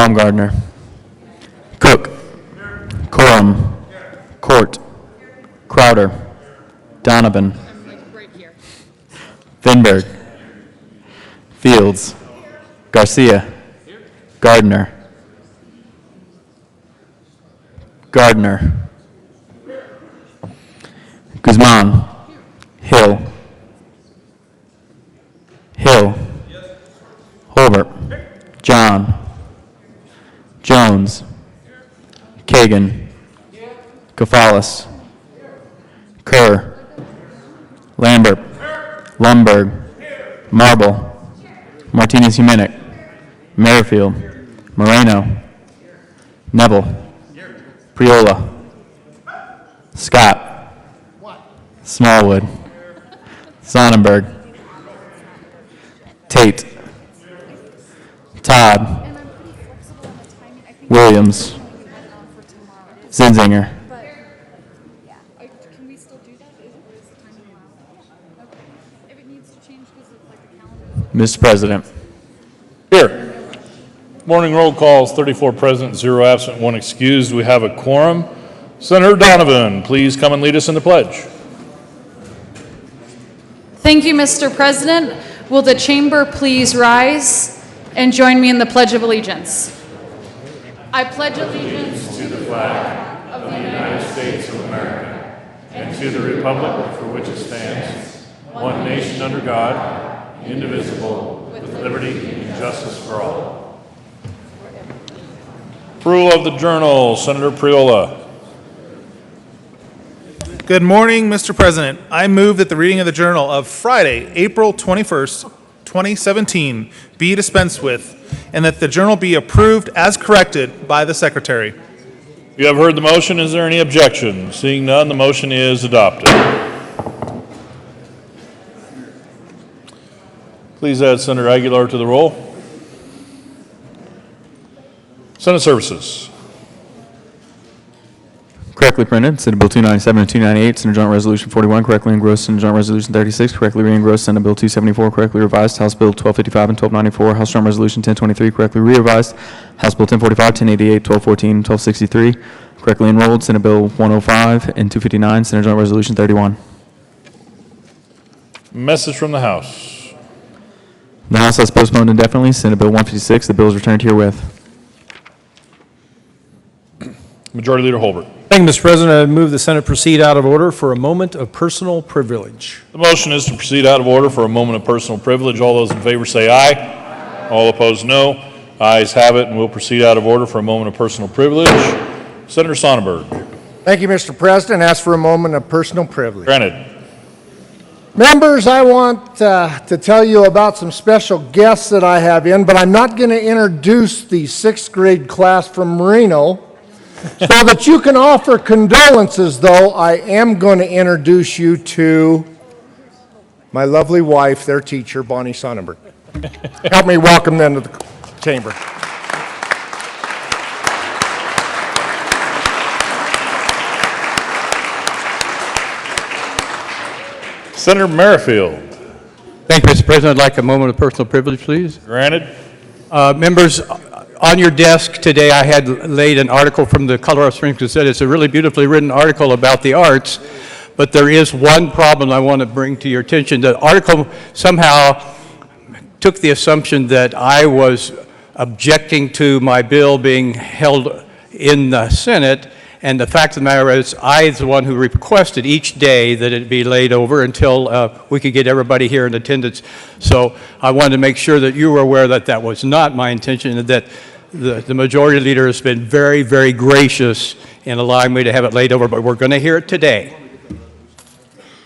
Baumgartner, Cook, Coram, Court, Crowder, Donovan, Finberg, Fields, Garcia, Gardner, Gardner, Guzman, Hill, Hill, Holbert, John, Jones, Kagan, Kafalis, Kerr, Lambert, Lumberg, Marble, Martinez-Humenic, Merrifield, Moreno, Neville, Priola, Scott. Smallwood. Sonnenberg. Tate. Todd. Williams. Zinzinger. Can we still do that? Is the timing allowed? Okay. If it needs to change because of like the calendar. Mr. President. Here. Morning roll calls, 34 present, 0 absent, 1 excused. We have a quorum. Senator Donovan, please come and lead us in the pledge. Thank you, Mr. President. Will the chamber please rise and join me in the Pledge of Allegiance? I pledge allegiance To the flag of the United States of America and to the republic for which it stands, one nation under God, indivisible, with liberty and justice for all. Approval of the journal, Senator Priola. Good morning, Mr. President. I move that the reading of the Journal of Friday, April 21st, 2017 be dispensed with, and that the Journal be approved as corrected by the Secretary. You have heard the motion. Is there any objection? Seeing none, the motion is adopted. Please add Senator Aguilar to the roll. Senate Services. Correctly printed, Senate Bill 297 and 298, Senate Joint Resolution 41, correctly engrossed, Senate Joint Resolution 36, correctly re-engrossed, Senate Bill 274, correctly revised, House Bill 1255 and 1294, House Joint Resolution 1023, correctly re-revised, House Bill 1045, 1088, 1214, and 1263, correctly enrolled, Senate Bill 105 and 259, Senate Joint Resolution 31. Message from the House. The House has postponed indefinitely, Senate Bill 156, the bill is returned herewith. Majority Leader Holbert. Thank you, Mr. President. I move the Senate proceed out of order for a moment of personal privilege. The motion is to proceed out of order for a moment of personal privilege. All those in favor say aye. All opposed, no. Ayes have it, and we'll proceed out of order for a moment of personal privilege. Senator Sonnenberg. Thank you, Mr. President. Ask for a moment of personal privilege. Granted. Members, I want to tell you about some special guests that I have in, but I'm not going to introduce the 6th grade class from Marino. So that you can offer condolences, though, I am going to introduce you to my lovely wife, their teacher, Bonnie Sonnenberg. Help me welcome them to the chamber. Senator Merrifield. Thank you, Mr. President. I'd like a moment of personal privilege, please. Granted. Members, on your desk today, I had laid an article from the Colorado Springs Gazette. It's a really beautifully written article about the arts, but there is one problem I want to bring to your attention. The article somehow took the assumption that I was objecting to my bill being held in the Senate, and the fact of the matter is I was the one who requested each day that it be laid over until we could get everybody here in attendance. So I wanted to make sure that you were aware that that was not my intention, and that the majority leader has been very, very gracious in allowing me to have it laid over, but we're going to hear it today.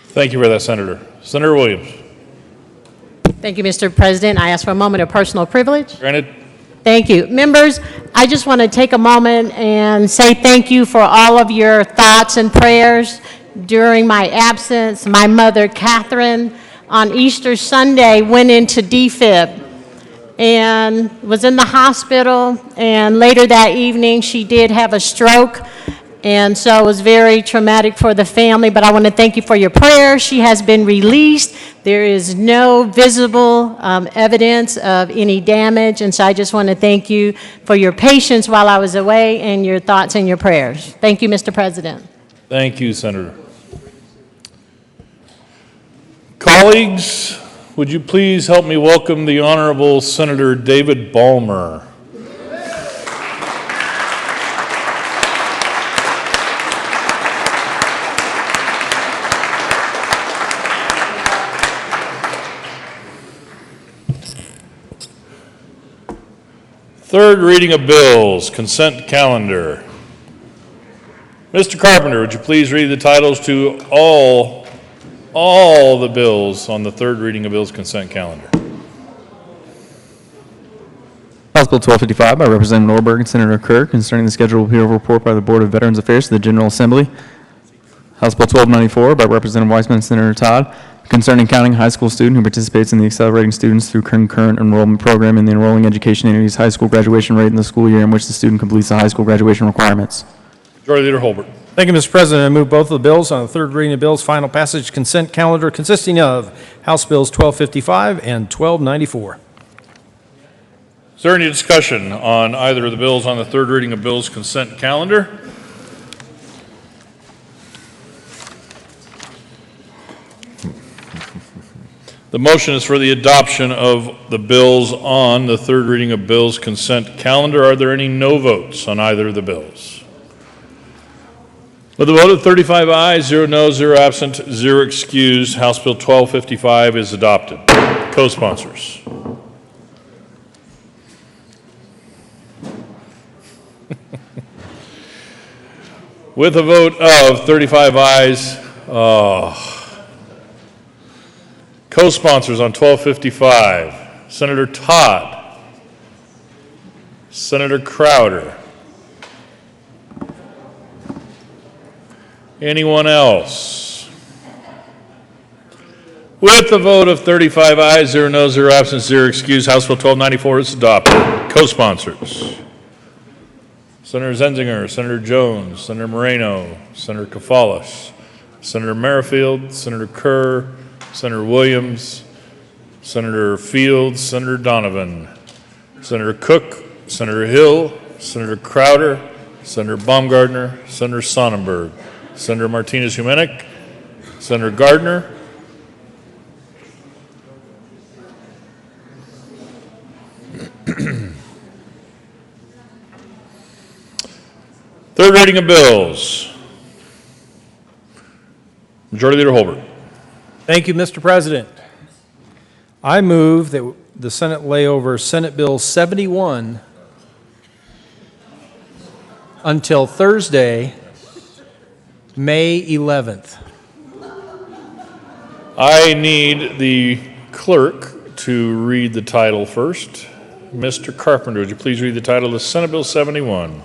Thank you for that, Senator. Senator Williams. Thank you, Mr. President. I ask for a moment of personal privilege. Granted. Thank you. Members, I just want to take a moment and say thank you for all of your thoughts and prayers during my absence. My mother, Catherine, on Easter Sunday went into defib and was in the hospital, and later that evening she did have a stroke, and so it was very traumatic for the family, but I want to thank you for your prayers. She has been released. There is no visible evidence of any damage, and so I just want to thank you for your patience while I was away and your thoughts and your prayers. Thank you, Mr. President. Thank you, Senator. Colleagues, would you please help me welcome the Honorable Senator David Ballmer. Third reading of bills, consent calendar. Mr. Carpenter, would you please read the titles to all the bills on the third reading of bills consent calendar? House Bill 1255 by Representative Norberg and Senator Kerr concerning the scheduled appeal report by the Board of Veterans Affairs to the General Assembly. House Bill 1294 by Representative Weissman and Senator Todd, concerning counting a high school student who participates in the Accelerating Students Through Concurrent Enrollment Program and the enrolling education entity's high school graduation rate in the school year in which the student completes the high school graduation requirements. Majority Leader Holbert. Thank you, Mr. President. I move both of the bills on the third reading of bills, final passage consent calendar consisting of House Bills 1255 and 1294. Is there any discussion on either of the bills on the third reading of bills consent calendar? The motion is for the adoption of the bills on the third reading of bills consent calendar. Are there any no votes on either of the bills? With a vote of 35 ayes, 0 noes, 0 absent, 0 excused, House Bill 1255 is adopted. Co-sponsors. With a vote of 35 ayes, co-sponsors on 1255, Senator Todd, Senator Crowder. Anyone else? With a vote of 35 ayes, 0 noes, 0 absent, 0 excused, House Bill 1294 is adopted. Co-sponsors. Senator Zenzinger, Senator Jones, Senator Moreno, Senator Kafalas, Senator Merrifield, Senator Kerr, Senator Williams, Senator Fields, Senator Donovan, Senator Cook, Senator Hill, Senator Crowder, Senator Baumgardner, Senator Sonnenberg, Senator Martinez-Humenick, Senator Gardner, third reading of bills. Majority Leader Holbert. Thank you, Mr. President. I move that the Senate lay over Senate Bill 71 until Thursday, May 11th. I need the clerk to read the title first. Mr. Carpenter, would you please read the title of Senate Bill 71?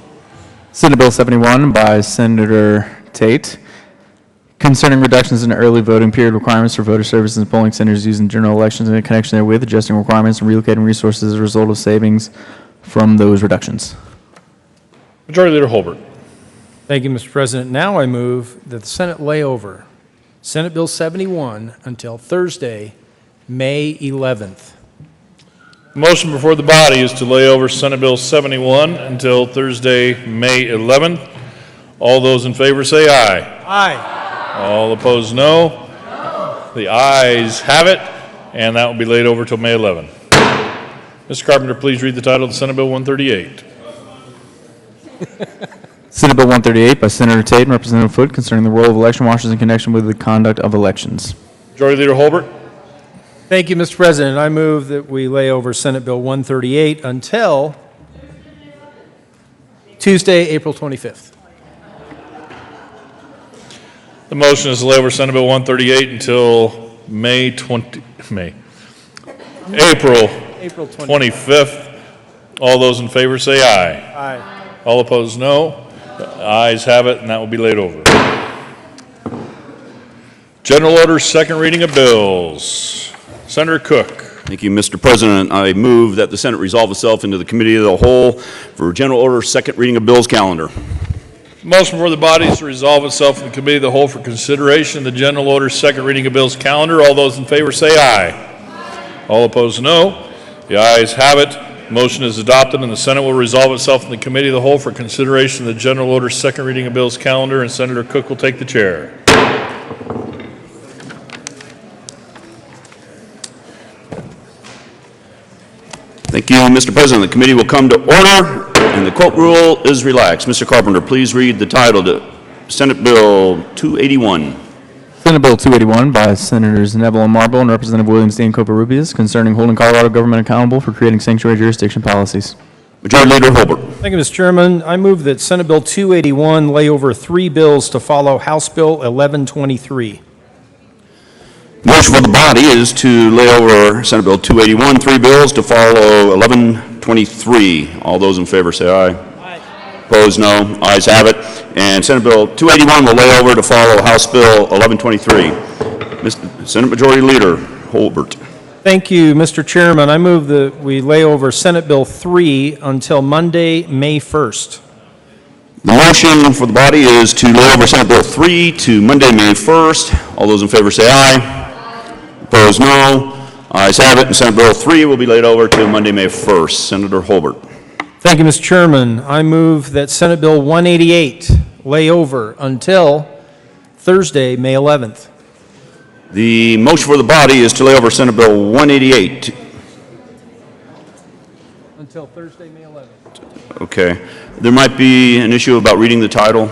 Senate Bill 71 by Senator Tate, concerning reductions in early voting period requirements for voter services and polling centers used in general elections in connection therewith, adjusting requirements and relocating resources as a result of savings from those reductions. Majority Leader Holbert. Thank you, Mr. President. Now I move that the Senate lay over Senate Bill 71 until Thursday, May 11th. The motion before the body is to lay over Senate Bill 71 until Thursday, May 11th. All those in favor say aye. Aye. All opposed, no. The ayes have it, and that will be laid over till May 11th. Mr. Carpenter, please read the title of Senate Bill 138. Senate Bill 138 by Senator Tate and Representative Foote, concerning the role of election watchers in connection with the conduct of elections. Majority Leader Holbert. Thank you, Mr. President. I move that we lay over Senate Bill 138 until Tuesday, April 25th. The motion is to lay over Senate Bill 138 until April 25th. All those in favor say aye. Aye. All opposed, no. The ayes have it, and that will be laid over. General Order, second reading of bills. Senator Cook. Thank you, Mr. President. I move that the Senate resolve itself into the Committee of the Whole for General Order, second reading of bills calendar. Motion for the body is to resolve itself in the Committee of the Whole for consideration of the General Order, second reading of bills calendar. All those in favor say aye. All opposed, no. The ayes have it. Motion is adopted, and the Senate will resolve itself in the Committee of the Whole for consideration of the General Order, second reading of bills calendar, and Senator Cook will take the chair. Thank you, Mr. President. The committee will come to order, and the quote rule is relaxed. Mr. Carpenter, please read the title to Senate Bill 281. Senate Bill 281 by Senators Neville and Marble and Representative Williams D. Coparubias, concerning holding Colorado government accountable for creating sanctuary jurisdiction policies. Majority Leader Holbert. Thank you, Mr. Chairman. I move that Senate Bill 281 lay over 3 bills to follow House Bill 1123. Motion for the body is to lay over Senate Bill 281, 3 bills to follow 1123. All those in favor say aye. Aye. Opposed, no. Ayes have it. And Senate Bill 281 will lay over to follow House Bill 1123. Senate Majority Leader Holbert. Thank you, Mr. Chairman. I move that we lay over Senate Bill 3 until Monday, May 1st. The motion for the body is to lay over Senate Bill 3 to Monday, May 1st. All those in favor say aye. Opposed, no. Ayes have it, and Senate Bill 3 will be laid over to Monday, May 1st. Senator Holbert. Thank you, Mr. Chairman. I move that Senate Bill 188 lay over until Thursday, May 11th. The motion for the body is to lay over Senate Bill 188. Until Thursday, May 11th. Okay. There might be an issue about reading the title.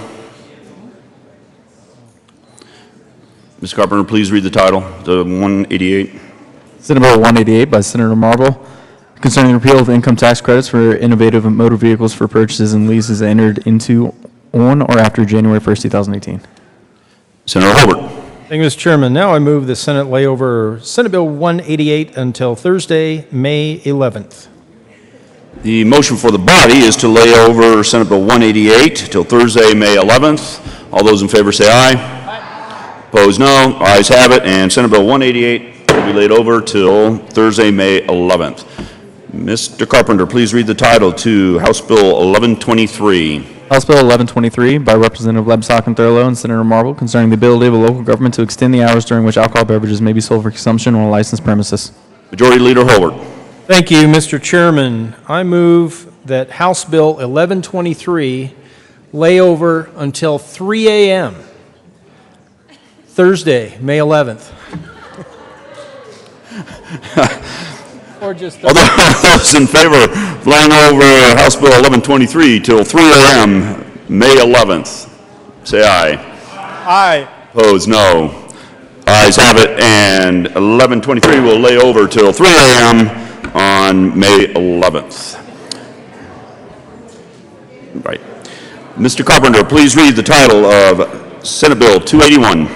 Ms. Carpenter, please read the title, the 188. Senate Bill 188 by Senator Marble, concerning repeal of income tax credits for innovative motor vehicles for purchases and leases entered into on or after January 1st, 2018. Senator Holbert. Thank you, Mr. Chairman. Now I move the Senate lay over Senate Bill 188 until Thursday, May 11th. The motion for the body is to lay over Senate Bill 188 till Thursday, May 11th. All those in favor say aye. Aye. Opposed, no. Ayes have it, and Senate Bill 188 will be laid over till Thursday, May 11th. Mr. Carpenter, please read the title to House Bill 1123. House Bill 1123 by Representative Lebsack and Thurlow and Senator Marble, concerning the ability of a local government to extend the hours during which alcohol beverages may be sold for consumption on a licensed premises. Majority Leader Holbert. Thank you, Mr. Chairman. I move that House Bill 1123 lay over until 3 a.m. Thursday, May 11th. Or just All those in favor of laying over House Bill 1123 till 3 a.m., May 11th, say aye. Aye. Opposed, no. Ayes have it, and 1123 will lay over till 3 a.m. on May 11th. Right. Mr. Carpenter, please read the title of Senate Bill 281.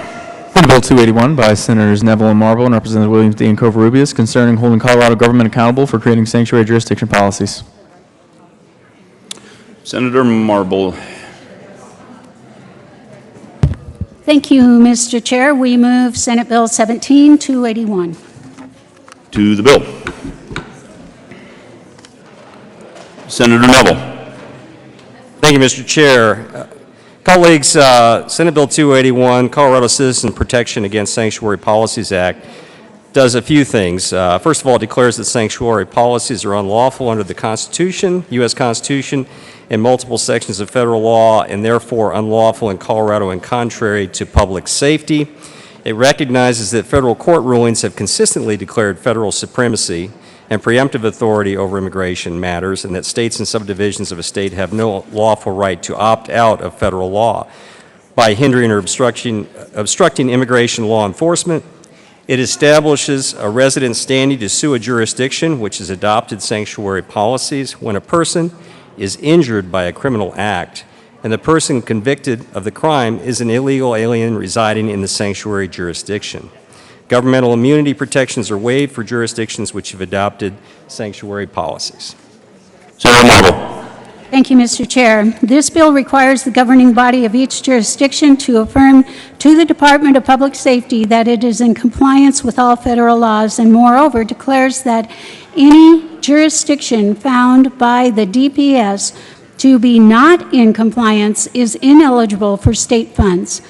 Senate Bill 281 by Senators Neville and Marble and Representative Williams D. and Covarrubias, concerning holding Colorado government accountable for creating sanctuary jurisdiction policies. Senator Marble. Thank you, Mr. Chair. We move Senate Bill 17281. To the bill. Senator Neville. Thank you, Mr. Chair. Colleagues, Senate Bill 281, Colorado Citizen Protection Against Sanctuary Policies Act, does a few things. First of all, it declares that sanctuary policies are unlawful under the Constitution, U.S. Constitution, and multiple sections of federal law, and therefore unlawful in Colorado and contrary to public safety. It recognizes that federal court rulings have consistently declared federal supremacy and preemptive authority over immigration matters, and that states and subdivisions of a state have no lawful right to opt out of federal law by hindering or obstructing immigration law enforcement. It establishes a resident's standing to sue a jurisdiction which has adopted sanctuary policies when a person is injured by a criminal act, and the person convicted of the crime is an illegal alien residing in the sanctuary jurisdiction. Governmental immunity protections are waived for jurisdictions which have adopted sanctuary policies. Senator Marble. Thank you, Mr. Chair. This bill requires the governing body of each jurisdiction to affirm to the Department of Public Safety that it is in compliance with all federal laws, and moreover declares that any jurisdiction found by the DPS to be not in compliance is ineligible for state funds.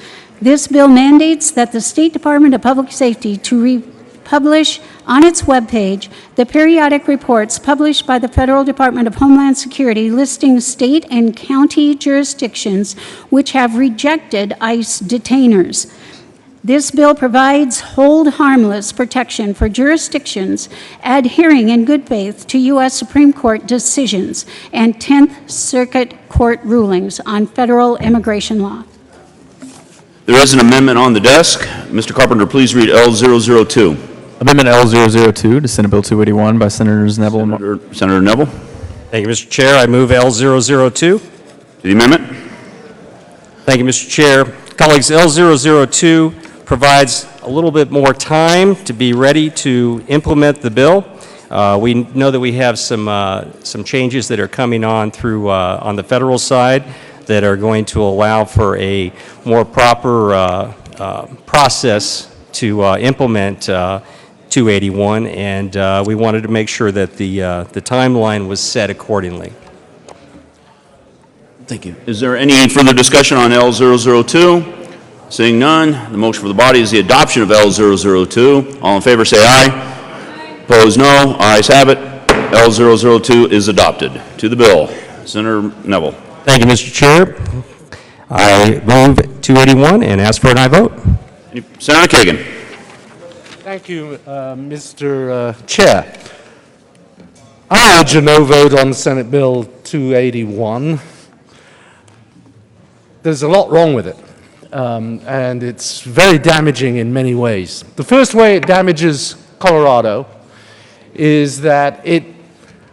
This bill mandates that the State Department of Public Safety to publish on its webpage the periodic reports published by the Federal Department of Homeland Security listing state and county jurisdictions which have rejected ICE detainers. This bill provides hold harmless protection for jurisdictions adhering in good faith to U.S. Supreme Court decisions and 10th Circuit Court rulings on federal immigration law. There is an amendment on the desk. Mr. Carpenter, please read L002. Amendment L002 to Senate Bill 281 by Senators Neville and Marble. Senator Neville. Thank you, Mr. Chair. I move L002. To the amendment. Thank you, Mr. Chair. Colleagues, L002 provides a little bit more time to be ready to implement the bill. We know that we have some changes that are coming on through on the federal side that are going to allow for a more proper process to implement 281, and we wanted to make sure that the timeline was set accordingly. Thank you. Is there any further discussion on L002? Seeing none, the motion for the body is the adoption of L002. All in favor say aye. Opposed, no. Ayes have it. L002 is adopted. To the bill. Senator Neville. Thank you, Mr. Chair. I move 281 and ask for an aye vote. Senator Kagan. Thank you, Mr. Chair. I urge a no vote on Senate Bill 281. There's a lot wrong with it, and it's very damaging in many ways. The first way it damages Colorado is that it,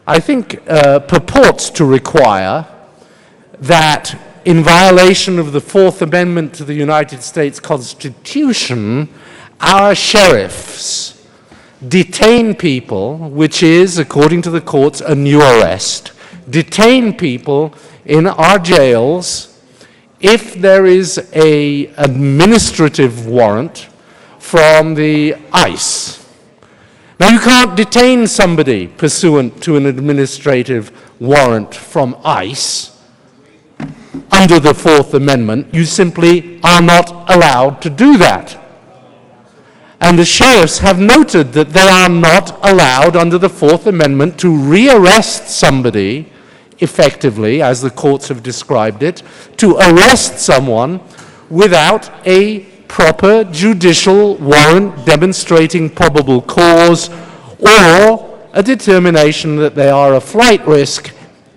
I think, purports to require that in violation of the Fourth Amendment to the United States Constitution, our sheriffs detain people, which is, according to the courts, a new arrest, detain people in our jails if there is an administrative warrant from the ICE. Now, you can't detain somebody pursuant to an administrative warrant from ICE under the Fourth Amendment. You simply are not allowed to do that. And the sheriffs have noted that they are not allowed under the Fourth Amendment to rearrest somebody effectively, as the courts have described it, to arrest someone without a proper judicial warrant demonstrating probable cause or a determination that they are a flight risk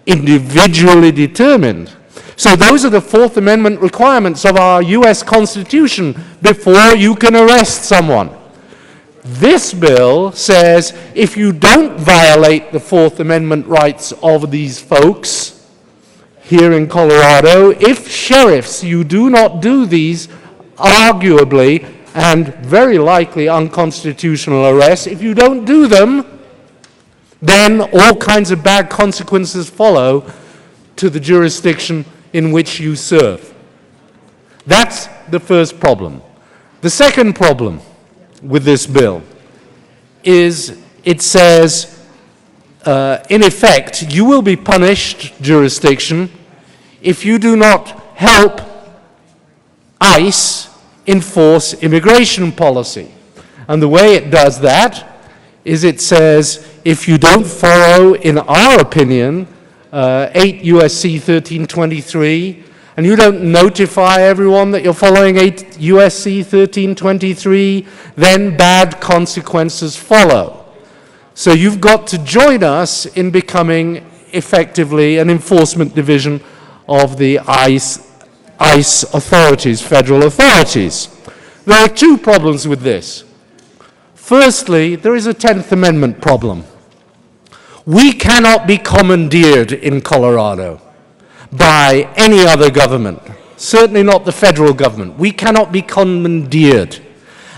individually determined. So those are the Fourth Amendment requirements of our U.S. Constitution before you can arrest someone. This bill says if you don't violate the Fourth Amendment rights of these folks here in Colorado, if sheriffs, you do not do these arguably and very likely unconstitutional arrests, if you don't do them, then all kinds of bad consequences follow to the jurisdiction in which you serve. That's the first problem. The second problem with this bill is it says, in effect, you will be punished, jurisdiction, if you do not help ICE enforce immigration policy. And the way it does that is it says, if you don't follow, in our opinion, 8 U.S.C. 1323, and you don't notify everyone that you're following 8 U.S.C. 1323, then bad consequences follow. So you've got to join us in becoming effectively an enforcement division of the ICE authorities, federal authorities. There are two problems with this. Firstly, there is a 10th Amendment problem. We cannot be commandeered in Colorado by any other government, certainly not the federal government. We cannot be commandeered.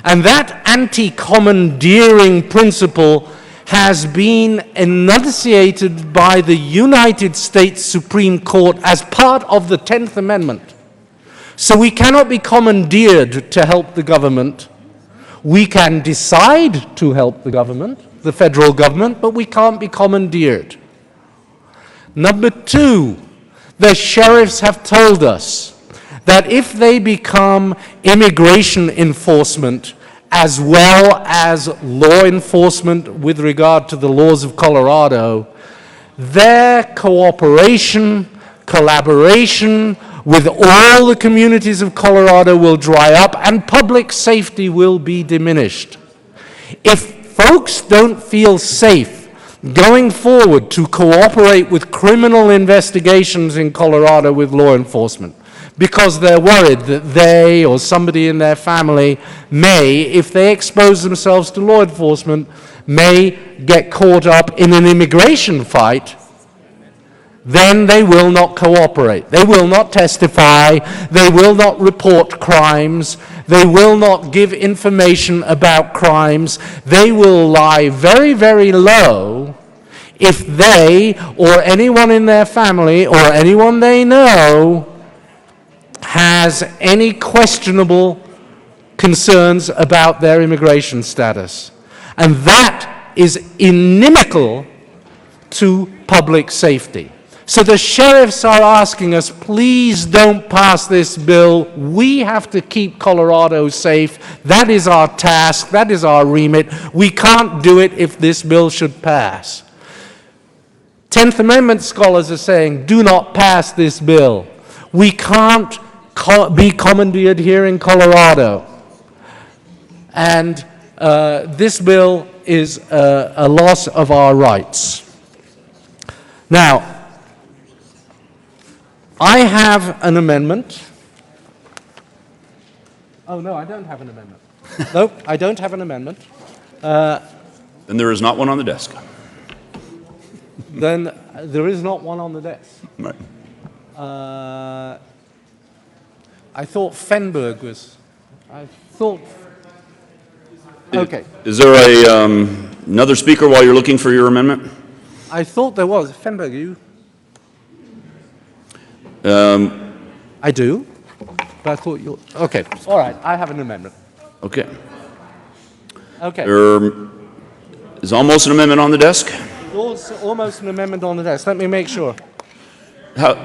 And that anti-commandeering principle has been enunciated by the United States Supreme Court as part of the 10th Amendment. So we cannot be commandeered to help the government. We can decide to help the government, the federal government, but we can't be commandeered. Number two, the sheriffs have told us that if they become immigration enforcement as well as law enforcement with regard to the laws of Colorado, their cooperation, collaboration with all the communities of Colorado will dry up and public safety will be diminished. If folks don't feel safe going forward to cooperate with criminal investigations in Colorado with law enforcement, because they're worried that they or somebody in their family may, if they expose themselves to law enforcement, may get caught up in an immigration fight, then they will not cooperate. They will not testify. They will not report crimes. They will not give information about crimes. They will lie very, very low if they or anyone in their family or anyone they know has any questionable concerns about their immigration status. And that is inimical to public safety. So the sheriffs are asking us, please don't pass this bill. We have to keep Colorado safe. That is our task. That is our remit. We can't do it if this bill should pass. 10th Amendment scholars are saying, do not pass this bill. We can't be commandeered here in Colorado. And this bill is a loss of our rights. Now, I have an amendment. Oh, no, I don't have an amendment. Nope, I don't have an amendment. Then there is not one on the desk. Then there is not one on the desk. Right. I thought Fenberg was. I thought. Okay. Is there another speaker while you're looking for your amendment? I thought there was. Fenberg, you? I do, but I thought you. Okay. All right. I have an amendment. Okay. Okay. There is almost an amendment on the desk. Almost an amendment on the desk. Let me make sure. Hang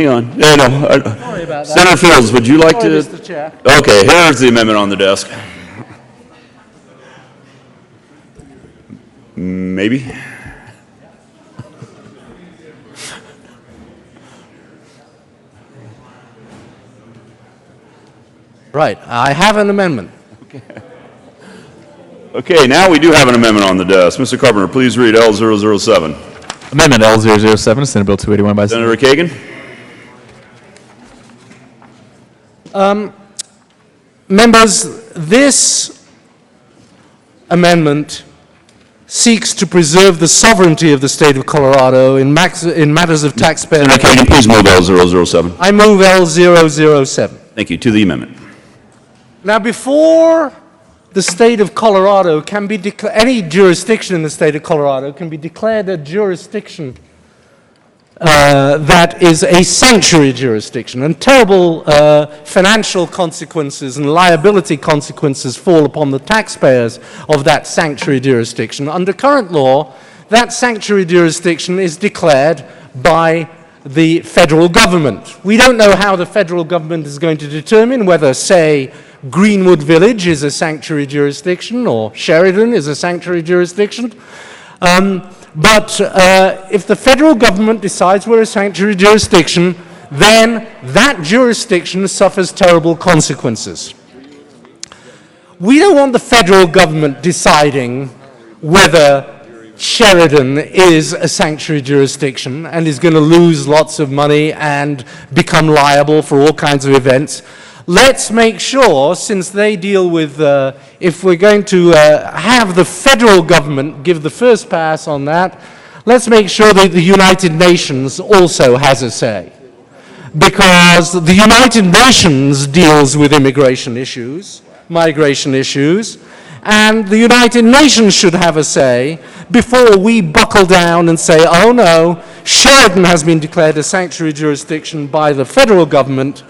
on. Yeah, no. Sorry about that. Senator Fields, would you like Sorry, to? Mr. Chair. Okay, here's the amendment on the desk. Maybe. Right. I have an amendment. Okay, now we do have an amendment on the desk. Mr. Carpenter, please read L007. Amendment L007, Senate Bill 281 by Senator Kagan. Members, this amendment seeks to preserve the sovereignty of the state of Colorado in matters of taxpayer. Senator Kagan, please move L007. I move L007. Thank you. To the amendment. Now, before the state of Colorado can be any jurisdiction in the state of Colorado can be declared a jurisdiction that is a sanctuary jurisdiction, and terrible financial consequences and liability consequences fall upon the taxpayers of that sanctuary jurisdiction. Under current law, that sanctuary jurisdiction is declared by the federal government. We don't know how the federal government is going to determine whether, say, Greenwood Village is a sanctuary jurisdiction or Sheridan is a sanctuary jurisdiction. But if the federal government decides we're a sanctuary jurisdiction, then that jurisdiction suffers terrible consequences. We don't want the federal government deciding whether Sheridan is a sanctuary jurisdiction and is going to lose lots of money and become liable for all kinds of events. Let's make sure, since they deal with, if we're going to have the federal government give the first pass on that, let's make sure that the United Nations also has a say. Because the United Nations deals with immigration issues, migration issues, and the United Nations should have a say before we buckle down and say, oh no, Sheridan has been declared a sanctuary jurisdiction by the federal government.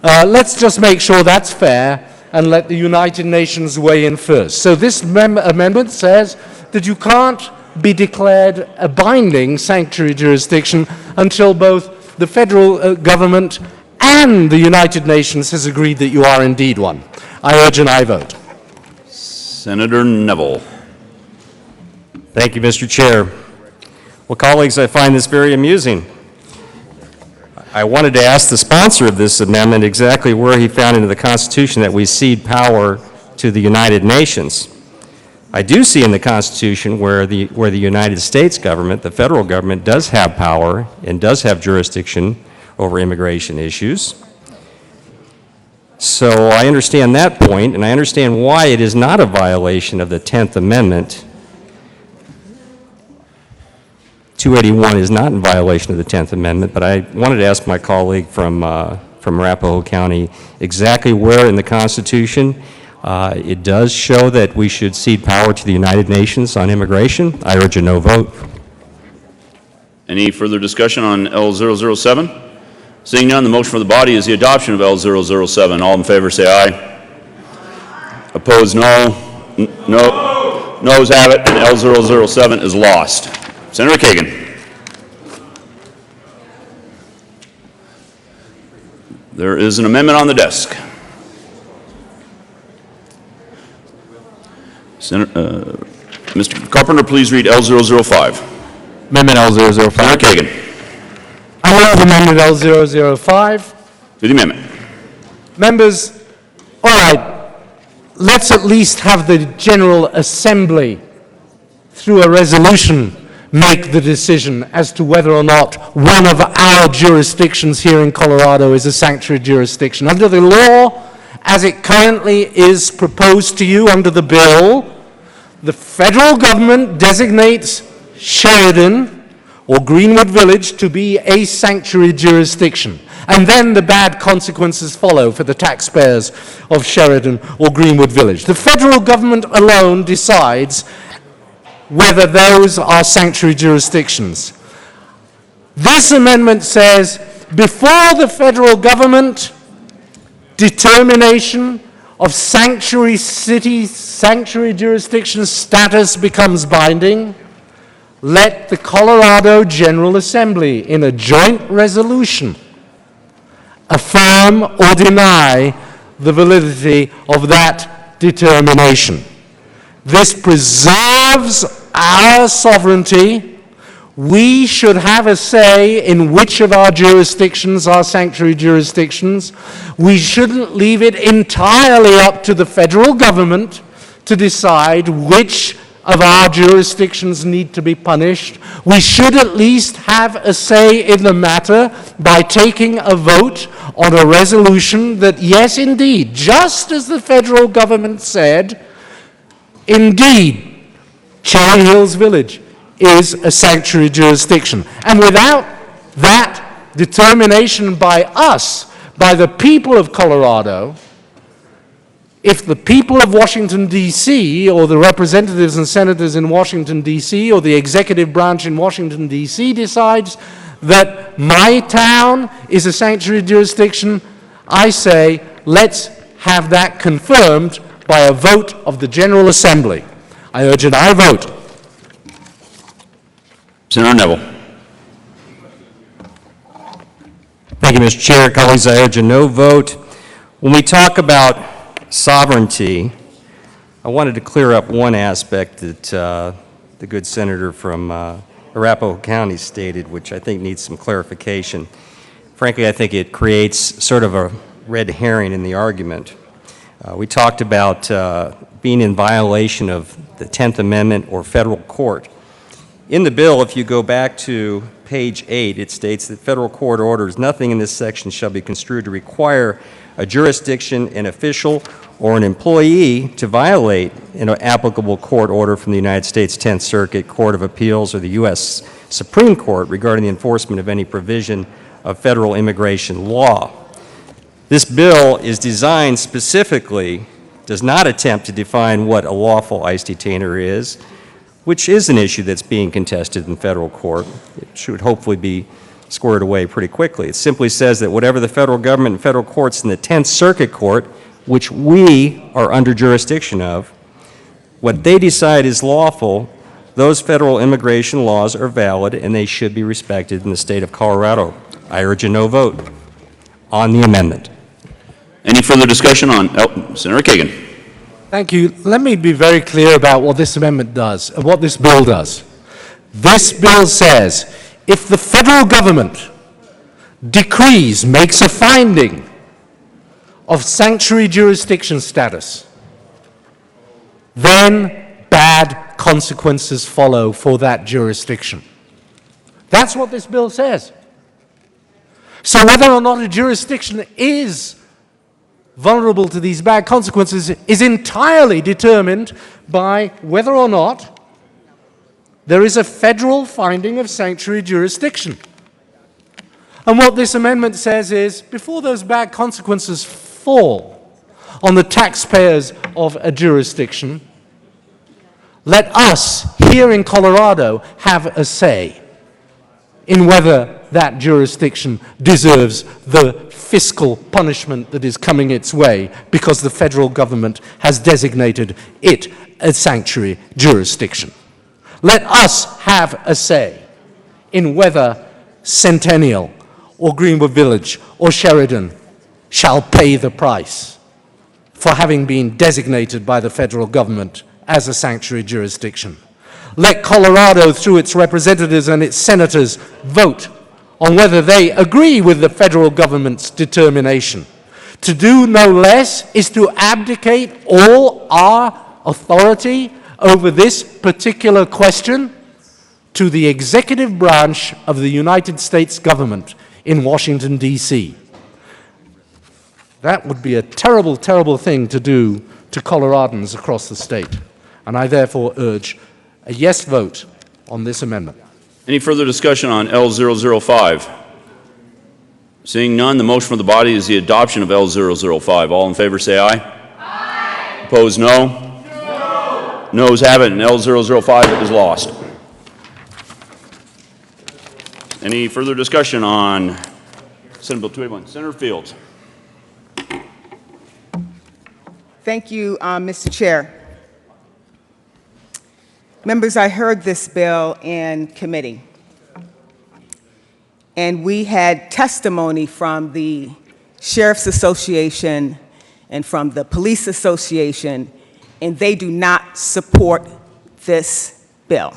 Let's just make sure that's fair and let the United Nations weigh in first. So this amendment says that you can't be declared a binding sanctuary jurisdiction until both the federal government and the United Nations has agreed that you are indeed one. I urge an aye vote. Senator Neville. Thank you, Mr. Chair. Well, colleagues, I find this very amusing. I wanted to ask the sponsor of this amendment exactly where he found in the Constitution that we cede power to the United Nations. I do see in the Constitution where the United States government, the federal government, does have power and does have jurisdiction over immigration issues. So I understand that point, and I understand why it is not a violation of the 10th Amendment 281 is not in violation of the 10th Amendment, but I wanted to ask my colleague from Arapahoe County exactly where in the Constitution it does show that we should cede power to the United Nations on immigration. I urge a no vote. Any further discussion on L007? Seeing none, the motion for the body is the adoption of L007. All in favor say aye. Opposed, no. No. Noes have it, and L007 is lost. Senator Kagan. There is an amendment on the desk. Mr. Carpenter, please read L005. Amendment L005. Senator Kagan. I move Amendment L005. To the amendment. Members, all right, let's at least have the General Assembly, through a resolution, make the decision as to whether or not one of our jurisdictions here in Colorado is a sanctuary jurisdiction. Under the law, as it currently is proposed to you under the bill, the federal government designates Sheridan or Greenwood Village to be a sanctuary jurisdiction. And then the bad consequences follow for the taxpayers of Sheridan or Greenwood Village. The federal government alone decides whether those are sanctuary jurisdictions. This amendment says, before the federal government, determination of sanctuary city, sanctuary jurisdiction status becomes binding, let the Colorado General Assembly, in a joint resolution, affirm or deny the validity of that determination. This preserves our sovereignty. We should have a say in which of our jurisdictions are sanctuary jurisdictions. We shouldn't leave it entirely up to the federal government to decide which of our jurisdictions need to be punished. We should at least have a say in the matter by taking a vote on a resolution that, yes, indeed, just as the federal government said, indeed, Cherry Hills Village is a sanctuary jurisdiction. And without that determination by us, by the people of Colorado, if the people of Washington, D.C., or the representatives and senators in Washington, D.C., or the executive branch in Washington, D.C. decides that my town is a sanctuary jurisdiction, I say, let's have that confirmed by a vote of the General Assembly. I urge an aye vote. Senator Neville. Thank you, Mr. Chair. Colleagues, I urge a no vote. When we talk about sovereignty, I wanted to clear up one aspect that the good senator from Arapahoe County stated, which I think needs some clarification. Frankly, I think it creates sort of a red herring in the argument. We talked about being in violation of the 10th Amendment or federal court. In the bill, if you go back to page 8, it states that federal court orders, nothing in this section shall be construed to require a jurisdiction, an official, or an employee to violate an applicable court order from the United States 10th Circuit Court of Appeals or the U.S. Supreme Court regarding the enforcement of any provision of federal immigration law. This bill is designed specifically, does not attempt to define what a lawful ICE detainer is, which is an issue that's being contested in federal court. It should hopefully be squared away pretty quickly. It simply says that whatever the federal government and federal courts in the 10th Circuit Court, which we are under jurisdiction of, what they decide is lawful, those federal immigration laws are valid and they should be respected in the state of Colorado. I urge a no vote on the amendment. Any further discussion on Senator Kagan? Thank you. Let me be very clear about what this amendment does, what this bill does. This bill says, if the federal government decrees, makes a finding of sanctuary jurisdiction status, then bad consequences follow for that jurisdiction. That's what this bill says. So whether or not a jurisdiction is vulnerable to these bad consequences is entirely determined by whether or not there is a federal finding of sanctuary jurisdiction. And what this amendment says is, before those bad consequences fall on the taxpayers of a jurisdiction, let us, here in Colorado, have a say in whether that jurisdiction deserves the fiscal punishment that is coming its way because the federal government has designated it a sanctuary jurisdiction. Let us have a say in whether Centennial or Greenwood Village or Sheridan shall pay the price for having been designated by the federal government as a sanctuary jurisdiction. Let Colorado, through its representatives and its senators, vote on whether they agree with the federal government's determination. To do no less is to abdicate all our authority over this particular question to the executive branch of the United States government in Washington, D.C. That would be a terrible, terrible thing to do to Coloradans across the state. And I therefore urge a yes vote on this amendment. Any further discussion on L005? Seeing none, the motion for the body is the adoption of L005. All in favor say aye. Aye. Opposed, no? No. Noes have it, and L005 is lost. Any further discussion on Senate Bill 281? Senator Fields. Thank you, Mr. Chair. Members, I heard this bill in committee, and we had testimony from the Sheriff's Association and from the Police Association, and they do not support this bill.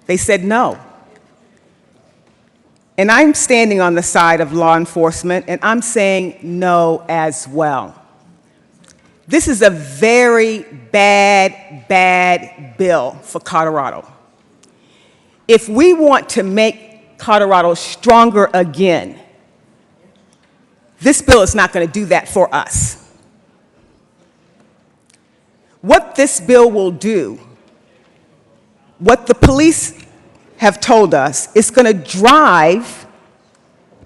They said no. And I'm standing on the side of law enforcement, and I'm saying no as well. This is a very bad, bad bill for Colorado. If we want to make Colorado stronger again, this bill is not going to do that for us. What this bill will do, what the police have told us, is going to drive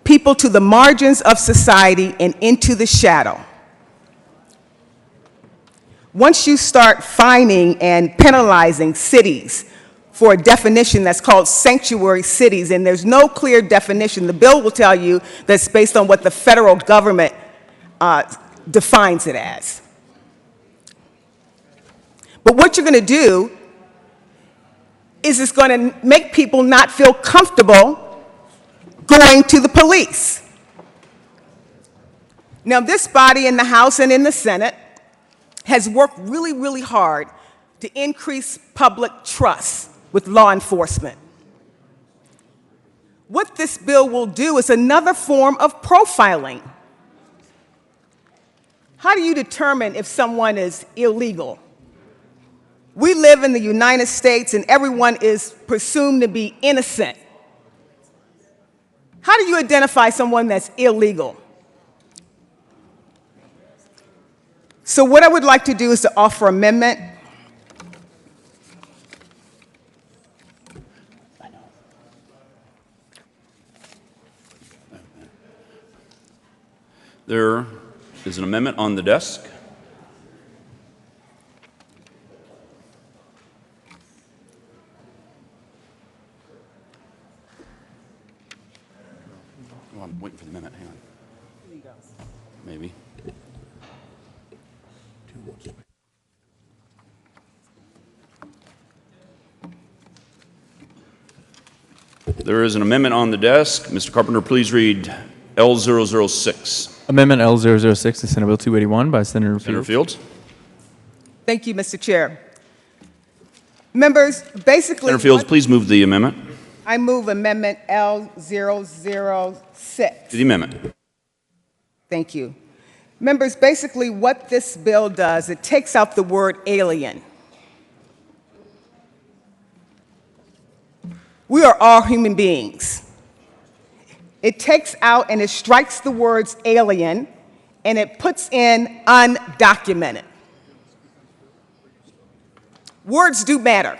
people to the margins of society and into the shadow. Once you start fining and penalizing cities for a definition that's called sanctuary cities, and there's no clear definition, the bill will tell you that's based on what the federal government defines it as. But what you're going to do is it's going to make people not feel comfortable going to the police. Now, this body in the House and in the Senate has worked really, really hard to increase public trust with law enforcement. What this bill will do is another form of profiling. How do you determine if someone is illegal? We live in the United States and everyone is presumed to be innocent. How do you identify someone that's illegal? So what I would like to do is to offer amendment. There is an amendment on the desk. Oh, I'm waiting for the amendment. Hang on. Maybe. There is an amendment on the desk. Mr. Carpenter, please read L006. Amendment L006 to Senate Bill 281 by Senator Fields. Thank you, Mr. Chair. Members, basically, Senator Fields, please move the amendment. I move amendment L006. To the amendment. Thank you. Members, basically what this bill does, it takes out the word alien. We are all human beings. It takes out and it strikes the words alien and it puts in undocumented. Words do matter.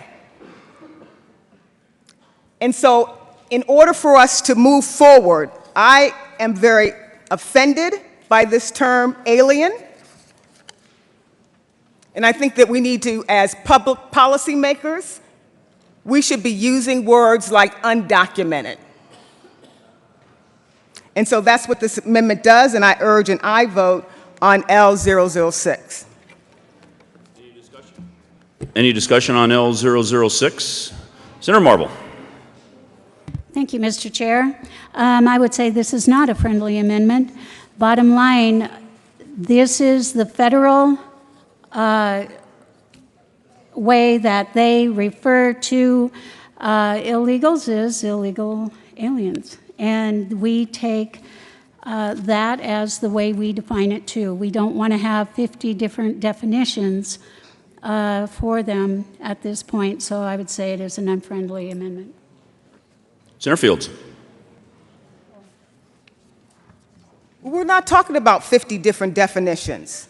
And so, in order for us to move forward, I am very offended by this term alien. And I think that we need to, as public policymakers, we should be using words like undocumented. And so that's what this amendment does, and I urge an aye vote on L006. Any discussion on L006? Senator Marble. Thank you, Mr. Chair. I would say this is not a friendly amendment. Bottom line, this is the federal way that they refer to illegals is illegal aliens. And we take that as the way we define it too. We don't want to have 50 different definitions for them at this point, so I would say it is an unfriendly amendment. Senator Fields. We're not talking about 50 different definitions.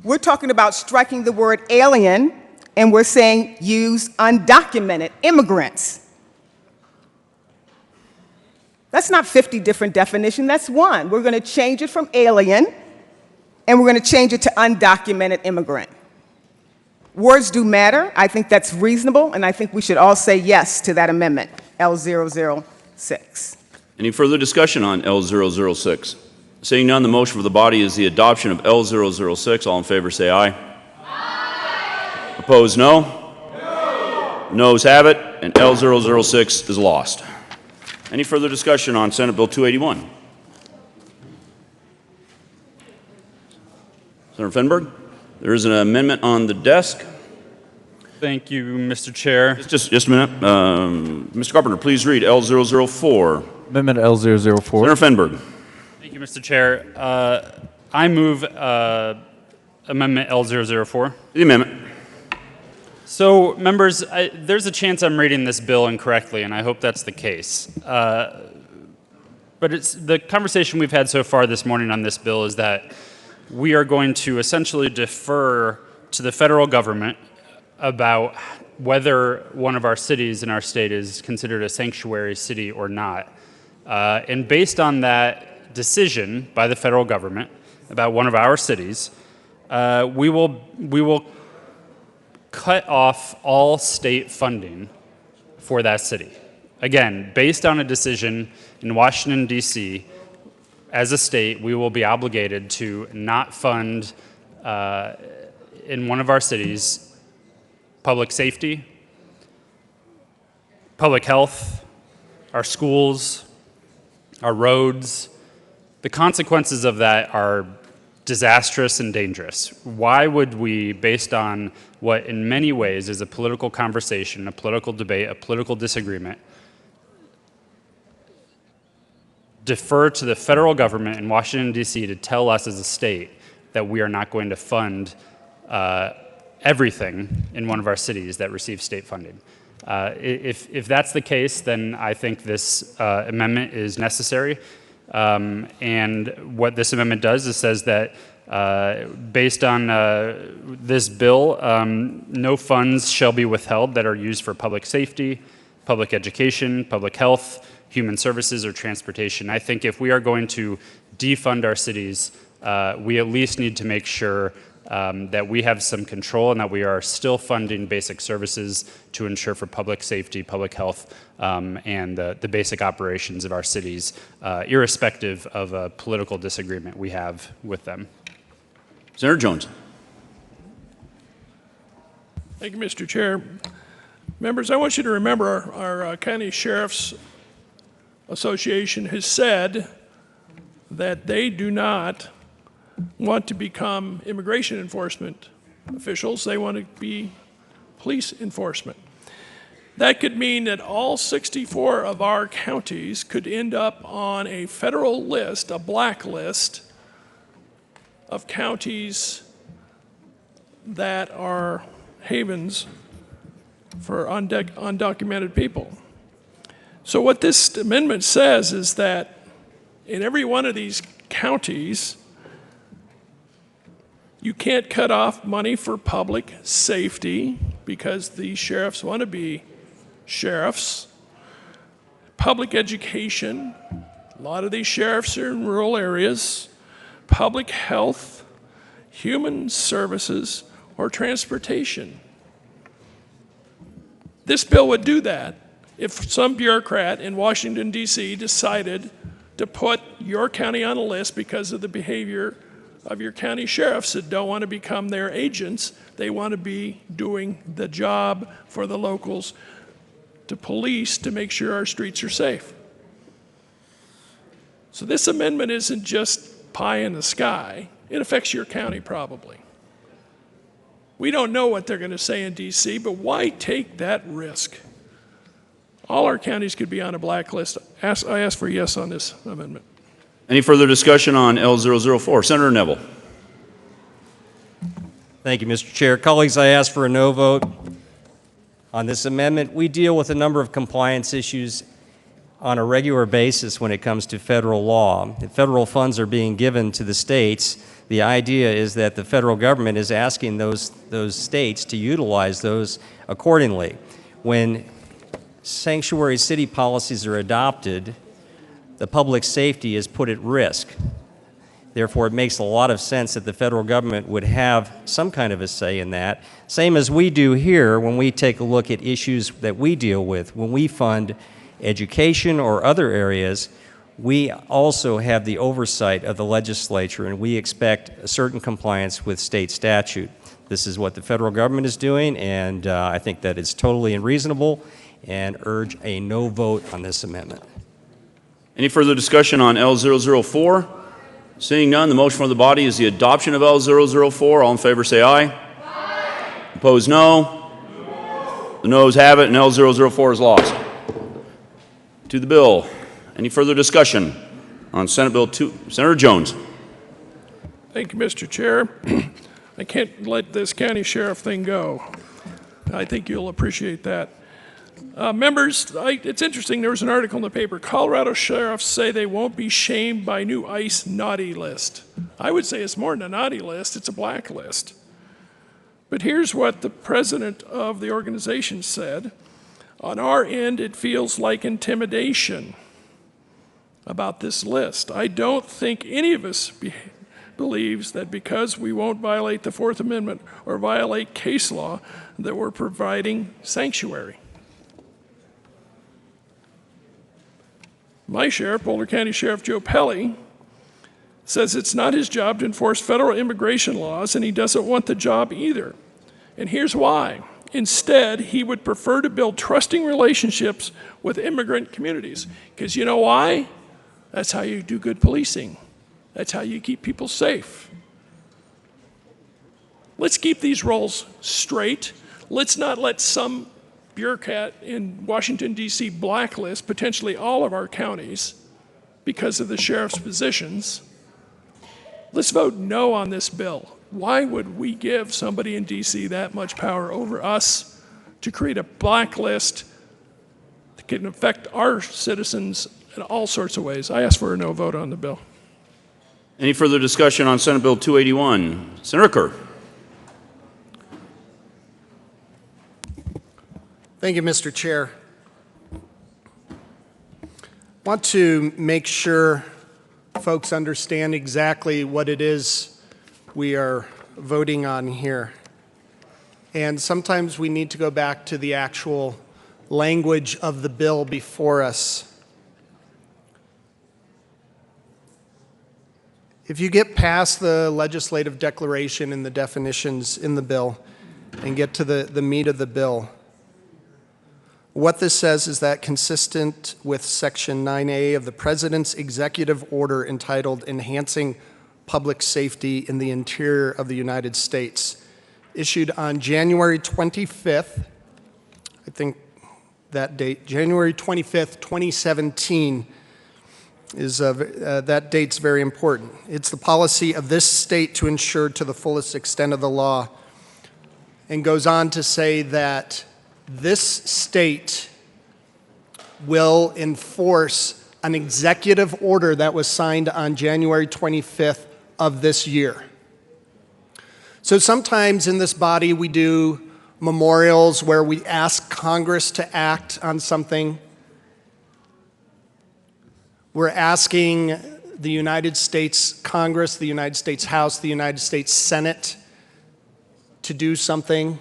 We're talking about striking the word alien, and we're saying use undocumented immigrants. That's not 50 different definitions, that's one. We're going to change it from alien, and we're going to change it to undocumented immigrant. Words do matter. I think that's reasonable, and I think we should all say yes to that amendment, L006. Any further discussion on L006? Seeing none, the motion for the body is the adoption of L006. All in favor say aye. Aye. Opposed, no? No. Noes have it, and L006 is lost. Any further discussion on Senate Bill 281? Senator Fenberg, there is an amendment on the desk. Thank you, Mr. Chair. Just a minute. Mr. Carpenter, please read L004. Amendment L004. Senator Fenberg. Thank you, Mr. Chair. I move Amendment L004. The amendment. So, members, there's a chance I'm reading this bill incorrectly, and I hope that's the case. But it's the conversation we've had so far this morning on this bill is that we are going to essentially defer to the federal government about whether one of our cities in our state is considered a sanctuary city or not. And based on that decision by the federal government about one of our cities, we will cut off all state funding for that city. Again, based on a decision in Washington, D.C., as a state, we will be obligated to not fund in one of our cities public safety, public health, our schools, our roads. The consequences of that are disastrous and dangerous. Why would we, based on what in many ways is a political conversation, a political debate, a political disagreement, defer to the federal government in Washington, D.C. to tell us as a state that we are not going to fund everything in one of our cities that receives state funding? If that's the case, then I think this amendment is necessary. And what this amendment does is says that based on this bill, no funds shall be withheld that are used for public safety, public education, public health, human services, or transportation. I think if we are going to defund our cities, we at least need to make sure that we have some control and that we are still funding basic services to ensure for public safety, public health, and the basic operations of our cities, irrespective of a political disagreement we have with them. Senator Jones. Thank you, Mr. Chair. Members, I want you to remember our County Sheriff's Association has said that they do not want to become immigration enforcement officials. They want to be police enforcement. That could mean that all 64 of our counties could end up on a federal list, a blacklist of counties that are havens for undocumented people. So what this amendment says is that in every one of these counties, You can't cut off money for public safety because the sheriffs want to be sheriffs. Public education, a lot of these sheriffs are in rural areas. Public health, human services, or transportation. This bill would do that if some bureaucrat in Washington, D.C. decided to put your county on a list because of the behavior of your county sheriffs that don't want to become their agents. They want to be doing the job for the locals to police to make sure our streets are safe. So this amendment isn't just pie in the sky. It affects your county probably. We don't know what they're going to say in D.C., but why take that risk? All our counties could be on a blacklist. I ask for a yes on this amendment. Any further discussion on L004? Senator Neville. Thank you, Mr. Chair. Colleagues, I ask for a no vote on this amendment. We deal with a number of compliance issues on a regular basis when it comes to federal law. If federal funds are being given to the states, the idea is that the federal government is asking those states to utilize those accordingly. When sanctuary city policies are adopted, the public safety is put at risk. Therefore, it makes a lot of sense that the federal government would have some kind of a say in that, same as we do here when we take a look at issues that we deal with. When we fund education or other areas, we also have the oversight of the legislature, and we expect a certain compliance with state statute. This is what the federal government is doing, and I think that it's totally unreasonable, and urge a no vote on this amendment. Any further discussion on L004? Seeing none, the motion for the body is the adoption of L004. All in favor say aye. Aye. Opposed, no. The noes have it, and L004 is lost. To the bill. Any further discussion on Senate Bill 2? Senator Jones. Thank you, Mr. Chair. I can't let this county sheriff thing go. I think you'll appreciate that. Members, it's interesting, there was an article in the paper, Colorado sheriffs say they won't be shamed by new ICE naughty list. I would say it's more than a naughty list, it's a blacklist. But here's what the president of the organization said. On our end, it feels like intimidation about this list. I don't think any of us believes that because we won't violate the Fourth Amendment or violate case law, that we're providing sanctuary. My sheriff, Boulder County Sheriff Joe Pelley, says it's not his job to enforce federal immigration laws, and he doesn't want the job either. And here's why. Instead, he would prefer to build trusting relationships with immigrant communities. Because you know why? That's how you do good policing. That's how you keep people safe. Let's keep these roles straight. Let's not let some bureaucrat in Washington, D.C. blacklist potentially all of our counties because of the sheriff's positions. Let's vote no on this bill. Why would we give somebody in D.C. that much power over us to create a blacklist that can affect our citizens in all sorts of ways? I ask for a no vote on the bill. Any further discussion on Senate Bill 281? Senator Kerr. Thank you, Mr. Chair. I want to make sure folks understand exactly what it is we are voting on here. And sometimes we need to go back to the actual language of the bill before us. If you get past the legislative declaration and the definitions in the bill and get to the meat of the bill, what this says is that consistent with Section 9A of the President's executive order entitled Enhancing Public Safety in the Interior of the United States, issued on January 25th, I think that date, January 25th, 2017, is that date's very important. It's the policy of this state to ensure to the fullest extent of the law, and goes on to say that this state will enforce an executive order that was signed on January 25th of this year. So sometimes in this body we do memorials where we ask Congress to act on something. We're asking the United States Congress, the United States House, the United States Senate to do something.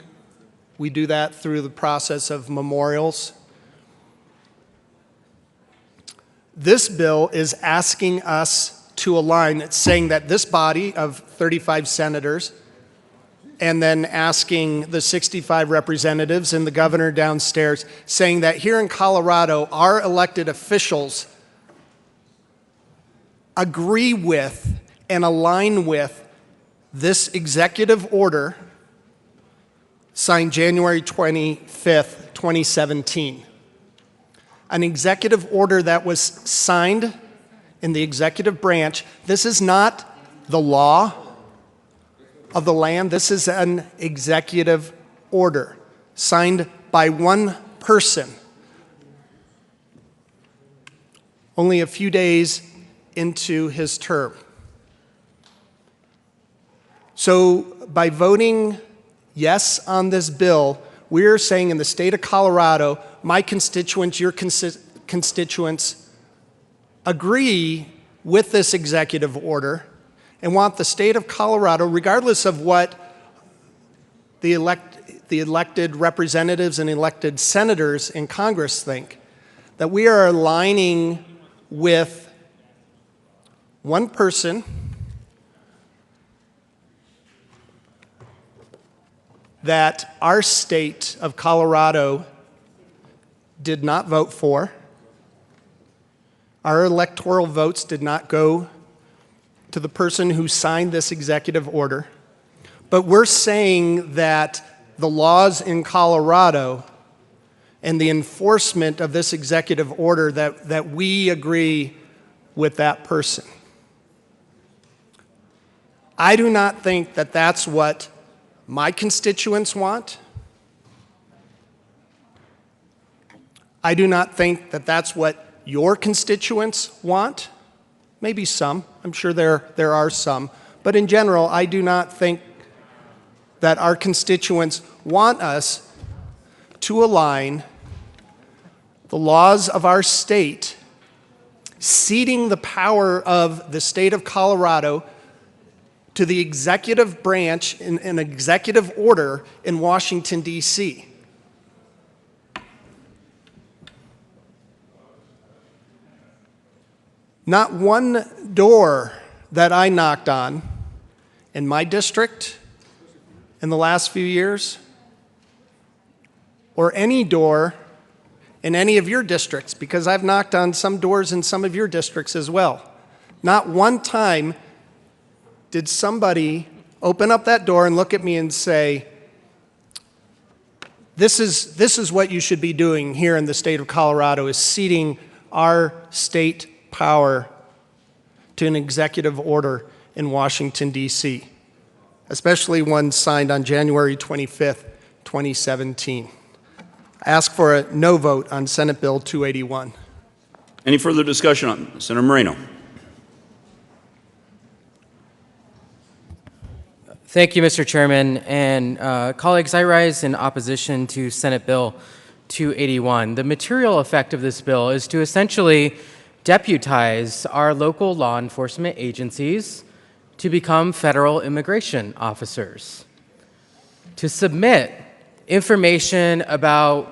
We do that through the process of memorials. This bill is asking us to align. It's saying that this body of 35 senators and then asking the 65 representatives and the governor downstairs, saying that here in Colorado, our elected officials agree with and align with this executive order signed January 25th, 2017. An executive order that was signed in the executive branch. This is not the law of the land. This is an executive order signed by one person only a few days into his term. So by voting yes on this bill, we're saying in the state of Colorado, my constituents, your constituents agree with this executive order and want the state of Colorado, regardless of what the elected representatives and elected senators in Congress think, that we are aligning with one person that our state of Colorado did not vote for. Our electoral votes did not go to the person who signed this executive order. But we're saying that the laws in Colorado and the enforcement of this executive order, that we agree with that person. I do not think that that's what my constituents want. I do not think that that's what your constituents want. Maybe some. I'm sure there are some. But in general, I do not think that our constituents want us to align the laws of our state, ceding the power of the state of Colorado to the executive branch in an executive order in Washington, D.C. Not one door that I knocked on in my district in the last few years, or any door in any of your districts, because I've knocked on some doors in some of your districts as well. Not one time did somebody open up that door and look at me and say, this is what you should be doing here in the state of Colorado, is ceding our state power to an executive order in Washington, D.C., especially one signed on January 25th, 2017. I ask for a no vote on Senate Bill 281. Any further discussion on Senator Moreno? Thank you, Mr. Chairman. And colleagues, I rise in opposition to Senate Bill 281. The material effect of this bill is to essentially deputize our local law enforcement agencies to become federal immigration officers, to submit information about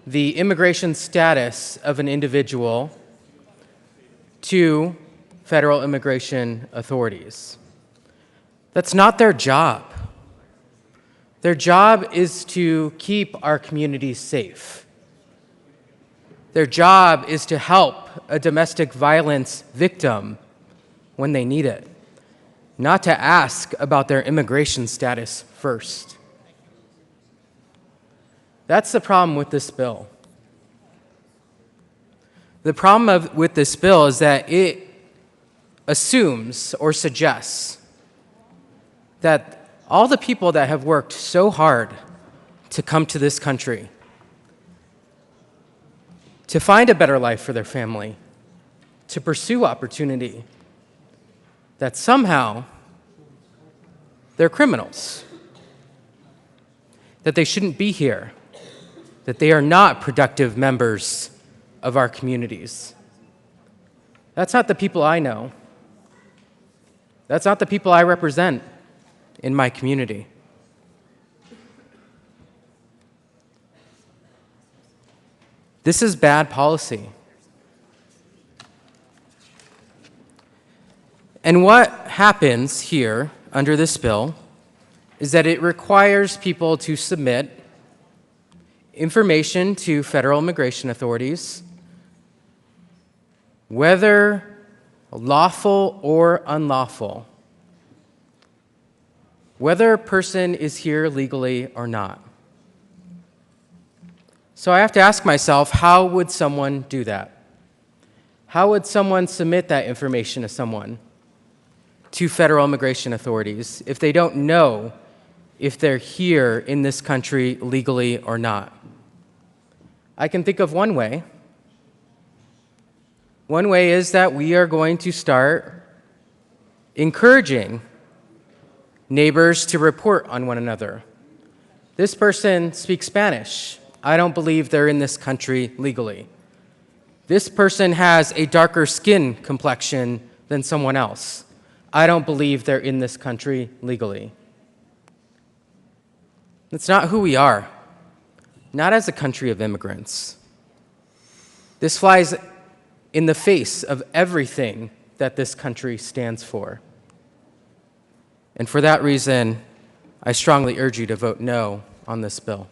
the immigration status of an individual to federal immigration authorities. That's not their job. Their job is to keep our communities safe. Their job is to help a domestic violence victim when they need it, not to ask about their immigration status first. That's the problem with this bill. The problem with this bill is that it assumes or suggests that all the people that have worked so hard to come to this country, to find a better life for their family, to pursue opportunity, that somehow they're criminals. that they shouldn't be here, that they are not productive members of our communities. That's not the people I know. That's not the people I represent in my community. This is bad policy. And what happens here under this bill is that it requires people to submit information to federal immigration authorities, whether lawful or unlawful, whether a person is here legally or not. So I have to ask myself, how would someone do that? How would someone submit that information to someone, to federal immigration authorities, if they don't know if they're here in this country legally or not? I can think of one way. One way is that we are going to start encouraging neighbors to report on one another. This person speaks Spanish. I don't believe they're in this country legally. This person has a darker skin complexion than someone else. I don't believe they're in this country legally. That's not who we are, not as a country of immigrants. This flies in the face of everything that this country stands for. And for that reason, I strongly urge you to vote no on this bill.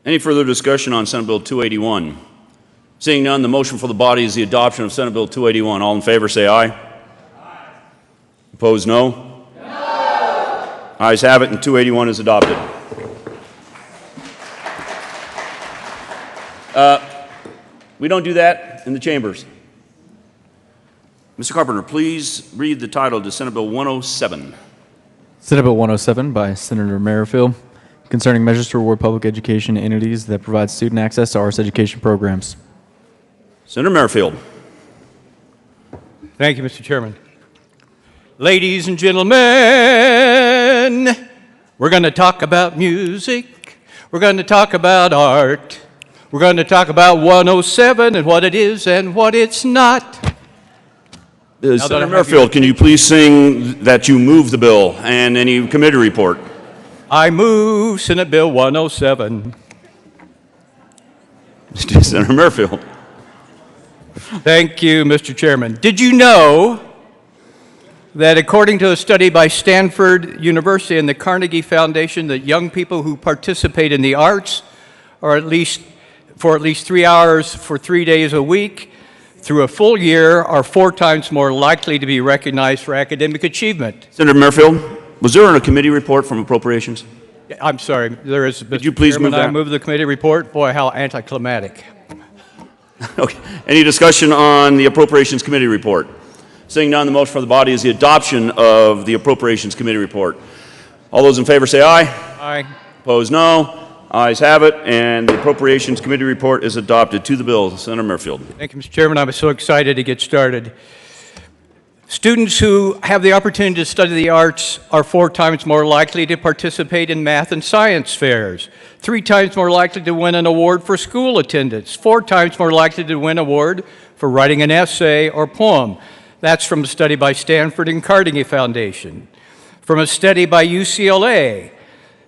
Any further discussion on Senate Bill 281? Seeing none, the motion for the body is the adoption of Senate Bill 281. All in favor say aye. Aye. Opposed, no? No. Ayes have it, and 281 is adopted. We don't do that in the chambers. Mr. Carpenter, please read the title to Senate Bill 107. Senate Bill 107 by Senator Merrifield, concerning measures to reward public education entities that provide student access to arts education programs. Senator Merrifield. Thank you, Mr. Chairman. Ladies and gentlemen, we're going to talk about music. We're going to talk about art. We're going to talk about 107 and what it is and what it's not. Senator Merrifield, can you please sing that you move the bill and any committee report? I move Senate Bill 107. Senator Merrifield. Thank you, Mr. Chairman. Did you know that according to a study by Stanford University and the Carnegie Foundation, that young people who participate in the arts are for at least 3 hours for 3 days a week through a full year are 4 times more likely to be recognized for academic achievement? Senator Merrifield, was there a committee report from Appropriations? I'm sorry, there is. Could you please move that? I move the committee report. Boy, how anticlimactic. Okay. Any discussion on the Appropriations Committee report? Seeing none, the motion for the body is the adoption of the Appropriations Committee report. All those in favor say aye. Aye. Opposed, no. Ayes have it, and the Appropriations Committee report is adopted. To the bill, Senator Merrifield. Thank you, Mr. Chairman. I'm so excited to get started. Students who have the opportunity to study the arts are 4 times more likely to participate in math and science fairs, 3 times more likely to win an award for school attendance, 4 times more likely to win an award for writing an essay or poem. That's from a study by Stanford and Carnegie Foundation. From a study by UCLA,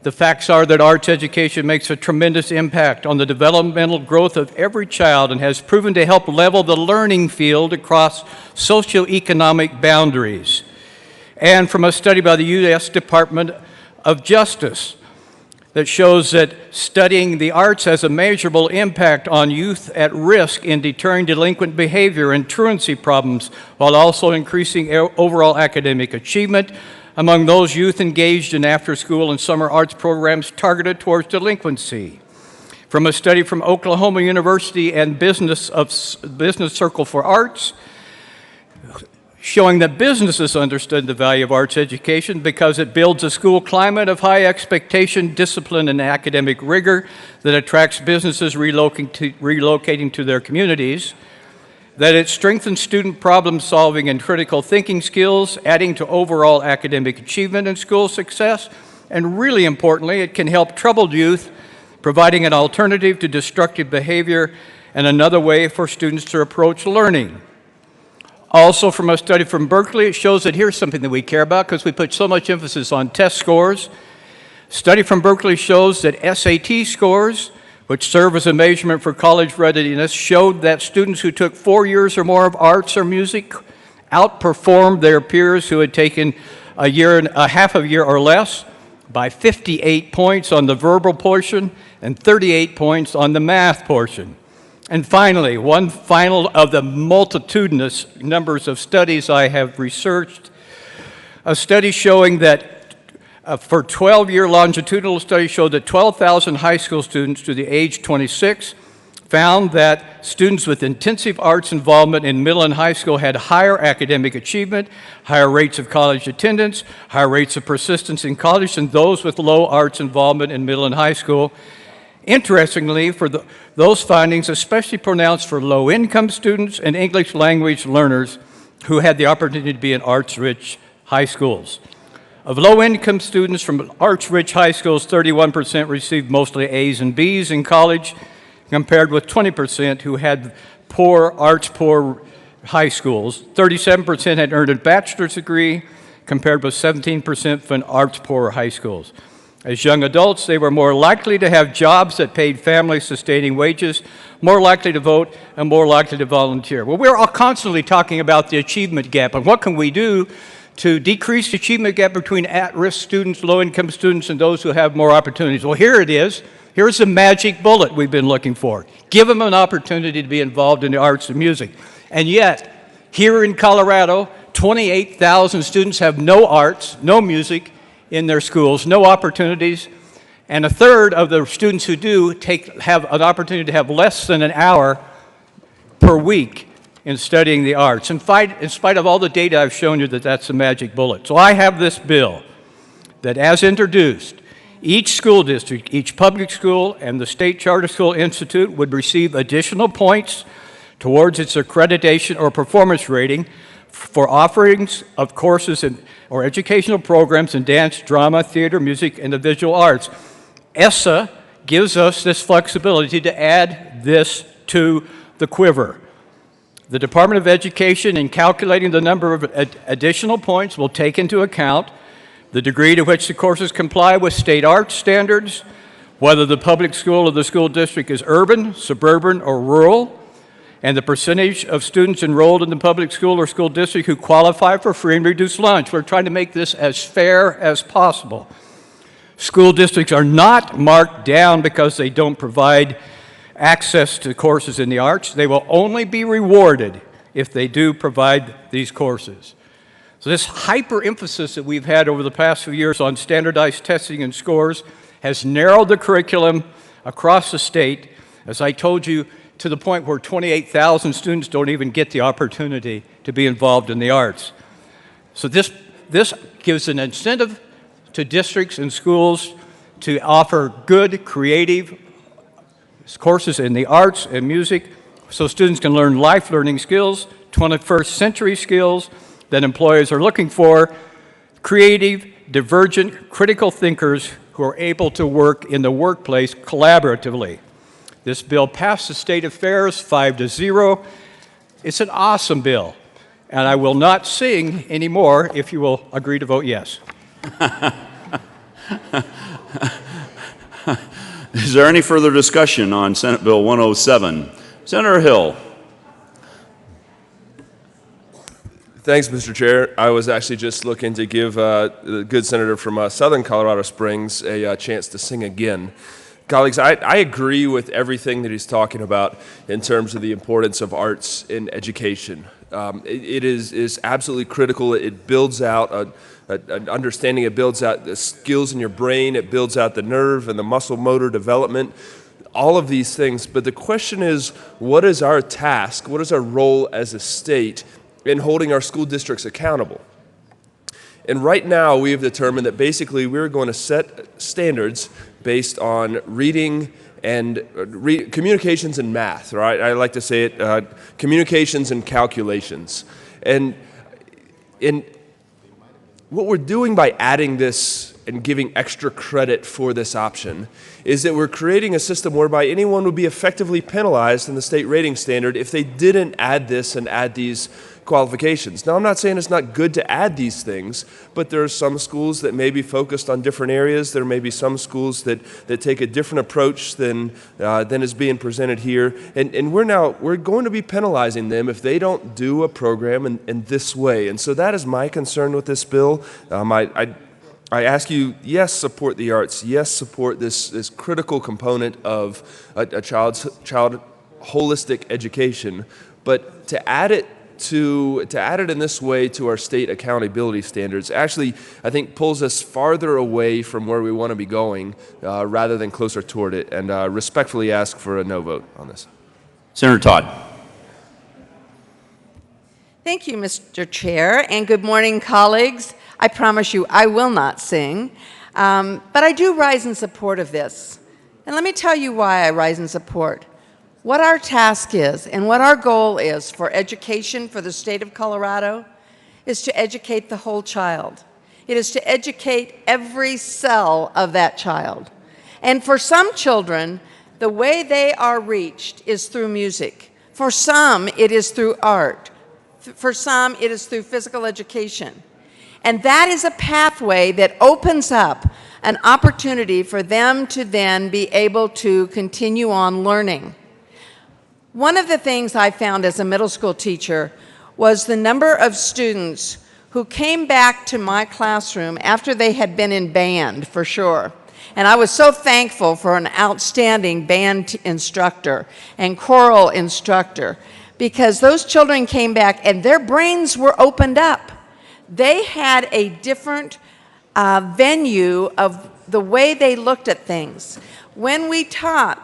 the facts are that arts education makes a tremendous impact on the developmental growth of every child and has proven to help level the learning field across socioeconomic boundaries. And from a study by the U.S. Department of Justice that shows that studying the arts has a measurable impact on youth at risk in deterring delinquent behavior and truancy problems, while also increasing overall academic achievement among those youth engaged in after-school and summer arts programs targeted towards delinquency. From a study from Oklahoma University and Business Circle for Arts, showing that businesses understood the value of arts education because it builds a school climate of high expectation, discipline, and academic rigor that attracts businesses relocating to their communities, that it strengthens student problem solving and critical thinking skills, adding to overall academic achievement and school success, And really importantly, it can help troubled youth, providing an alternative to destructive behavior and another way for students to approach learning. Also, from a study from Berkeley, it shows that here's something that we care about because we put so much emphasis on test scores. Study from Berkeley shows that SAT scores, which serve as a measurement for college readiness, showed that students who took 4 years or more of arts or music outperformed their peers who had taken a half a year or less by 58 points on the verbal portion and 38 points on the math portion. And finally, one final of the multitudinous numbers of studies I have researched, a study showing that for 12-year longitudinal study showed that 12,000 high school students to the age 26 found that students with intensive arts involvement in middle and high school had higher academic achievement, higher rates of college attendance, higher rates of persistence in college than those with low arts involvement in middle and high school. Interestingly, those findings especially pronounced for low-income students and English language learners who had the opportunity to be in arts-rich high schools. Of low-income students from arts-rich high schools, 31% received mostly A's and B's in college, compared with 20% who had arts-poor high schools. 37% had earned a bachelor's degree, compared with 17% from arts-poor high schools. As young adults, they were more likely to have jobs that paid family-sustaining wages, more likely to vote, and more likely to volunteer. Well, we're all constantly talking about the achievement gap, and what can we do to decrease the achievement gap between at-risk students, low-income students, and those who have more opportunities? Well, here it is. Here's the magic bullet we've been looking for. Give them an opportunity to be involved in the arts and music. And yet, here in Colorado, 28,000 students have no arts, no music in their schools, no opportunities, and a third of the students who do have an opportunity to have less than an hour per week in studying the arts. In spite of all the data I've shown you that that's the magic bullet. So I have this bill that, as introduced, each school district, each public school, and the State Charter School Institute would receive additional points towards its accreditation or performance rating for offerings of courses or educational programs in dance, drama, theater, music, and the visual arts. ESSA gives us this flexibility to add this to the quiver. The Department of Education, in calculating the number of additional points, will take into account the degree to which the courses comply with state arts standards, whether the public school or the school district is urban, suburban, or rural, and the percentage of students enrolled in the public school or school district who qualify for free and reduced lunch. We're trying to make this as fair as possible. School districts are not marked down because they don't provide access to courses in the arts. They will only be rewarded if they do provide these courses. So this hyper-emphasis that we've had over the past few years on standardized testing and scores has narrowed the curriculum across the state, as I told you, to the point where 28,000 students don't even get the opportunity to be involved in the arts. So this gives an incentive to districts and schools to offer good, creative courses in the arts and music so students can learn life learning skills, 21st century skills that employers are looking for, creative, divergent, critical thinkers who are able to work in the workplace collaboratively. This bill passed the state affairs 5-0. It's an awesome bill, and I will not sing anymore if you will agree to vote yes. Is there any further discussion on Senate Bill 107? Senator Hill. Thanks, Mr. Chair. I was actually just looking to give the good senator from southern Colorado Springs a chance to sing again. Colleagues, I agree with everything that he's talking about in terms of the importance of arts in education. It is absolutely critical. It builds out an understanding. It builds out the skills in your brain. It builds out the nerve and the muscle motor development, all of these things. But the question is, what is our task? What is our role as a state in holding our school districts accountable? And right now, we have determined that basically we're going to set standards based on reading and communications and math, right? I like to say it, communications and calculations. And what we're doing by adding this and giving extra credit for this option is that we're creating a system whereby anyone would be effectively penalized in the state rating standard if they didn't add this and add these qualifications. Now, I'm not saying it's not good to add these things, but there are some schools that may be focused on different areas. There may be some schools that take a different approach than is being presented here. And we're going to be penalizing them if they don't do a program in this way. And so that is my concern with this bill. I ask you, yes, support the arts. Yes, support this critical component of a child's holistic education. But to add it in this way to our state accountability standards actually, I think, pulls us farther away from where we want to be going rather than closer toward it, and respectfully ask for a no vote on this. Senator Todd. Thank you, Mr. Chair, and good morning, colleagues. I promise you I will not sing, but I do rise in support of this. And let me tell you why I rise in support. What our task is and what our goal is for education for the state of Colorado is to educate the whole child. It is to educate every cell of that child. And for some children, the way they are reached is through music. For some, it is through art. For some, it is through physical education. And that is a pathway that opens up an opportunity for them to then be able to continue on learning. One of the things I found as a middle school teacher was the number of students who came back to my classroom after they had been in band, for sure. And I was so thankful for an outstanding band instructor and choral instructor, because those children came back and their brains were opened up. They had a different venue of the way they looked at things. When we taught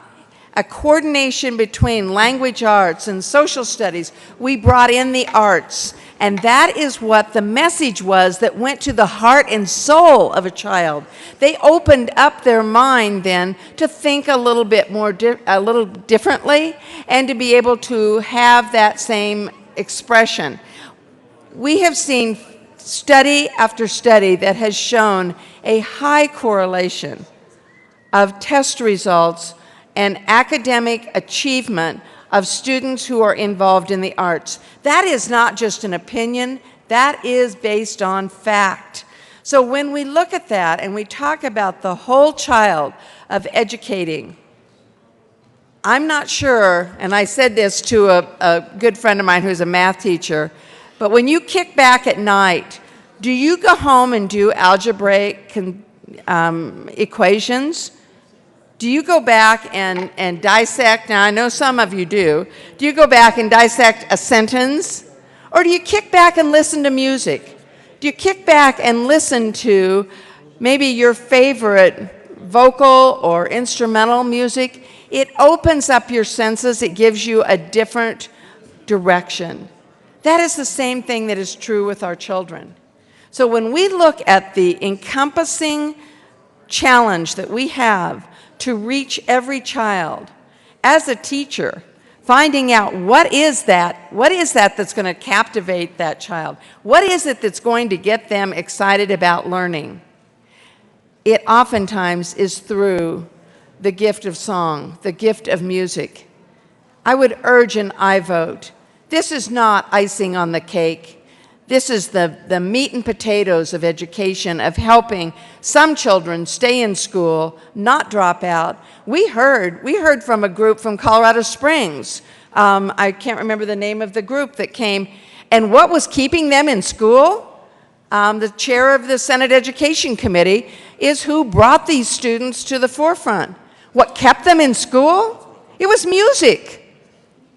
a coordination between language arts and social studies, we brought in the arts. And that is what the message was that went to the heart and soul of a child. They opened up their mind then to think a little bit more, a little differently, and to be able to have that same expression. We have seen study after study that has shown a high correlation of test results and academic achievement of students who are involved in the arts. That is not just an opinion, that is based on fact. So when we look at that and we talk about the whole child of educating, I'm not sure, and I said this to a good friend of mine who's a math teacher, but when you kick back at night, do you go home and do algebraic equations? Do you go back and dissect? Now, I know some of you do. Do you go back and dissect a sentence? Or do you kick back and listen to music? Do you kick back and listen to maybe your favorite vocal or instrumental music? It opens up your senses. It gives you a different direction. That is the same thing that is true with our children. So when we look at the encompassing challenge that we have to reach every child, as a teacher, finding out what is that that's going to captivate that child? What is it that's going to get them excited about learning? It oftentimes is through the gift of song, the gift of music. I would urge an I vote. This is not icing on the cake. This is the meat and potatoes of education, of helping some children stay in school, not drop out. We heard from a group from Colorado Springs. I can't remember the name of the group that came. And what was keeping them in school? The chair of the Senate Education Committee is who brought these students to the forefront. What kept them in school? It was music.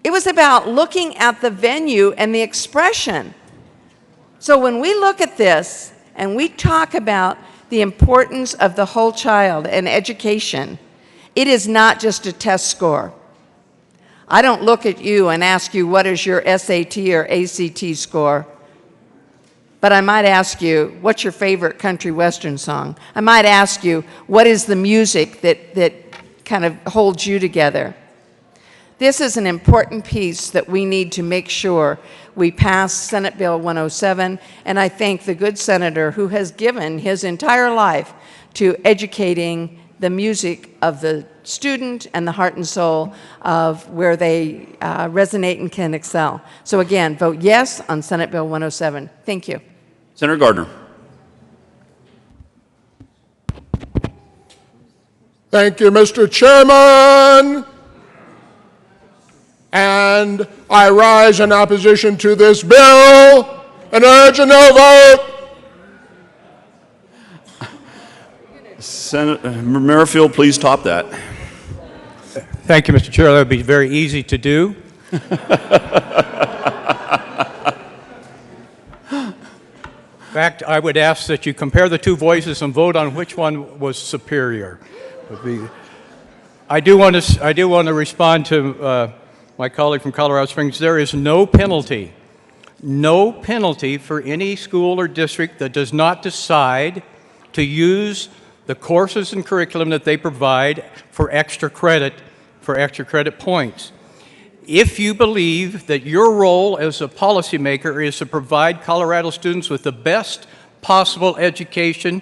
It was about looking at the venue and the expression. So when we look at this and we talk about the importance of the whole child and education, it is not just a test score. I don't look at you and ask you what is your SAT or ACT score, but I might ask you, what's your favorite country western song? I might ask you, what is the music that kind of holds you together? This is an important piece that we need to make sure we pass Senate Bill 107, and I thank the good senator who has given his entire life to educating the music of the student and the heart and soul of where they resonate and can excel. So again, vote yes on Senate Bill 107. Thank you. Senator Gardner. Thank you, Mr. Chairman. And I rise in opposition to this bill and urge a no vote. Senator Merrifield, please top that. Thank you, Mr. Chair. That would be very easy to do. In fact, I would ask that you compare the two voices and vote on which one was superior. I do want to respond to my colleague from Colorado Springs. There is no penalty for any school or district that does not decide to use the courses and curriculum that they provide for extra credit points. If you believe that your role as a policymaker is to provide Colorado students with the best possible education,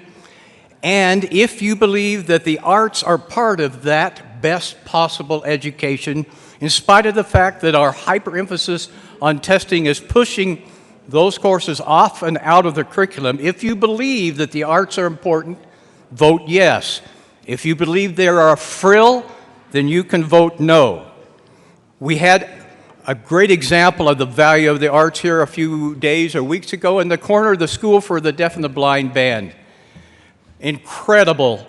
and if you believe that the arts are part of that best possible education, in spite of the fact that our hyper-emphasis on testing is pushing those courses off and out of the curriculum, if you believe that the arts are important, vote yes. If you believe they are a frill, then you can vote no. We had a great example of the value of the arts here a few days or weeks ago in the corner of the School for the Deaf and the Blind Band. Incredible,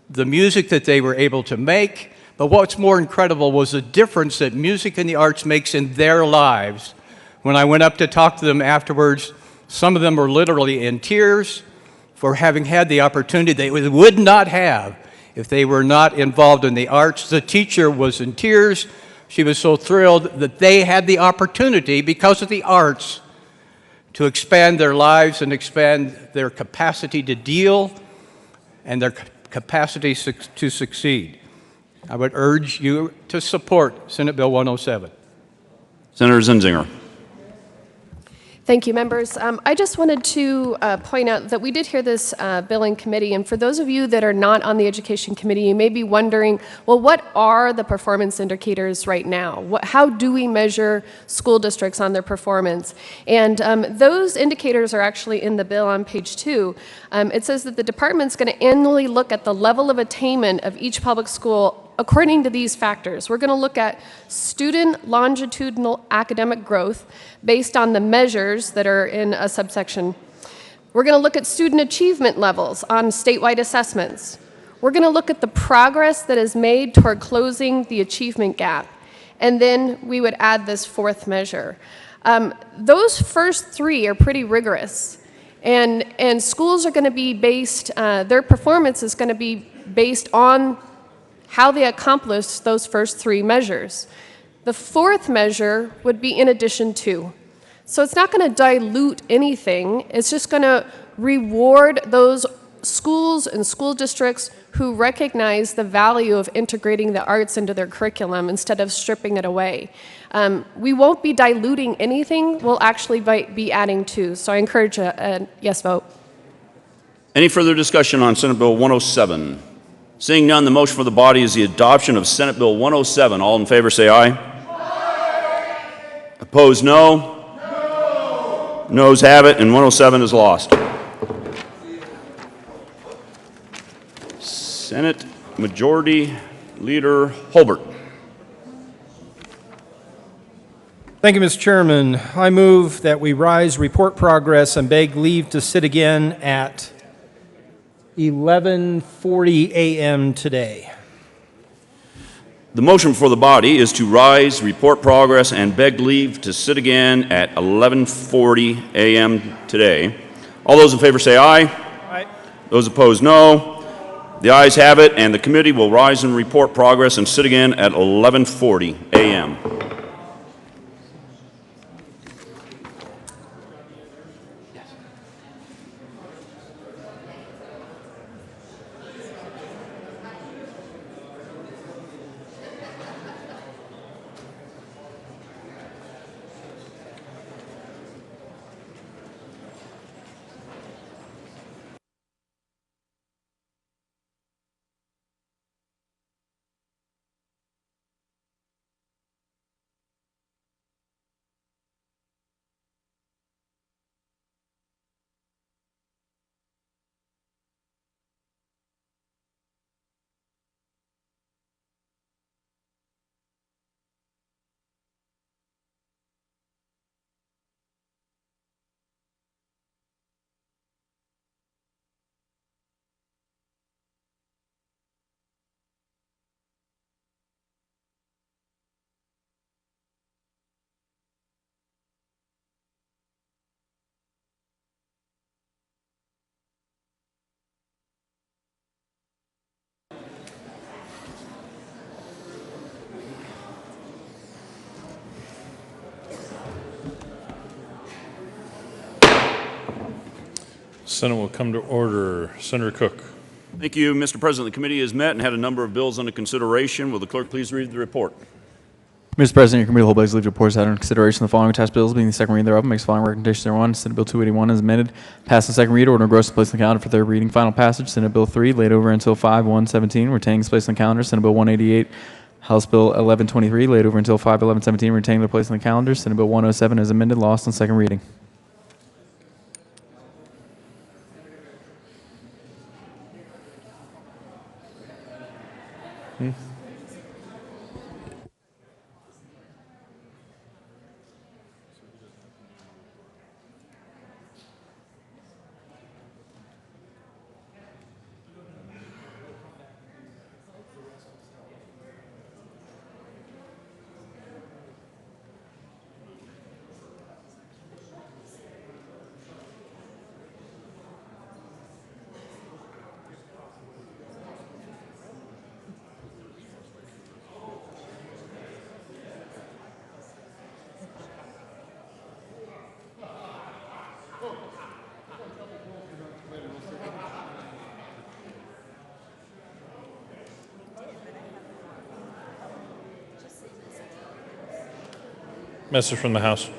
the music that they were able to make, but what's more incredible was the difference that music and the arts makes in their lives. When I went up to talk to them afterwards, some of them were literally in tears for having had the opportunity they would not have if they were not involved in the arts. The teacher was in tears. She was so thrilled that they had the opportunity, because of the arts, to expand their lives and expand their capacity to deal and their capacity to succeed. I would urge you to support Senate Bill 107. Senator Zinzinger. Thank you, members. I just wanted to point out that we did hear this bill in committee, and for those of you that are not on the Education Committee, you may be wondering, well, what are the performance indicators right now? How do we measure school districts on their performance? And those indicators are actually in the bill on page 2. It says that the department's going to annually look at the level of attainment of each public school according to these factors. We're going to look at student longitudinal academic growth based on the measures that are in a subsection. We're going to look at student achievement levels on statewide assessments. We're going to look at the progress that is made toward closing the achievement gap. And then we would add this fourth measure. Those first three are pretty rigorous. And schools are going to be based, their performance is going to be based on how they accomplish those first three measures. The fourth measure would be in addition to. So it's not going to dilute anything. It's just going to reward those schools and school districts who recognize the value of integrating the arts into their curriculum instead of stripping it away. We won't be diluting anything. We'll actually be adding to. So I encourage a yes vote. Any further discussion on Senate Bill 107? Seeing none, the motion for the body is the adoption of Senate Bill 107. All in favor say aye. Aye. Opposed, no. No. Noes have it, and 107 is lost. Senate Majority Leader Holbert. Thank you, Mr. Chairman. I move that we rise, report progress, and beg leave to sit again at 11:40 a.m. today. The motion for the body is to rise, report progress, and beg leave to sit again at 11:40 a.m. today. All those in favor say aye. Aye. Those opposed, no. The ayes have it, and the committee will rise and report progress and sit again at 11:40 a.m. Senate will come to order. Senator Cook. Thank you, Mr. President. The committee has met and had a number of bills under consideration. Will the clerk please read the report? Mr. President, your committee will hold legislative reports out under consideration the following attached bills, being the second reading thereof, and makes the following recommendation thereon. Senate Bill 281 is amended. Pass the second reader. Order engrossed and placed on the calendar for third reading. Final passage. Senate Bill 3 laid over until 5/1/17, retaining its place on the calendar. Senate Bill 188. House Bill 1123 laid over until 5/11/17, retaining their place on the calendar. Senate Bill 107 is amended. Lost on second reading. Message from the House.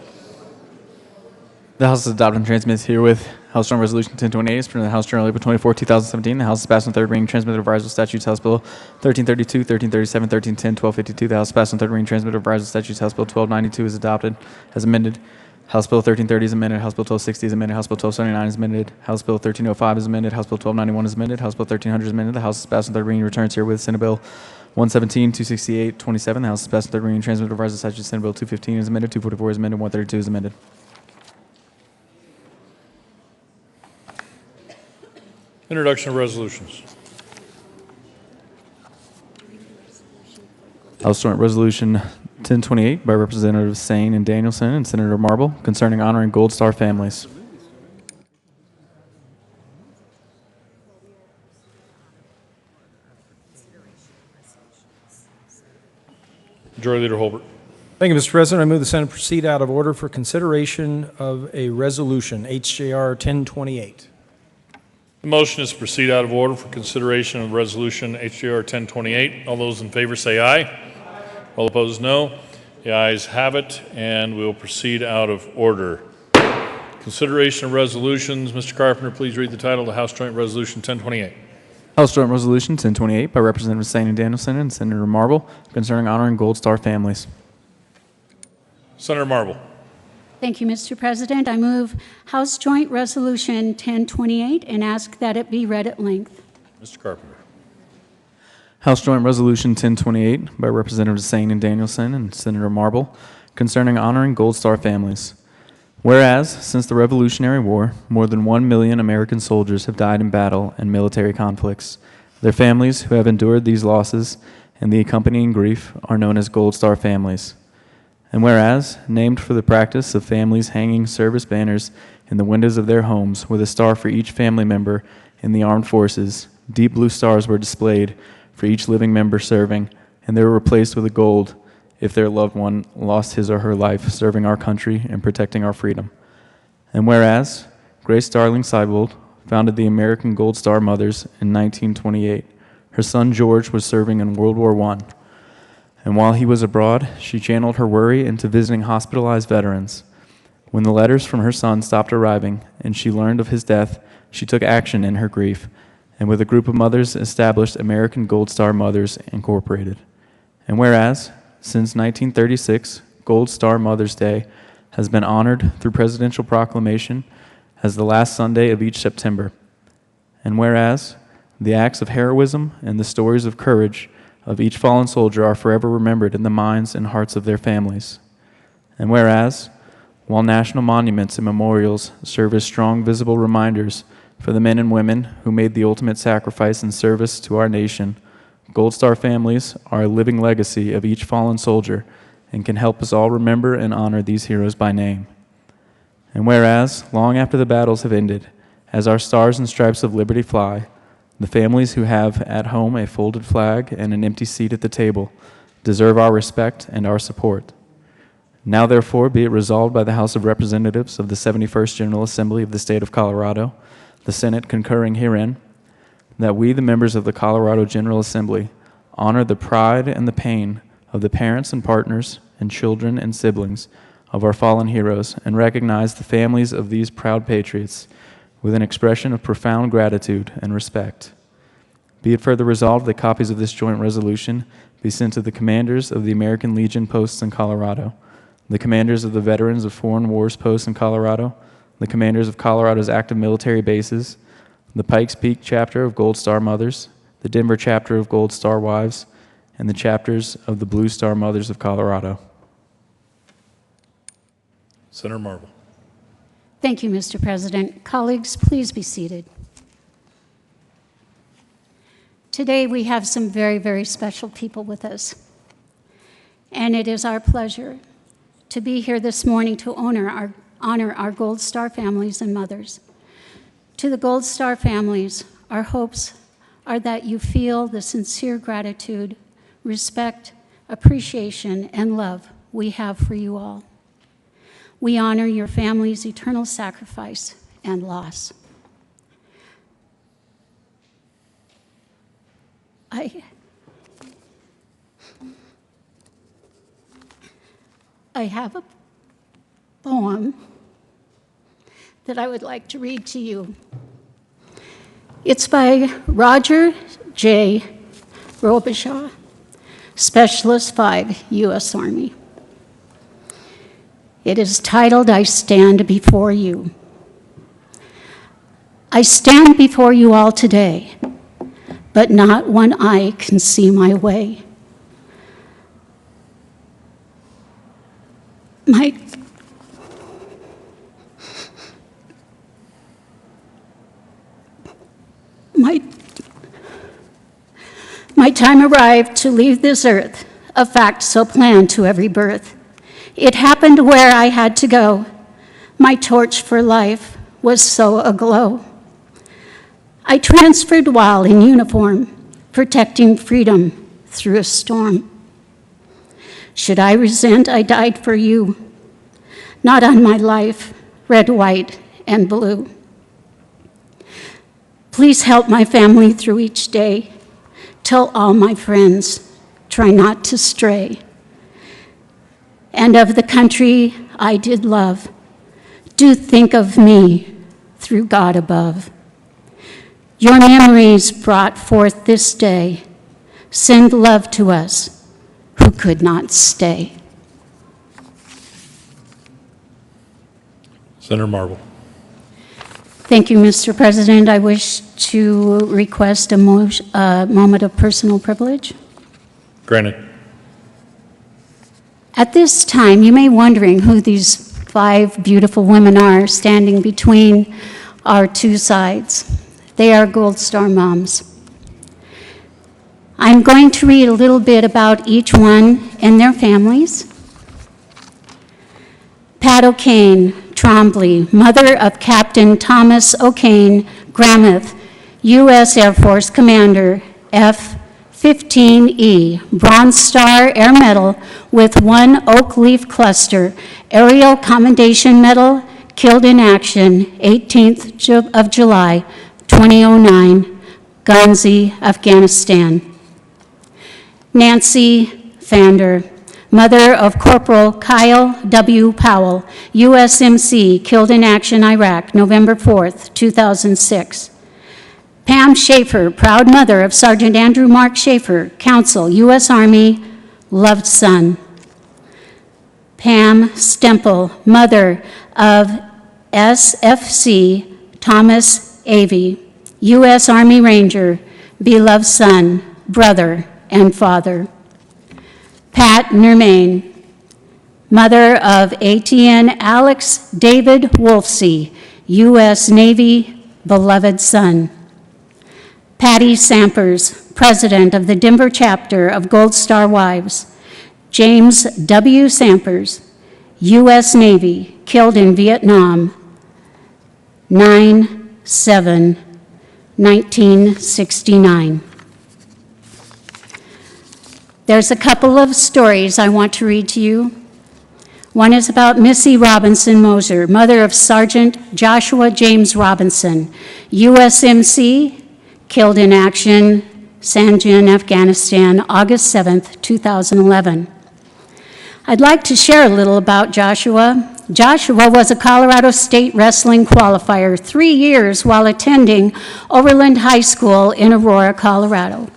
The House has adopted and transmits herewith House Joint Resolution 1028, printed in the House Journal April 24, 2017. The House has passed on third reading, transmitted revised with statutes, House Bill 1332, 1337, 1310, 1252. The House has passed on third reading, transmitted revised with statutes, House Bill 1292 is adopted as amended. House Bill 1330 is amended. House Bill 1260 is amended. House Bill 1279 is amended. House Bill 1305 is amended. House Bill 1291 is amended. House Bill 1300 is amended. The House has passed on third reading, returns herewith Senate Bill 117, 268, 27. The House has passed on third reading, transmitted revised with statutes, Senate Bill 215 is amended. 244 is amended. 132 is amended. Introduction of resolutions. House Joint Resolution 1028 by Representatives Sane and Danielson and Senator Marble concerning honoring Gold Star families. Majority Leader Holbert. Thank you, Mr. President. I move the Senate proceed out of order for consideration of a resolution, HJR 1028. The motion is to proceed out of order for consideration of Resolution HJR 1028. All those in favor say aye. All opposed, no. The ayes have it, and we will proceed out of order. Consideration of resolutions. Mr. Carpenter, please read the title of the House Joint Resolution 1028. House Joint Resolution 1028 by Representatives Sane and Danielson and Senator Marble concerning honoring Gold Star families. Senator Marble. Thank you, Mr. President. I move House Joint Resolution 1028 and ask that it be read at length. Mr. Carpenter. House Joint Resolution 1028 by Representatives Sane and Danielson and Senator Marble concerning honoring Gold Star families. Whereas, since the Revolutionary War, more than 1 million American soldiers have died in battle and military conflicts. Their families who have endured these losses and the accompanying grief are known as Gold Star families. And whereas, named for the practice of families hanging service banners in the windows of their homes with a star for each family member in the armed forces, deep blue stars were displayed for each living member serving, and they were replaced with a gold if their loved one lost his or her life serving our country and protecting our freedom. And whereas, Grace Darling Seibold founded the American Gold Star Mothers in 1928, her son George was serving in World War I. And while he was abroad, she channeled her worry into visiting hospitalized veterans. When the letters from her son stopped arriving and she learned of his death, she took action in her grief, and with a group of mothers established American Gold Star Mothers Incorporated. And whereas, since 1936, Gold Star Mother's Day has been honored through presidential proclamation as the last Sunday of each September. And whereas, the acts of heroism and the stories of courage of each fallen soldier are forever remembered in the minds and hearts of their families. And whereas, while national monuments and memorials serve as strong visible reminders for the men and women who made the ultimate sacrifice in service to our nation, Gold Star families are a living legacy of each fallen soldier and can help us all remember and honor these heroes by name. And whereas, long after the battles have ended, as our stars and stripes of liberty fly, the families who have at home a folded flag and an empty seat at the table deserve our respect and our support. Now, therefore, be it resolved by the House of Representatives of the 71st General Assembly of the State of Colorado the Senate concurring herein, that we, the members of the Colorado General Assembly, honor the pride and the pain of the parents and partners and children and siblings of our fallen heroes and recognize the families of these proud patriots with an expression of profound gratitude and respect. Be it further resolved that copies of this joint resolution be sent to the commanders of the American Legion posts in Colorado, the commanders of the Veterans of Foreign Wars posts in Colorado, the commanders of Colorado's active military bases, the Pikes Peak chapter of Gold Star Mothers, the Denver chapter of Gold Star Wives, and the chapters of the Blue Star Mothers of Colorado. Senator Marble. Thank you, Mr. President. Colleagues, please be seated. Today we have some very, very special people with us. And it is our pleasure to be here this morning to honor our Gold Star families and mothers. To the Gold Star families, our hopes are that you feel the sincere gratitude, respect, appreciation, and love we have for you all. We honor your family's eternal sacrifice and loss. I have a poem that I would like to read to you. It's by Roger J. Robichaud, Specialist 5, U.S. Army. It is titled, I Stand Before You. I stand before you all today, but not one eye can see my way. My time arrived to leave this earth, a fact so planned to every birth. It happened where I had to go. My torch for life was so aglow. I transferred while in uniform, protecting freedom through a storm. Should I resent, I died for you, not on my life, red, white, and blue. Please help my family through each day. Tell all my friends, try not to stray. And of the country I did love, do think of me through God above. Your memories brought forth this day. Send love to us who could not stay. Senator Marble. Thank you, Mr. President. I wish to request a moment of personal privilege. Granted. At this time, you may be wondering who these 5 beautiful women are standing between our two sides. They are Gold Star moms. I'm going to read a little bit about each one and their families. Pat O'Kane, Trombley, mother of Captain Thomas O'Kane, Grammoth, U.S. Air Force Commander, F-15E, Bronze Star Air Medal with 1 oak leaf cluster, Aerial Commendation Medal, killed in action, 18th of July, 2009, Ghazni, Afghanistan. Nancy Fander, mother of Corporal Kyle W. Powell, USMC, killed in action, Iraq, November 4th, 2006. Pam Schaefer, proud mother of Sergeant Andrew Mark Schaefer, Counsel, U.S. Army, loved son. Pam Stemple, mother of SFC Thomas Avey, U.S. Army Ranger, beloved son, brother, and father. Pat Nermain, mother of ATN Alex David Wolfsey, U.S. Navy, beloved son. Patty Sampers, president of the Denver chapter of Gold Star Wives. James W. Sampers, U.S. Navy, killed in Vietnam, 9/7/1969. There's a couple of stories I want to read to you. One is about Missy Robinson Moser, mother of Sergeant Joshua James Robinson, USMC, killed in action, Sanjan, Afghanistan, August 7th, 2011. I'd like to share a little about Joshua. Joshua was a Colorado State wrestling qualifier 3 years while attending Overland High School in Aurora, Colorado.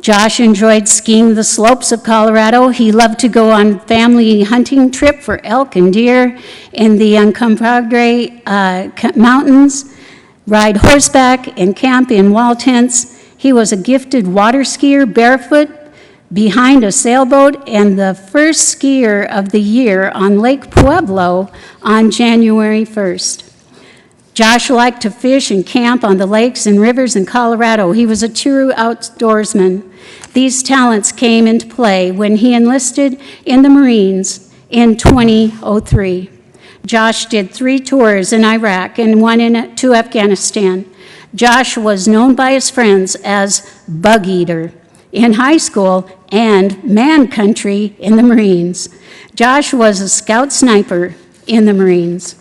Josh enjoyed skiing the slopes of Colorado. He loved to go on family hunting trip for elk and deer in the Uncompahgre Mountains, ride horseback and camp in wall tents. He was a gifted water skier barefoot behind a sailboat and the first skier of the year on Lake Pueblo on January 1st. Josh liked to fish and camp on the lakes and rivers in Colorado. He was a true outdoorsman. These talents came into play when he enlisted in the Marines in 2003. Josh did 3 tours in Iraq and 1 to Afghanistan. Josh was known by his friends as Bug Eater in high school and Man Country in the Marines. Josh was a scout sniper in the Marines.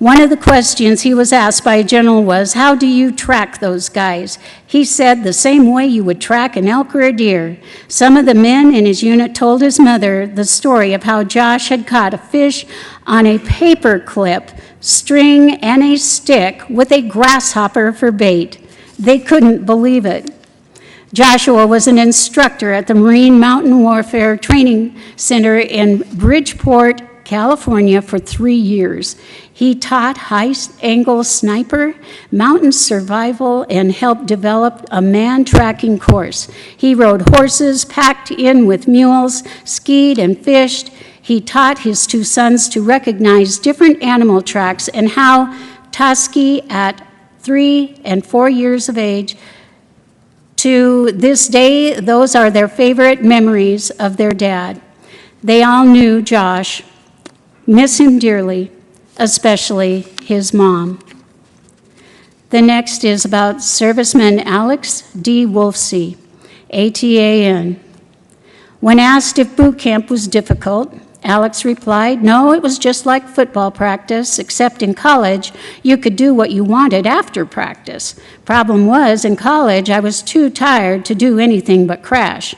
One of the questions he was asked by a general was, how do you track those guys? He said, the same way you would track an elk or a deer. Some of the men in his unit told his mother the story of how Josh had caught a fish on a paper clip, string, and a stick with a grasshopper for bait. They couldn't believe it. Joshua was an instructor at the Marine Mountain Warfare Training Center in Bridgeport, California for 3 years. He taught high-angle sniper, mountain survival, and helped develop a man-tracking course. He rode horses, packed in with mules, skied and fished. He taught his 2 sons to recognize different animal tracks and how Tusky at 3 and 4 years of age. To this day, those are their favorite memories of their dad. They all knew Josh, miss him dearly, especially his mom. The next is about serviceman Alex D. Wolfsey, ATAN. When asked if boot camp was difficult, Alex replied, no, it was just like football practice, except in college, you could do what you wanted after practice. Problem was, in college, I was too tired to do anything but crash.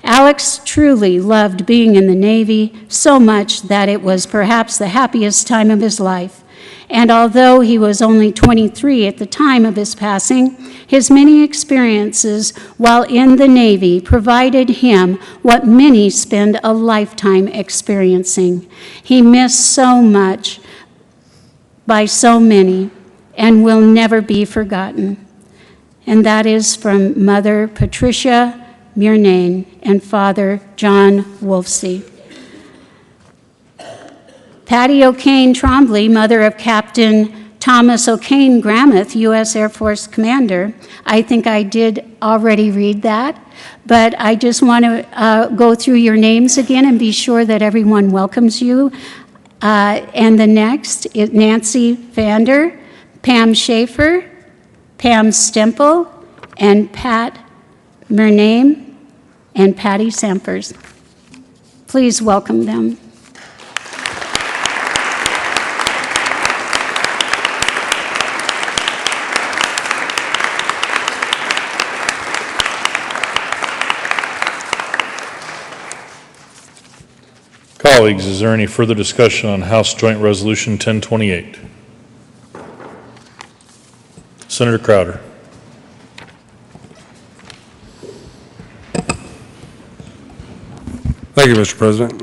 Alex truly loved being in the Navy so much that it was perhaps the happiest time of his life. And although he was only 23 at the time of his passing, his many experiences while in the Navy provided him what many spend a lifetime experiencing. He missed so much by so many and will never be forgotten. And that is from Mother Patricia Murnane and Father John Wolfsey. Patty O'Kane Trombley, mother of Captain Thomas O'Kane Gramuth, U.S. Air Force Commander. I think I did already read that, but I just want to go through your names again and be sure that everyone welcomes you. And the next is Nancy Vander, Pam Schaefer, Pam Stemple, and Pat Murnane and Patty Sampers. Please welcome them. Colleagues, is there any further discussion on House Joint Resolution 1028? Senator Crowder. Thank you, Mr. President.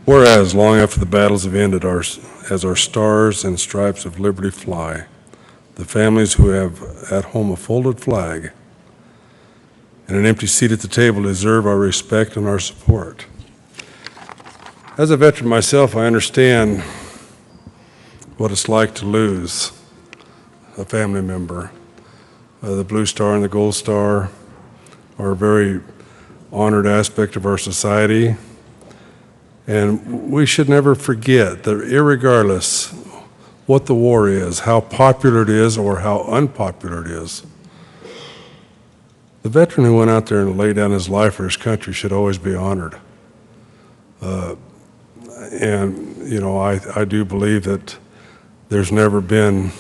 Whereas, long after the battles have ended, as our stars and stripes of liberty fly, the families who have at home a folded flag and an empty seat at the table deserve our respect and our support. As a veteran myself, I understand what it's like to lose a family member. The Blue Star and the Gold Star are a very honored aspect of our society, and we should never forget that irregardless what the war is, how popular it is or how unpopular it is, the veteran who went out there and laid down his life for his country should always be honored. And, you know, I do believe that there's never been,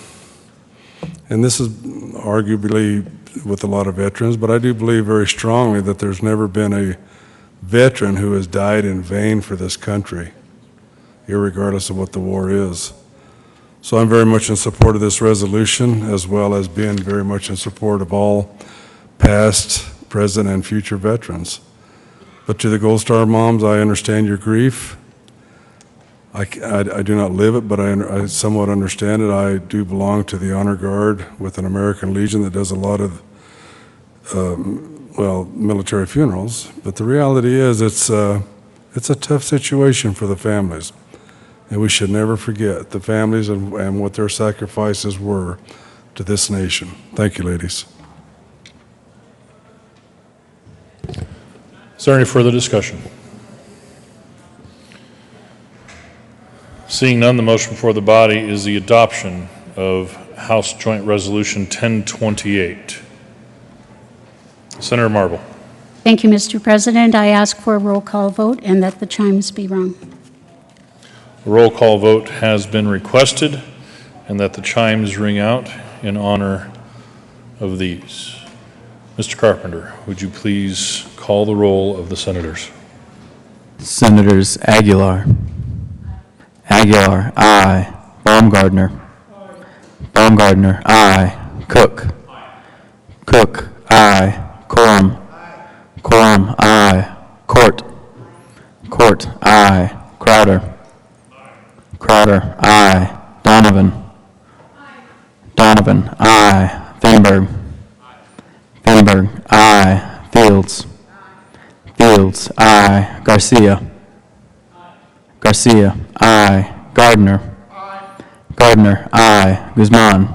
and this is arguably with a lot of veterans, but I do believe very strongly that there's never been a veteran who has died in vain for this country, irregardless of what the war is. So I'm very much in support of this resolution, as well as being very much in support of all past, present, and future veterans. But to the Gold Star moms, I understand your grief. I do not live it, but I somewhat understand it. I do belong to the Honor Guard with an American Legion that does a lot of, well, military funerals. But the reality is it's a tough situation for the families. And we should never forget the families and what their sacrifices were to this nation. Thank you, ladies. Is there any further discussion? Seeing none, the motion before the body is the adoption of House Joint Resolution 1028. Senator Marble. Thank you, Mr. President. I ask for a roll call vote and that the chimes be rung. A roll call vote has been requested and that the chimes ring out in honor of these. Mr. Carpenter, would you please call the roll of the senators? Senators Aguilar. Aguilar, aye. Baumgardner. Baumgardner, aye. Cook. Cook, aye. Quorum. Quorum, aye. Court. Court, aye. Crowder. Crowder, aye. Donovan. Donovan, aye. Thunberg. Thunberg, aye. Fields. Fields, aye. Garcia. Garcia, aye. Gardner. Gardner, aye. Guzman.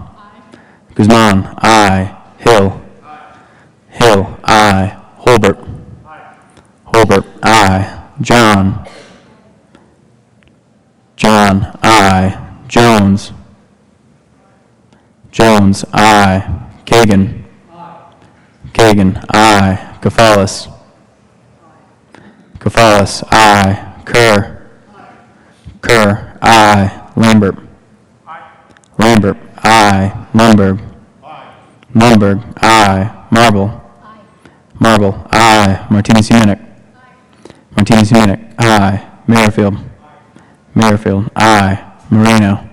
Guzman, aye. Hill. Hill, aye. Holbert. Holbert, aye. John. John, aye. Jones. Jones, aye. Kagan. Kagan, aye. Kafalis. Kafalis, aye. Kerr. Kerr, aye. Lambert. Lambert, aye. Lundberg. Lundberg, aye. Marble. Marble, aye. Martinez-Humenick. Martinez-Humenick, aye. Merrifield. Merrifield, aye. Moreno.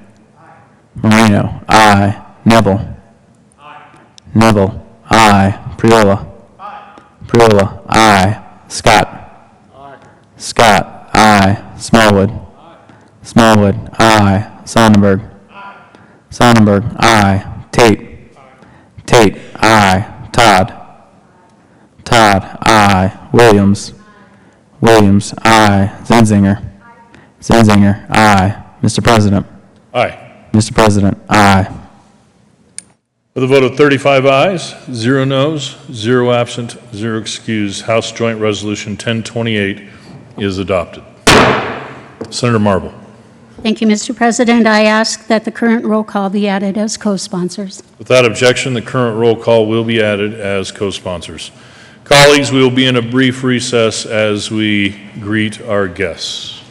Moreno, aye. Neville. Neville, aye. Priola. Priola, aye. Scott. Scott, aye. Smallwood. Smallwood, aye. Sonnenberg. Sonnenberg, aye. Tate. Tate, aye. Todd. Todd, aye. Williams. Williams, aye. Zenzinger. Zenzinger, aye. Mr. President. Aye. Mr. President, aye. With a vote of 35 ayes, 0 noes, 0 absent, 0 excused, House Joint Resolution 1028 is adopted. Senator Marble. Thank you, Mr. President. I ask that the current roll call be added as co-sponsors. Without objection, the current roll call will be added as co-sponsors. Colleagues, we will be in a brief recess as we greet our guests.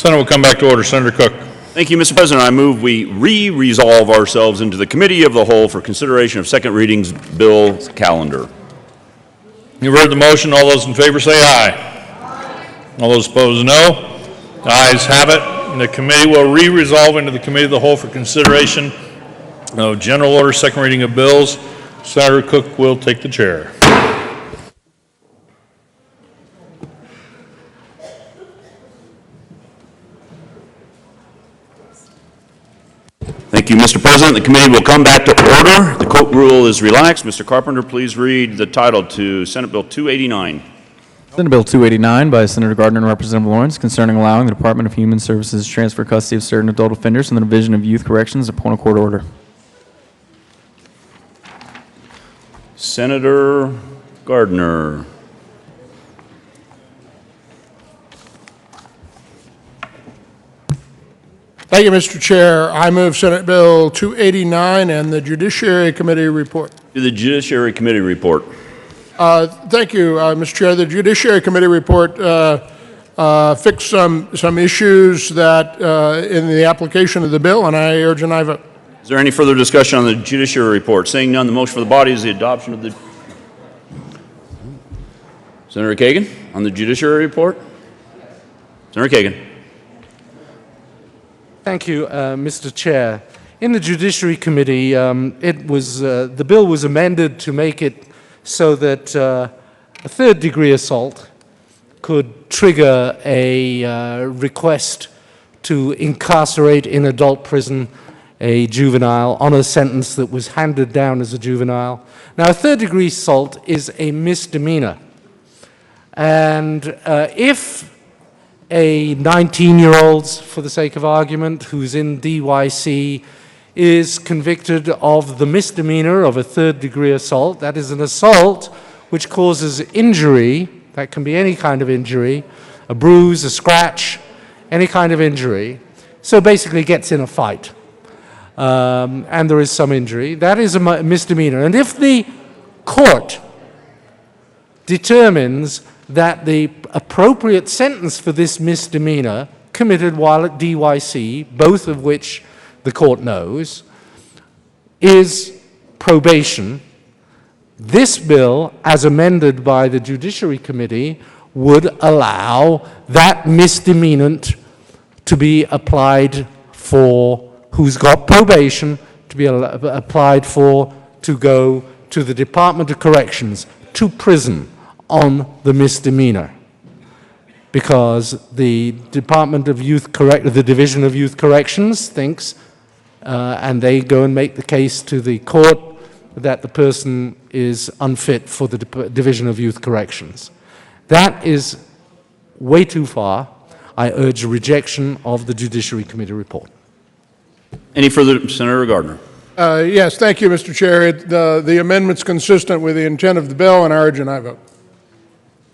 Senate will come back to order. Senator Cook. Thank you, Mr. President. I move we re-resolve ourselves into the Committee of the Whole for consideration of second readings bill calendar. You've heard the motion. All those in favor say aye. All those opposed, no. The ayes have it. And the committee will re-resolve into the Committee of the Whole for consideration of general order, second reading of bills. Senator Cook will take the chair. Thank you, Mr. President. The committee will come back to order. The court rule is relaxed. Mr. Carpenter, please read the title to Senate Bill 289. Senate Bill 289 by Senator Gardner and Representative Lawrence concerning allowing the Department of Human Services to transfer custody of certain adult offenders from the Division of Youth Corrections upon a court order. Senator Gardner. Thank you, Mr. Chair. I move Senate Bill 289 and the Judiciary Committee report. To the Judiciary Committee report. Thank you, Mr. Chair. The Judiciary Committee report fixed some issues that in the application of the bill, and I urge an aye vote. Is there any further discussion on the Judiciary report? Seeing none, the motion for the body is the adoption of the... Senator Kagan on the Judiciary report. Senator Kagan. Thank you, Mr. Chair. In the Judiciary Committee, the bill was amended to make it so that a third-degree assault could trigger a request to incarcerate in adult prison a juvenile on a sentence that was handed down as a juvenile. Now, a third-degree assault is a misdemeanor. And if a 19-year-old, for the sake of argument, who's in DYC, is convicted of the misdemeanor of a third-degree assault, that is an assault which causes injury, that can be any kind of injury, a bruise, a scratch, any kind of injury, so basically gets in a fight, and there is some injury, that is a misdemeanor. And if the court determines that the appropriate sentence for this misdemeanor committed while at DYC, both of which the court knows, is probation, this bill, as amended by the Judiciary Committee, would allow that misdemeanant to be applied for, who's got probation, to be applied for to go to the Department of Corrections, to prison on the misdemeanor. Because the Division of Youth Corrections thinks, and they go and make the case to the court, that the person is unfit for the Division of Youth Corrections. That is way too far. I urge a rejection of the Judiciary Committee report. Any further, Senator Gardner? Yes, thank you, Mr. Chair. The amendment's consistent with the intent of the bill, and I urge an aye vote.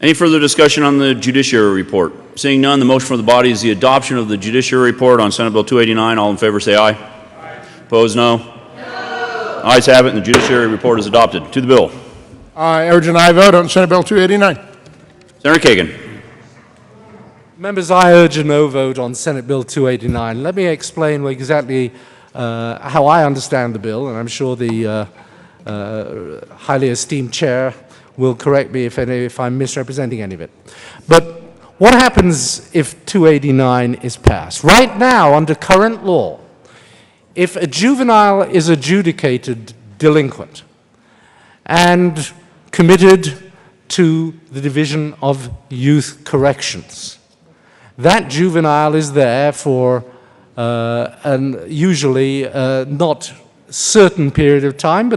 Any further discussion on the Judiciary report? Seeing none, the motion for the body is the adoption of the Judiciary report on Senate Bill 289. All in favor say aye. Aye. Opposed, no. No. Ayes have it, and the Judiciary report is adopted. To the bill. I urge an aye vote on Senate Bill 289. Senator Kagan. Members, I urge a no vote on Senate Bill 289. Let me explain exactly how I understand the bill, and I'm sure the highly esteemed chair will correct me if I'm misrepresenting any of it. But what happens if 289 is passed? Right now, under current law, if a juvenile is adjudicated delinquent and committed to the Division of Youth Corrections, that juvenile is there for usually not certain period of time,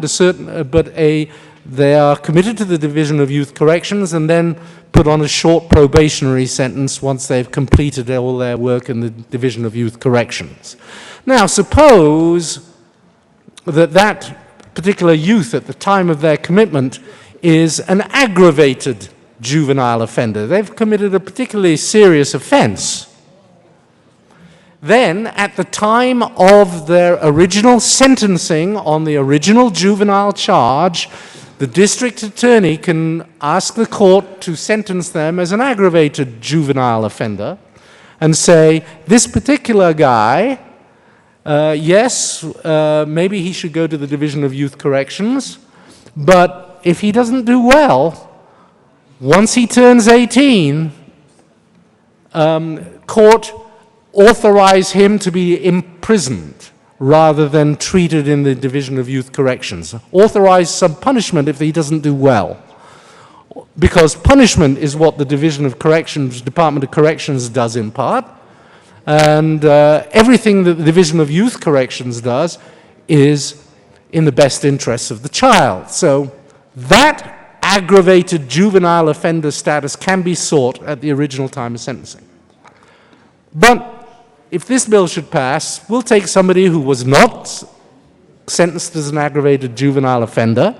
they are committed to the Division of Youth Corrections and then put on a short probationary sentence once they've completed all their work in the Division of Youth Corrections. Now, suppose that particular youth at the time of their commitment is an aggravated juvenile offender. They've committed a particularly serious offense. Then, at the time of their original sentencing on the original juvenile charge, the district attorney can ask the court to sentence them as an aggravated juvenile offender and say, this particular guy, yes, maybe he should go to the Division of Youth Corrections, but if he doesn't do well, once he turns 18, court authorize him to be imprisoned rather than treated in the Division of Youth Corrections. Authorize some punishment if he doesn't do well. Because punishment is what the Division of Corrections, Department of Corrections does in part, and everything that the Division of Youth Corrections does is in the best interests of the child. So that aggravated juvenile offender status can be sought at the original time of sentencing. But if this bill should pass, we'll take somebody who was not sentenced as an aggravated juvenile offender,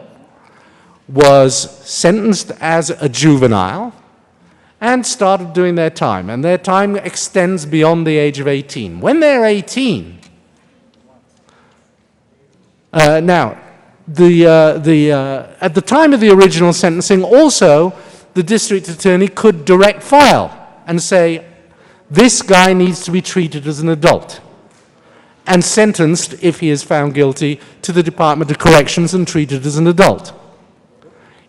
was sentenced as a juvenile, and started doing their time. And their time extends beyond the age of 18. When they're 18, at the time of the original sentencing, also, the district attorney could direct file and say, this guy needs to be treated as an adult and sentenced, if he is found guilty, to the Department of Corrections and treated as an adult.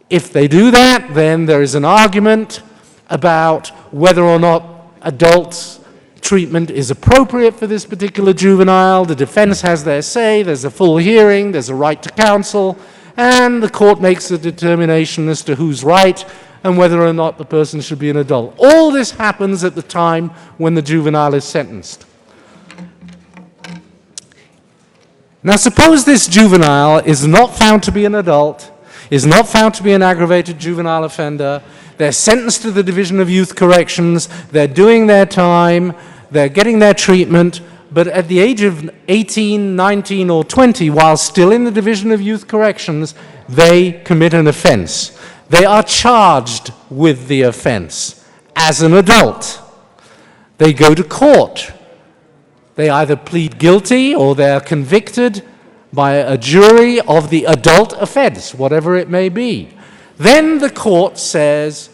If they do that, then there is an argument about whether or not adult treatment is appropriate for this particular juvenile. The defense has their say, there's a full hearing, there's a right to counsel, and the court makes a determination as to who's right and whether or not the person should be an adult. All this happens at the time when the juvenile is sentenced. Now suppose this juvenile is not found to be an adult, is not found to be an aggravated juvenile offender, they're sentenced to the Division of Youth Corrections, they're doing their time, they're getting their treatment, but at the age of 18, 19, or 20, while still in the Division of Youth Corrections, they commit an offense. They are charged with the offense as an adult. They go to court. They either plead guilty or they are convicted by a jury of the adult offense, whatever it may be. Then the court says,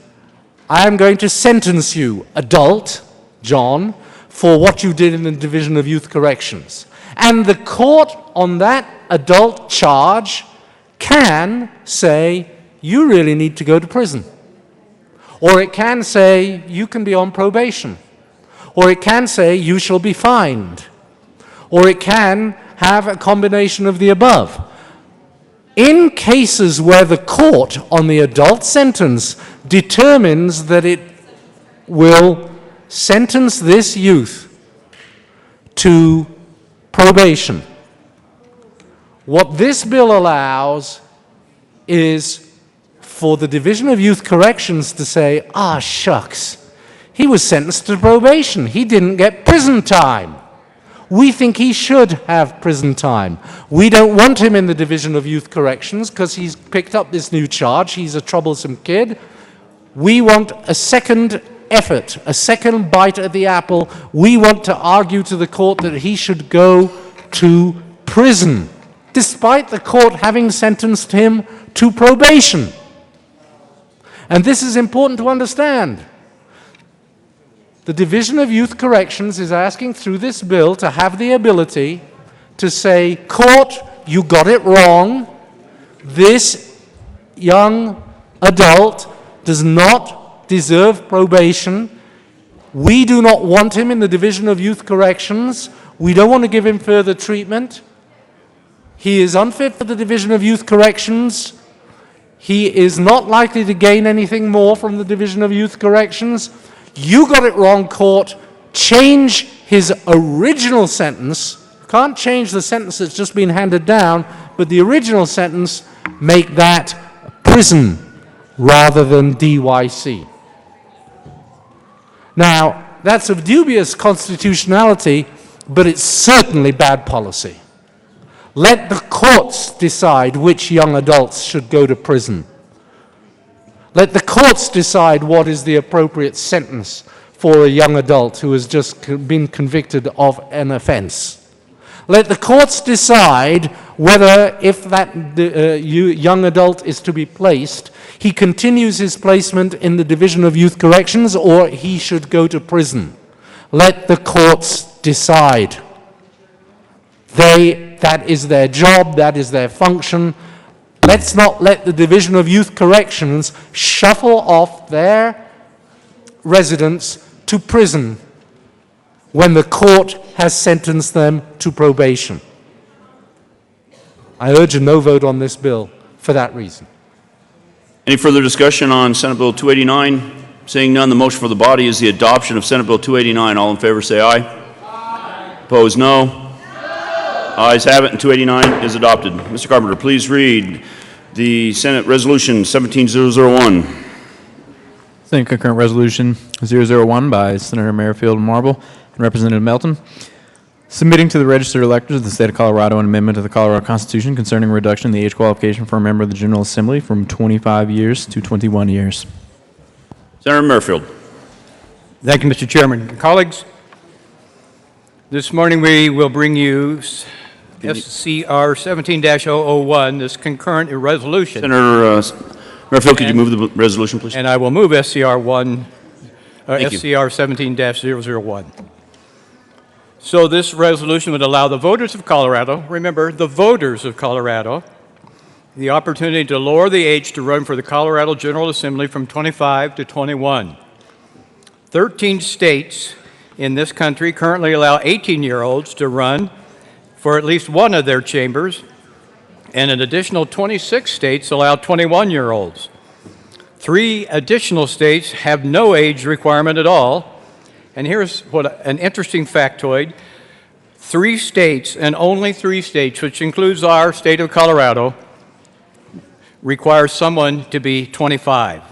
I am going to sentence you, adult John, for what you did in the Division of Youth Corrections. And the court on that adult charge can say, you really need to go to prison. Or it can say, you can be on probation. Or it can say, you shall be fined. Or it can have a combination of the above. In cases where the court on the adult sentence determines that it will sentence this youth to probation, what this bill allows is for the Division of Youth Corrections to say, ah, shucks, he was sentenced to probation. He didn't get prison time. We think he should have prison time. We don't want him in the Division of Youth Corrections because he's picked up this new charge. He's a troublesome kid. We want a second effort, a second bite at the apple. We want to argue to the court that he should go to prison, despite the court having sentenced him to probation. And this is important to understand. The Division of Youth Corrections is asking through this bill to have the ability to say, court, you got it wrong. This young adult does not deserve probation. We do not want him in the Division of Youth Corrections. We don't want to give him further treatment. He is unfit for the Division of Youth Corrections. He is not likely to gain anything more from the Division of Youth Corrections. You got it wrong, court. Change his original sentence. Can't change the sentence that's just been handed down, but the original sentence, make that prison rather than DYC. Now, that's of dubious constitutionality, but it's certainly bad policy. Let the courts decide which young adults should go to prison. Let the courts decide what is the appropriate sentence for a young adult who has just been convicted of an offense. Let the courts decide whether, if that young adult is to be placed, he continues his placement in the Division of Youth Corrections or he should go to prison. Let the courts decide. That is their job, that is their function. Let's not let the Division of Youth Corrections shuffle off their residents to prison when the court has sentenced them to probation. I urge a no vote on this bill for that reason. Any further discussion on Senate Bill 289? Seeing none, the motion for the body is the adoption of Senate Bill 289. All in favor say aye. Aye. Opposed, no. Ayes have it, and 289 is adopted. Mr. Carpenter, please read the Senate Resolution 17001. Senate Concurrent Resolution 001 by Senator Merrifield Marble and Representative Melton, submitting to the registered electors of the state of Colorado an amendment to the Colorado Constitution concerning reduction in the age qualification for a member of the General Assembly from 25 years to 21 years. Senator Merrifield. Thank you, Mr. Chairman. Colleagues, this morning we will bring you SCR 17-001, this concurrent resolution. Senator Merrifield, could you move the resolution, please? And I will move SCR 17-001. So this resolution would allow the voters of Colorado, remember, the voters of Colorado, the opportunity to lower the age to run for the Colorado General Assembly from 25 to 21. 13 states in this country currently allow 18-year-olds to run for at least one of their chambers, and an additional 26 states allow 21-year-olds. 3 additional states have no age requirement at all. And here's what an interesting factoid. 3 states, and only 3 states, which includes our state of Colorado, require someone to be 25.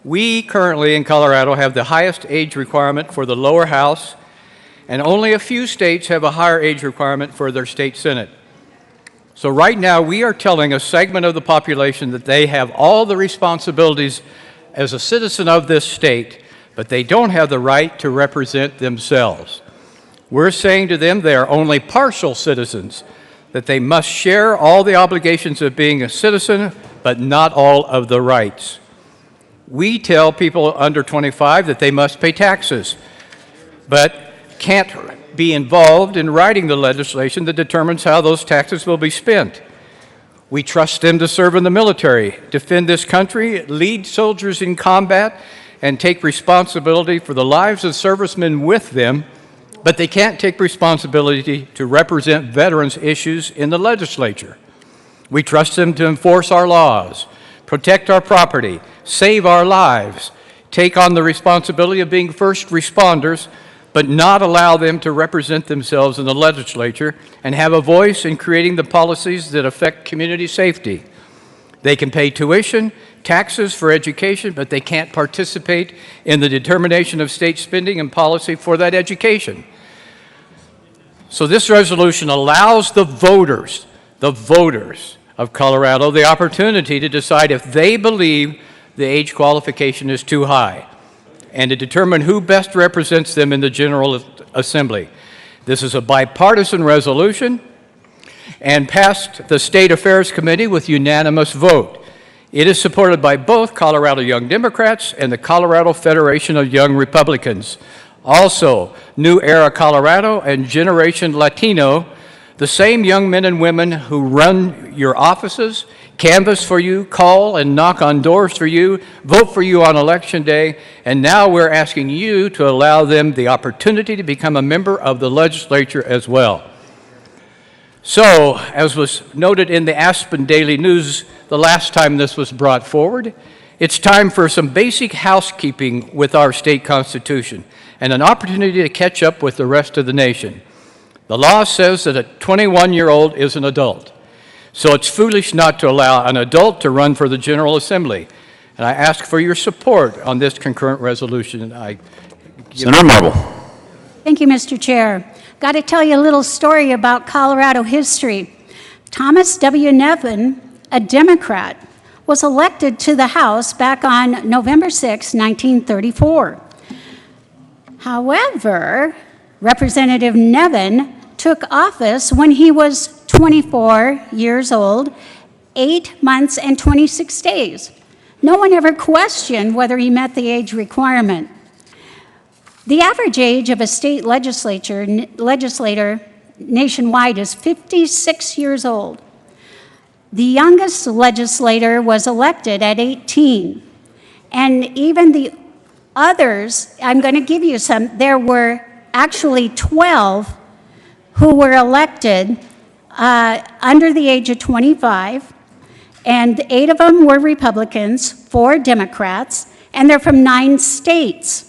We currently in Colorado have the highest age requirement for the lower house, and only a few states have a higher age requirement for their state senate. So right now we are telling a segment of the population that they have all the responsibilities as a citizen of this state, but they don't have the right to represent themselves. We're saying to them they are only partial citizens, that they must share all the obligations of being a citizen, but not all of the rights. We tell people under 25 that they must pay taxes, but can't be involved in writing the legislation that determines how those taxes will be spent. We trust them to serve in the military, defend this country, lead soldiers in combat, and take responsibility for the lives of servicemen with them, but they can't take responsibility to represent veterans' issues in the legislature. We trust them to enforce our laws, protect our property, save our lives, take on the responsibility of being first responders, but not allow them to represent themselves in the legislature and have a voice in creating the policies that affect community safety. They can pay tuition, taxes for education, but they can't participate in the determination of state spending and policy for that education. So this resolution allows the voters of Colorado the opportunity to decide if they believe the age qualification is too high and to determine who best represents them in the General Assembly. This is a bipartisan resolution and passed the State Affairs Committee with unanimous vote. It is supported by both Colorado Young Democrats and the Colorado Federation of Young Republicans. Also, New Era Colorado and Generation Latino, the same young men and women who run your offices, canvass for you, call and knock on doors for you, vote for you on Election Day, and now we're asking you to allow them the opportunity to become a member of the legislature as well. So, as was noted in the Aspen Daily News the last time this was brought forward, it's time for some basic housekeeping with our state constitution and an opportunity to catch up with the rest of the nation. The law says that a 21-year-old is an adult, so it's foolish not to allow an adult to run for the General Assembly. And I ask for your support on this concurrent resolution. Senator Marble. Thank you, Mr. Chair. Got to tell you a little story about Colorado history. Thomas W. Nevin, a Democrat, was elected to the House back on November 6, 1934. However, Representative Nevin took office when he was 24 years old, 8 months and 26 days. No one ever questioned whether he met the age requirement. The average age of a state legislator nationwide is 56 years old. The youngest legislator was elected at 18. And even the others, I'm going to give you some, there were actually 12 who were elected under the age of 25, and 8 of them were Republicans, 4 Democrats, and they're from 9 states.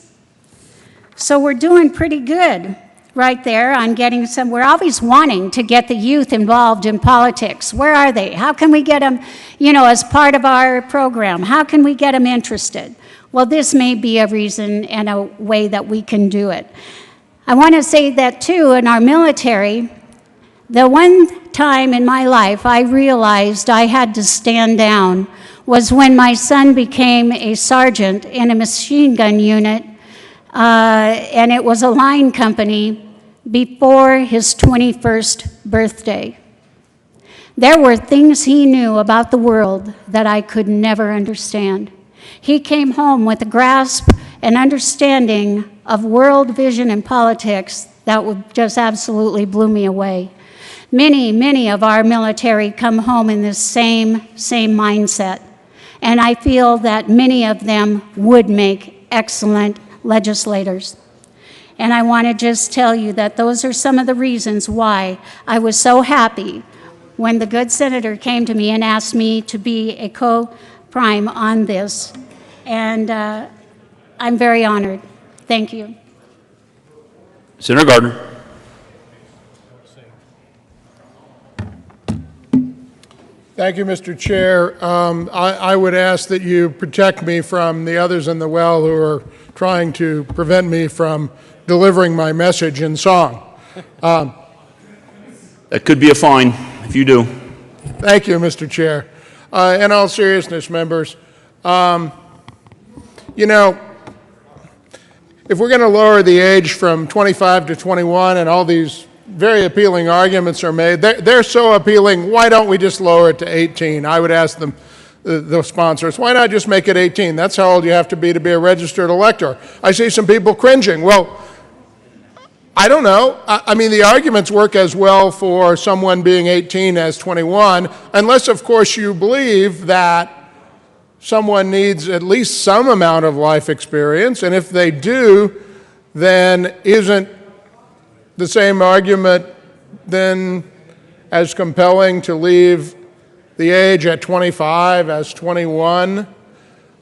So we're doing pretty good right there on getting some, we're always wanting to get the youth involved in politics. Where are they? How can we get them, as part of our program? How can we get them interested? Well, this may be a reason and a way that we can do it. I want to say that, too, in our military, the one time in my life I realized I had to stand down was when my son became a sergeant in a machine gun unit, and it was a line company before his 21st birthday. There were things he knew about the world that I could never understand. He came home with a grasp and understanding of world vision and politics that would just absolutely blew me away. Many of our military come home in this same mindset, and I feel that many of them would make excellent legislators. And I want to just tell you that those are some of the reasons why I was so happy when the good senator came to me and asked me to be a co-prime on this. And I'm very honored. Thank you. Senator Gardner. Thank you, Mr. Chair. I would ask that you protect me from the others in the well who are trying to prevent me from delivering my message in song. That could be a fine if you do. Thank you, Mr. Chair. In all seriousness, members, if we're going to lower the age from 25 to 21 and all these very appealing arguments are made, they're so appealing, why don't we just lower it to 18? I would ask them, the sponsors, why not just make it 18? That's how old you have to be a registered elector. I see some people cringing. Well, I don't know. I mean, the arguments work as well for someone being 18 as 21, unless, of course, you believe that someone needs at least some amount of life experience, and if they do, then isn't the same argument then as compelling to leave the age at 25 as 21?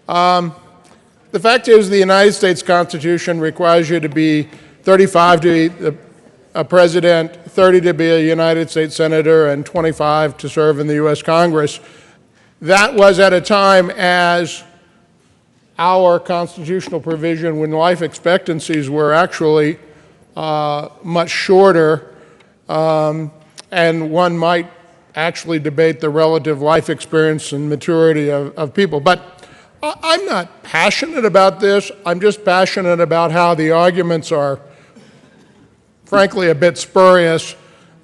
The fact is the United States Constitution requires you to be 35 to be a president, 30 to be a United States senator, and 25 to serve in the U.S. Congress. That was at a time as our constitutional provision when life expectancies were actually much shorter, and one might actually debate the relative life experience and maturity of people. But I'm not passionate about this. I'm just passionate about how the arguments are, frankly, a bit spurious,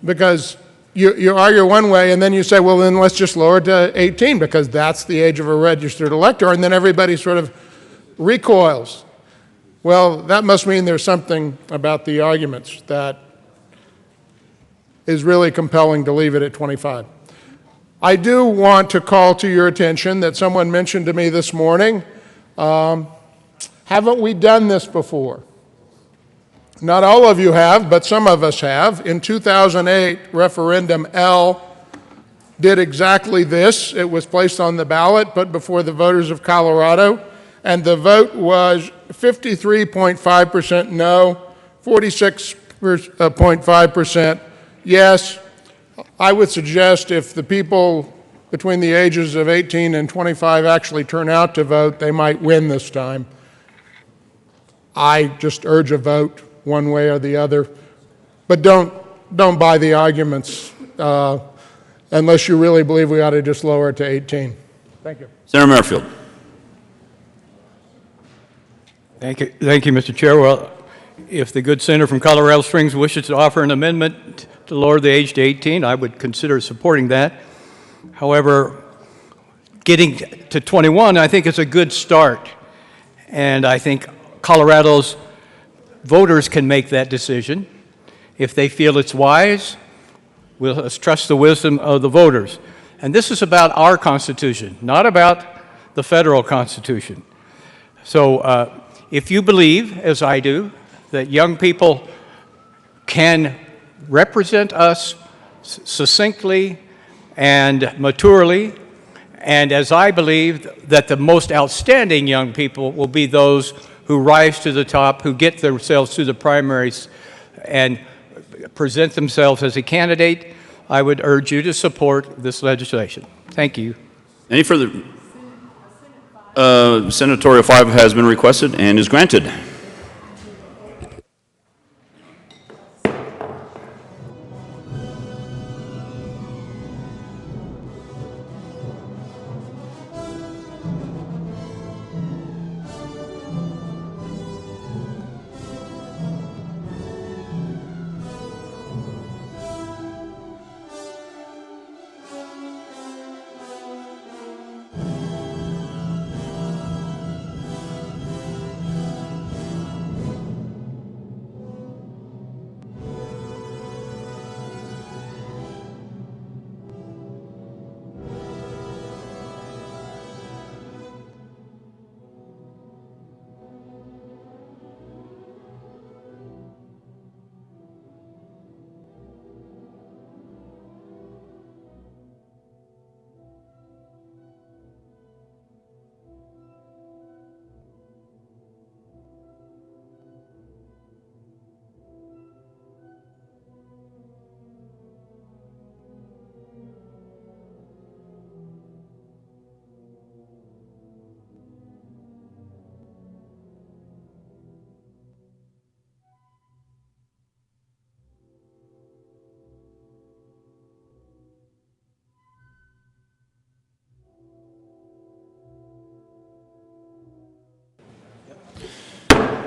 because you argue one way and then you say, well, then let's just lower it to 18 because that's the age of a registered elector, and then everybody sort of recoils. Well, that must mean there's something about the arguments that is really compelling to leave it at 25. I do want to call to your attention that someone mentioned to me this morning, haven't we done this before? Not all of you have, but some of us have. In 2008, referendum L did exactly this. It was placed on the ballot, put before the voters of Colorado, and the vote was 53.5% no, 46.5% yes. I would suggest if the people between the ages of 18 and 25 actually turn out to vote, they might win this time. I just urge a vote one way or the other, but don't buy the arguments unless you really believe we ought to just lower it to 18. Thank you. Senator Merrifield. Thank you, Mr. Chair. Well, if the good senator from Colorado Springs wishes to offer an amendment to lower the age to 18, I would consider supporting that. However, getting to 21, I think is a good start, and I think Colorado's voters can make that decision. If they feel it's wise, we'll trust the wisdom of the voters. And this is about our Constitution, not about the federal Constitution. So if you believe, as I do, that young people can represent us succinctly and maturely, and as I believe that the most outstanding young people will be those who rise to the top, who get themselves through the primaries and present themselves as a candidate, I would urge you to support this legislation. Thank you. Any further? Senatorial 5 has been requested and is granted.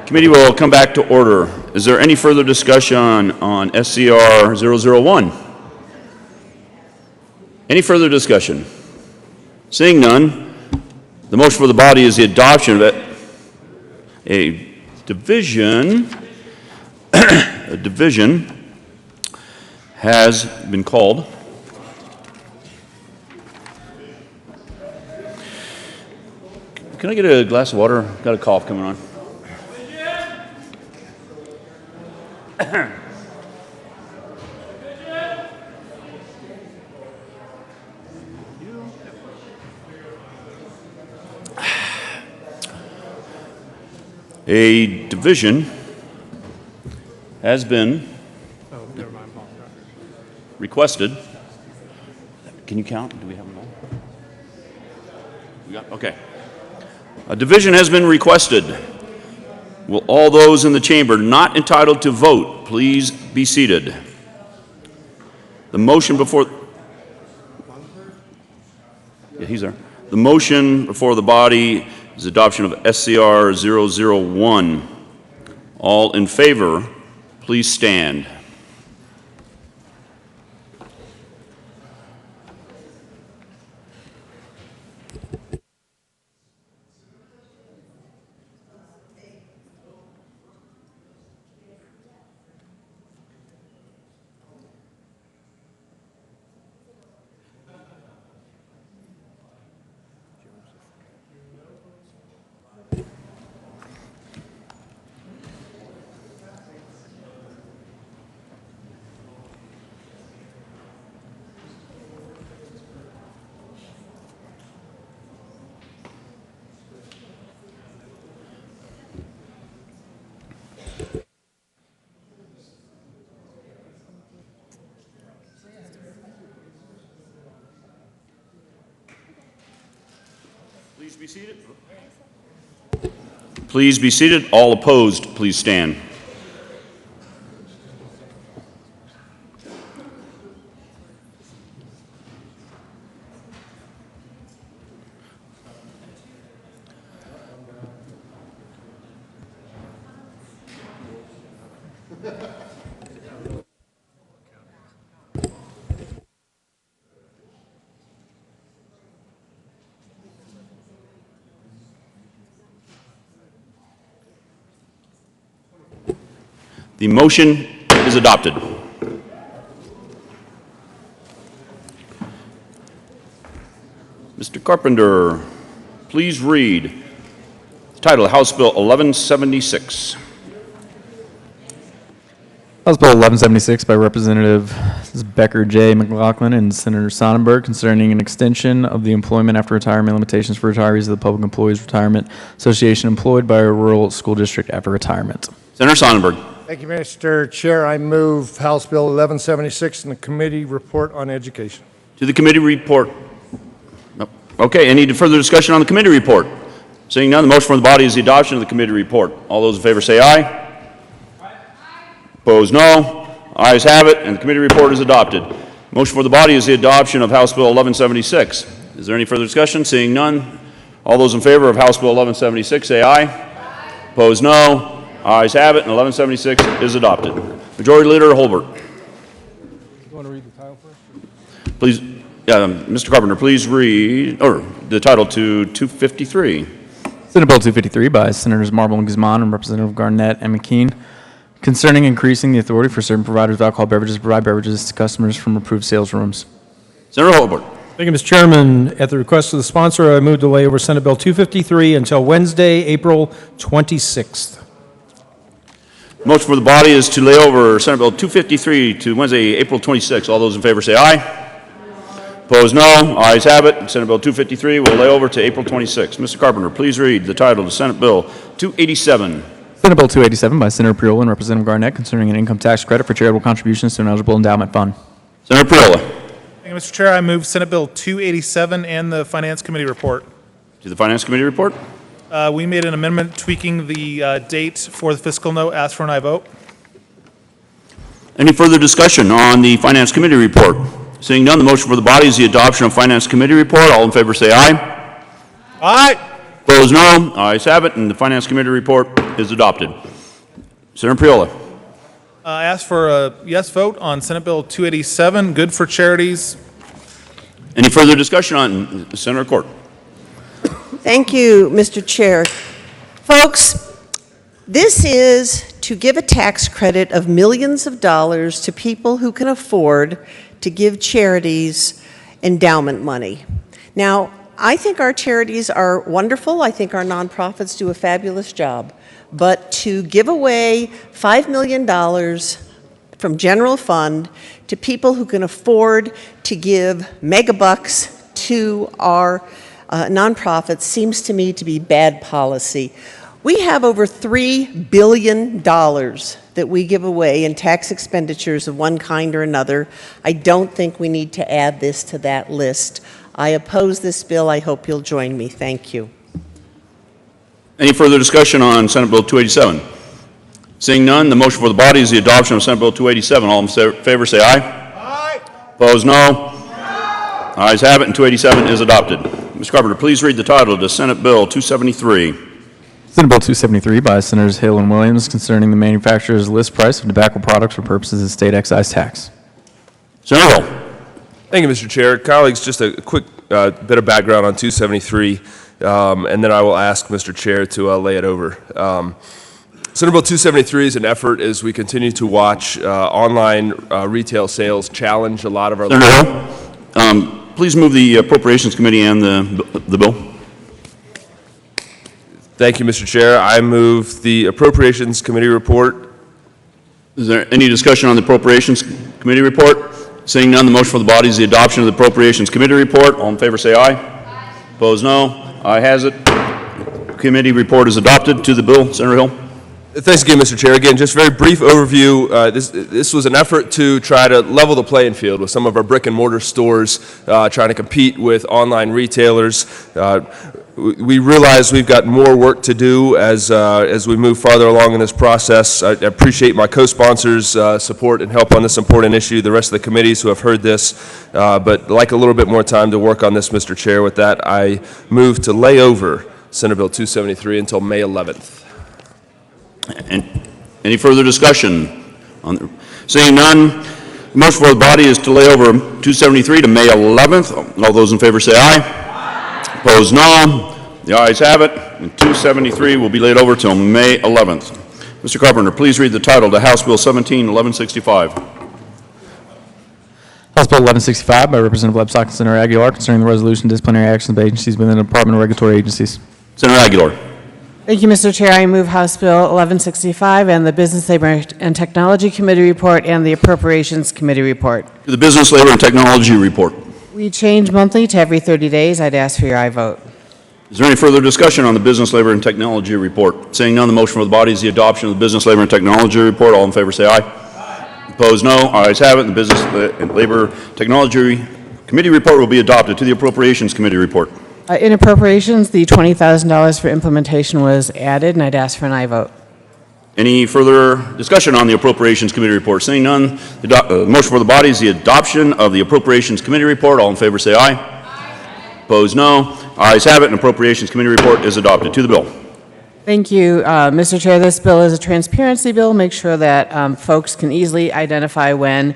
Committee will come back to order. Is there any further discussion on SCR 001? Any further discussion? Seeing none, the motion for the body is the adoption of it. A division has been called. Can I get a glass of water? Got a cough coming on. A division has been requested. Can you count? Do we have them all? We got, okay. A division has been requested. Will all those in the chamber not entitled to vote please be seated? The motion before... Yeah, he's there. The motion before the body is adoption of SCR 001. All in favor, please stand. Please be seated. Please be seated. All opposed, please stand. The motion is adopted. Mr. Carpenter, please read the title of House Bill 1176. House Bill 1176 by Representative Becker J. McLaughlin and Senator Sonnenberg concerning an extension of the employment after retirement limitations for retirees of the Public Employees Retirement Association employed by a rural school district after retirement. Senator Sonnenberg. Thank you, Mr. Chair. I move House Bill 1176 in the committee report on education. To the committee report. Nope. Okay, any further discussion on the committee report? Seeing none, the motion from the body is the adoption of the committee report. All those in favor say aye. Opposed, no. Ayes have it, and the committee report is adopted. Motion for the body is the adoption of House Bill 1176. Is there any further discussion? Seeing none, all those in favor of House Bill 1176 say aye. Opposed, no. Ayes have it, and 1176 is adopted. Majority Leader Holbert. You want to read the title first? Please, Mr. Carpenter, please read, or the title to 253. Senate Bill 253 by Senators Marble and Guzman and Representative Garnett and McKean concerning increasing the authority for certain providers of alcohol beverages to provide beverages to customers from approved sales rooms. Senator Holbert. Thank you, Mr. Chairman. At the request of the sponsor, I move to lay over Senate Bill 253 until Wednesday, April 26th. Motion for the body is to lay over Senate Bill 253 to Wednesday, April 26th. All those in favor say aye. Opposed, no. Ayes have it. Senate Bill 253 will lay over to April 26th. Mr. Carpenter, please read the title of Senate Bill 287. Senate Bill 287 by Senator Priola and Representative Garnett concerning an income tax credit for charitable contributions to an eligible endowment fund. Senator Priola. Thank you, Mr. Chair. I move Senate Bill 287 and the Finance Committee report. To the Finance Committee report. We made an amendment tweaking the date for the fiscal note. Ask for an aye vote. Any further discussion on the Finance Committee report? Seeing none, the motion for the body is the adoption of Finance Committee report. All in favor say aye. Aye. Opposed, no. Ayes have it, and the Finance Committee report is adopted. Senator Priola. Ask for a yes vote on Senate Bill 287, good for charities. Any further discussion on Senator Court? Thank you, Mr. Chair. Folks, this is to give a tax credit of millions of dollars to people who can afford to give charities endowment money. Now, I think our charities are wonderful. I think our nonprofits do a fabulous job. But to give away $5 million from general fund to people who can afford to give megabucks to our nonprofits seems to me to be bad policy. We have over $3 billion that we give away in tax expenditures of one kind or another. I don't think we need to add this to that list. I oppose this bill. I hope you'll join me. Thank you. Any further discussion on Senate Bill 287? Seeing none, the motion for the body is the adoption of Senate Bill 287. All in favor say aye. Aye. Opposed, no. Ayes have it, and 287 is adopted. Mr. Carpenter, please read the title to Senate Bill 273. Senate Bill 273 by Senators Hill and Williams concerning the manufacturer's list price of tobacco products for purposes of state excise tax. Senator Hill. Thank you, Mr. Chair. Colleagues, just a quick bit of background on 273, and then I will ask Mr. Chair to lay it over. Senate Bill 273 is an effort as we continue to watch online retail sales challenge a lot of our... Senator Hill, please move the Appropriations Committee and the bill. Thank you, Mr. Chair. I move the Appropriations Committee report. Is there any discussion on the Appropriations Committee report? Seeing none, the motion for the body is the adoption of the Appropriations Committee report. All in favor say aye. Aye. Opposed, no. Aye has it. Committee report is adopted. To the bill, Senator Hill. Thanks again, Mr. Chair. Again, just very brief overview. This was an effort to try to level the playing field with some of our brick and mortar stores trying to compete with online retailers. We realize we've got more work to do as we move farther along in this process. I appreciate my co-sponsors' support and help on this important issue, the rest of the committees who have heard this, but I'd like a little bit more time to work on this, Mr. Chair. With that, I move to lay over Senate Bill 273 until May 11th. And any further discussion? Seeing none, the motion for the body is to lay over 273 to May 11th. All those in favor say aye. Aye. Opposed, no. The ayes have it, and 273 will be laid over till May 11th. Mr. Carpenter, please read the title to House Bill 17-1165. House Bill 1165 by Representative Lebstock and Senator Aguilar concerning the resolution disciplinary actions of agencies within the Department of Regulatory Agencies. Senator Aguilar. Thank you, Mr. Chair. I move House Bill 1165 and the Business, Labor, and Technology Committee report and the Appropriations Committee report. To the Business, Labor, and Technology report. We change monthly to every 30 days. I'd ask for your aye vote. Is there any further discussion on the Business, Labor, and Technology report? Seeing none, the motion for the body is the adoption of the Business, Labor, and Technology report. All in favor say aye. Aye. Opposed, no. Ayes have it. The Business, Labor, Technology Committee report will be adopted. To the Appropriations Committee report. In appropriations, the $20,000 for implementation was added, and I'd ask for an aye vote. Any further discussion on the Appropriations Committee report? Seeing none, the motion for the body is the adoption of the Appropriations Committee report. All in favor say aye. Aye. Opposed, no. Ayes have it, and Appropriations Committee report is adopted. To the bill. Thank you, Mr. Chair. This bill is a transparency bill. Make sure that folks can easily identify when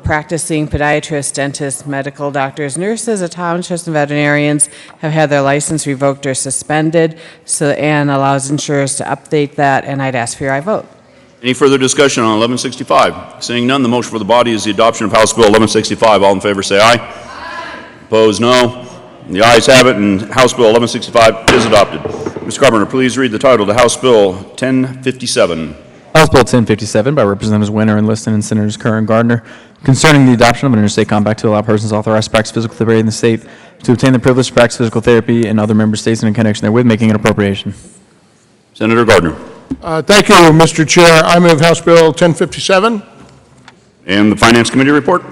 practicing podiatrists, dentists, medical doctors, nurses, optometrists, and veterinarians have had their license revoked or suspended, and allows insurers to update that, and I'd ask for your aye vote. Any further discussion on 1165? Seeing none, the motion for the body is the adoption of House Bill 1165. All in favor say aye. Aye. Opposed, no. The ayes have it, and House Bill 1165 is adopted. Mr. Carpenter, please read the title to House Bill 1057. House Bill 1057 by Representatives Winter and Liston and Senators Kerr and Gardner concerning the adoption of an interstate compact to allow persons authorized to practice physical therapy in the state to obtain the privilege to practice physical therapy in other member states and in connection therewith, making an appropriation. Senator Gardner. Thank you, Mr. Chair. I move House Bill 1057. And the Finance Committee report?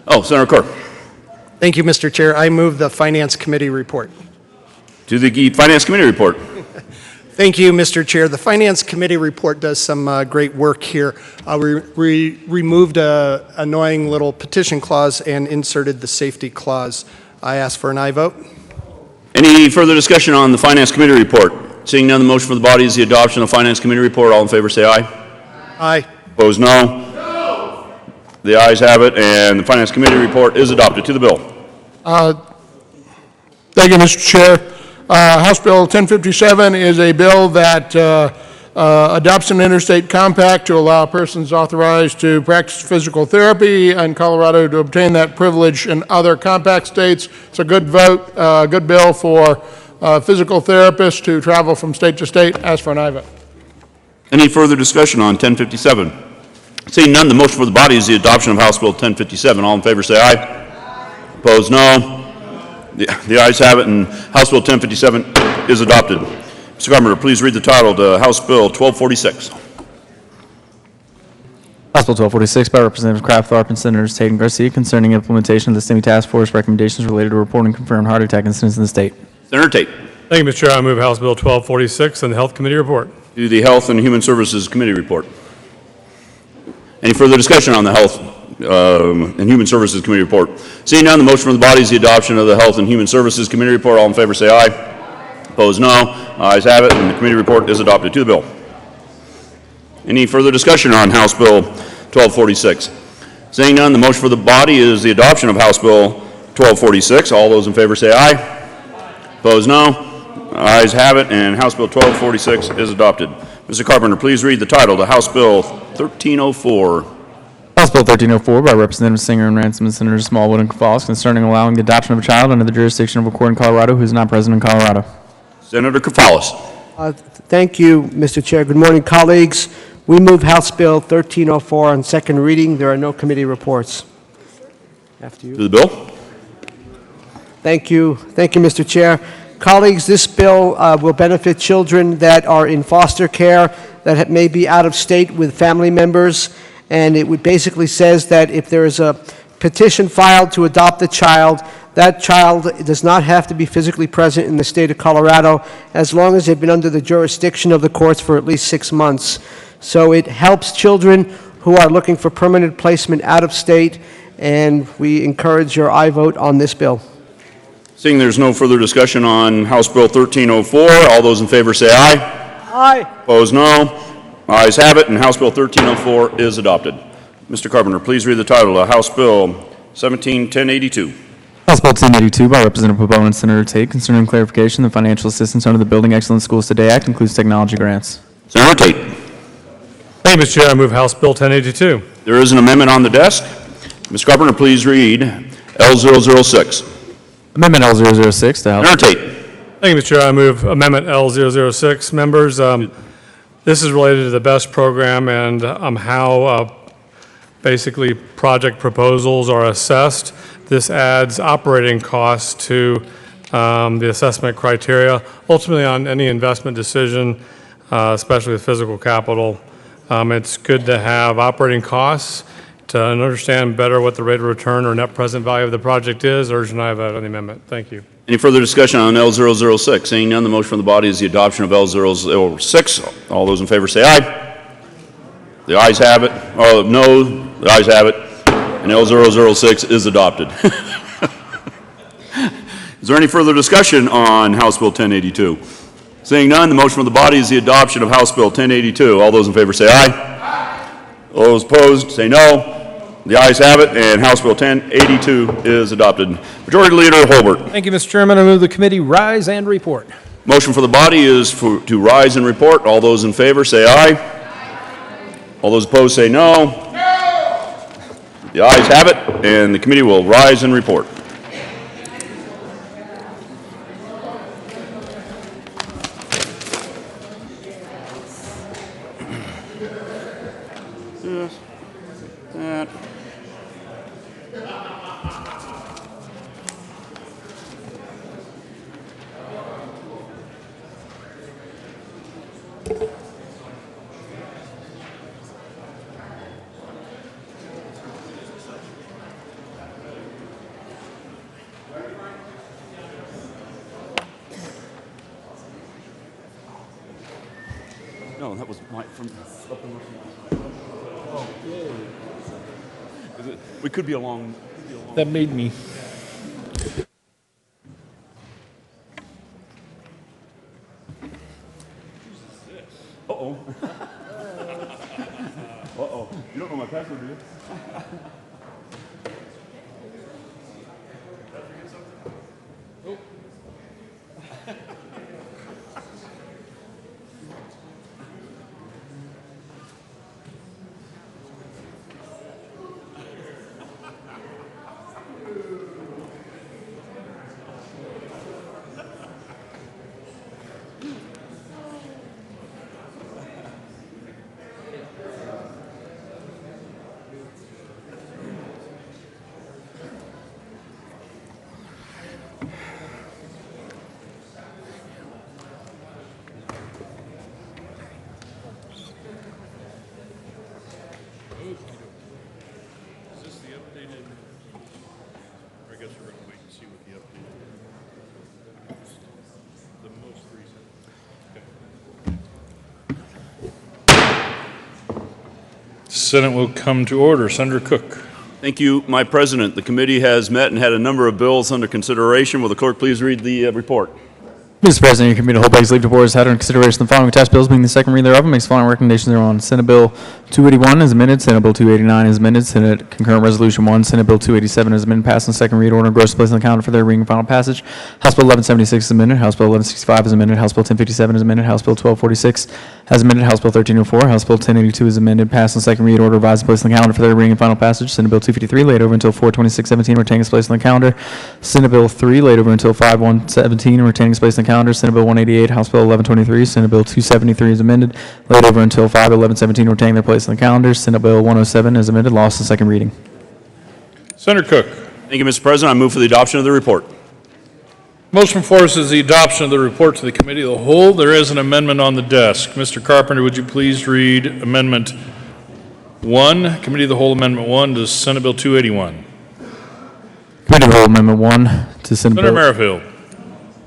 Oh, Senator Kerr. Thank you, Mr. Chair. I move the Finance Committee report. To the Finance Committee report. Thank you, Mr. Chair. The Finance Committee report does some great work here. We removed an annoying little petition clause and inserted the safety clause. I ask for an aye vote. Any further discussion on the Finance Committee report? Seeing none, the motion for the body is the adoption of the Finance Committee report. All in favor say aye. Aye. Opposed, no. The ayes have it, and the Finance Committee report is adopted. To the bill. Thank you, Mr. Chair. House Bill 1057 is a bill that adopts an interstate compact to allow persons authorized to practice physical therapy in Colorado to obtain that privilege in other compact states. It's a good vote, good bill for physical therapists to travel from state to state. Ask for an aye vote. Any further discussion on 1057? Seeing none, the motion for the body is the adoption of House Bill 1057. All in favor say aye. Opposed, no. The ayes have it, and House Bill 1057 is adopted. Mr. Carpenter, please read the title to House Bill 1246. House Bill 1246 by Representative Kraft, Tharp, and Senators Tate and Garcia concerning implementation of the STEMI Task Force recommendations related to reporting confirmed heart attack incidents in the state. Senator Tate. Thank you, Mr. Chair. I move House Bill 1246 and the Health Committee report. To the Health and Human Services Committee report. Any further discussion on the Health and Human Services Committee report? Seeing none, the motion from the body is the adoption of the Health and Human Services Committee report. All in favor say aye. Opposed, no. Ayes have it, and the committee report is adopted. To the bill. Any further discussion on House Bill 1246? Seeing none, the motion for the body is the adoption of House Bill 1246. All those in favor say aye. Opposed, no. Ayes have it, and House Bill 1246 is adopted. Mr. Carpenter, please read the title to House Bill 1304. House Bill 1304 by Representative Singer and Ransom and Senators Smallwood and Cavalls concerning allowing the adoption of a child under the jurisdiction of a court in Colorado who is not present in Colorado. Senator Cavalls. Thank you, Mr. Chair. Good morning, colleagues. We move House Bill 1304 on second reading. There are no committee reports. After you. To the bill. Thank you. Thank you, Mr. Chair. Colleagues, this bill will benefit children that are in foster care that may be out of state with family members. And it would basically says that if there is a petition filed to adopt a child, that child does not have to be physically present in the state of Colorado as long as they've been under the jurisdiction of the courts for at least 6 months. So it helps children who are looking for permanent placement out of state, and we encourage your aye vote on this bill. Seeing there's no further discussion on House Bill 1304, all those in favor say aye. Aye. Opposed, no. Ayes have it, and House Bill 1304 is adopted. Mr. Carpenter, please read the title of House Bill 171082. House Bill 1082 by Representative Pabon and Senator Tate concerning clarification that financial assistance under the Building Excellent Schools Today Act includes technology grants. Senator Tate. Thank you, Mr. Chair. I move House Bill 1082. There is an amendment on the desk. Mr. Carpenter, please read L006. Amendment L006 to House. Senator Tate. Thank you, Mr. Chair. I move Amendment L006. Members, this is related to the BEST program and how basically project proposals are assessed. This adds operating costs to the assessment criteria. Ultimately, on any investment decision, especially with physical capital, it's good to have operating costs to understand better what the rate of return or net present value of the project is. Urge and I vote on the amendment. Thank you. Any further discussion on L006? Seeing none, the motion from the body is the adoption of L006. All those in favor say aye. The ayes have it. Oh, no, the ayes have it. And L006 is adopted. Is there any further discussion on House Bill 1082? Seeing none, the motion from the body is the adoption of House Bill 1082. All those in favor say aye. All those opposed say no. The ayes have it, and House Bill 1082 is adopted. Majority Leader Holbert. Thank you, Mr. Chairman. I move the committee rise and report. Motion for the body is to rise and report. All those in favor say aye. All those opposed say no. The ayes have it, and the committee will rise and report. That. No, that was my from up in Oh, yay. We could be a long. That made me. Uh-oh. Uh-oh. You don't know my password, do you? Is this the updated? I guess we're going to wait and see what the updated. The most recent. Senate will come to order. Senator Cook. Thank you, my President. The committee has met and had a number of bills under consideration. Will the clerk please read the report? Mr. President, your committee whole bags leave to board has had under consideration the following attached bills being the second reading thereof and makes the following recommendations thereon. Senate Bill 281 is amended. Senate Bill 289 is amended. Senate Concurrent Resolution 1. Senate Bill 287 is amended. Passed on second read. Order engrossed placed on the calendar for their reading and final passage. House Bill 1176 is amended. House Bill 1165 is amended. House Bill 1057 is amended. House Bill 1246 has amended. House Bill 1304. House Bill 1082 is amended. Passed on second read. Order revised and placed on the calendar for their reading and final passage. Senate Bill 253 laid over until 4/26/17 retaining its place on the calendar. Senate Bill 3 laid over until 5/1/17 retaining its place on the calendar. Senate Bill 188, House Bill 1123, Senate Bill 273 is amended, laid over until 5/11/17 retaining their place on the calendar. Senate Bill 107 is amended, lost in second reading. Senator Cook. Thank you, Mr. President. I move for the adoption of the report. Motion before us is the adoption of the report to the committee of the whole. There is an amendment on the desk. Mr. Carpenter, would you please read Amendment 1, Committee of the Whole Amendment 1 to Senate Bill 281. Committee of the Whole Amendment 1 to Senate Senator Bill. Merrifield.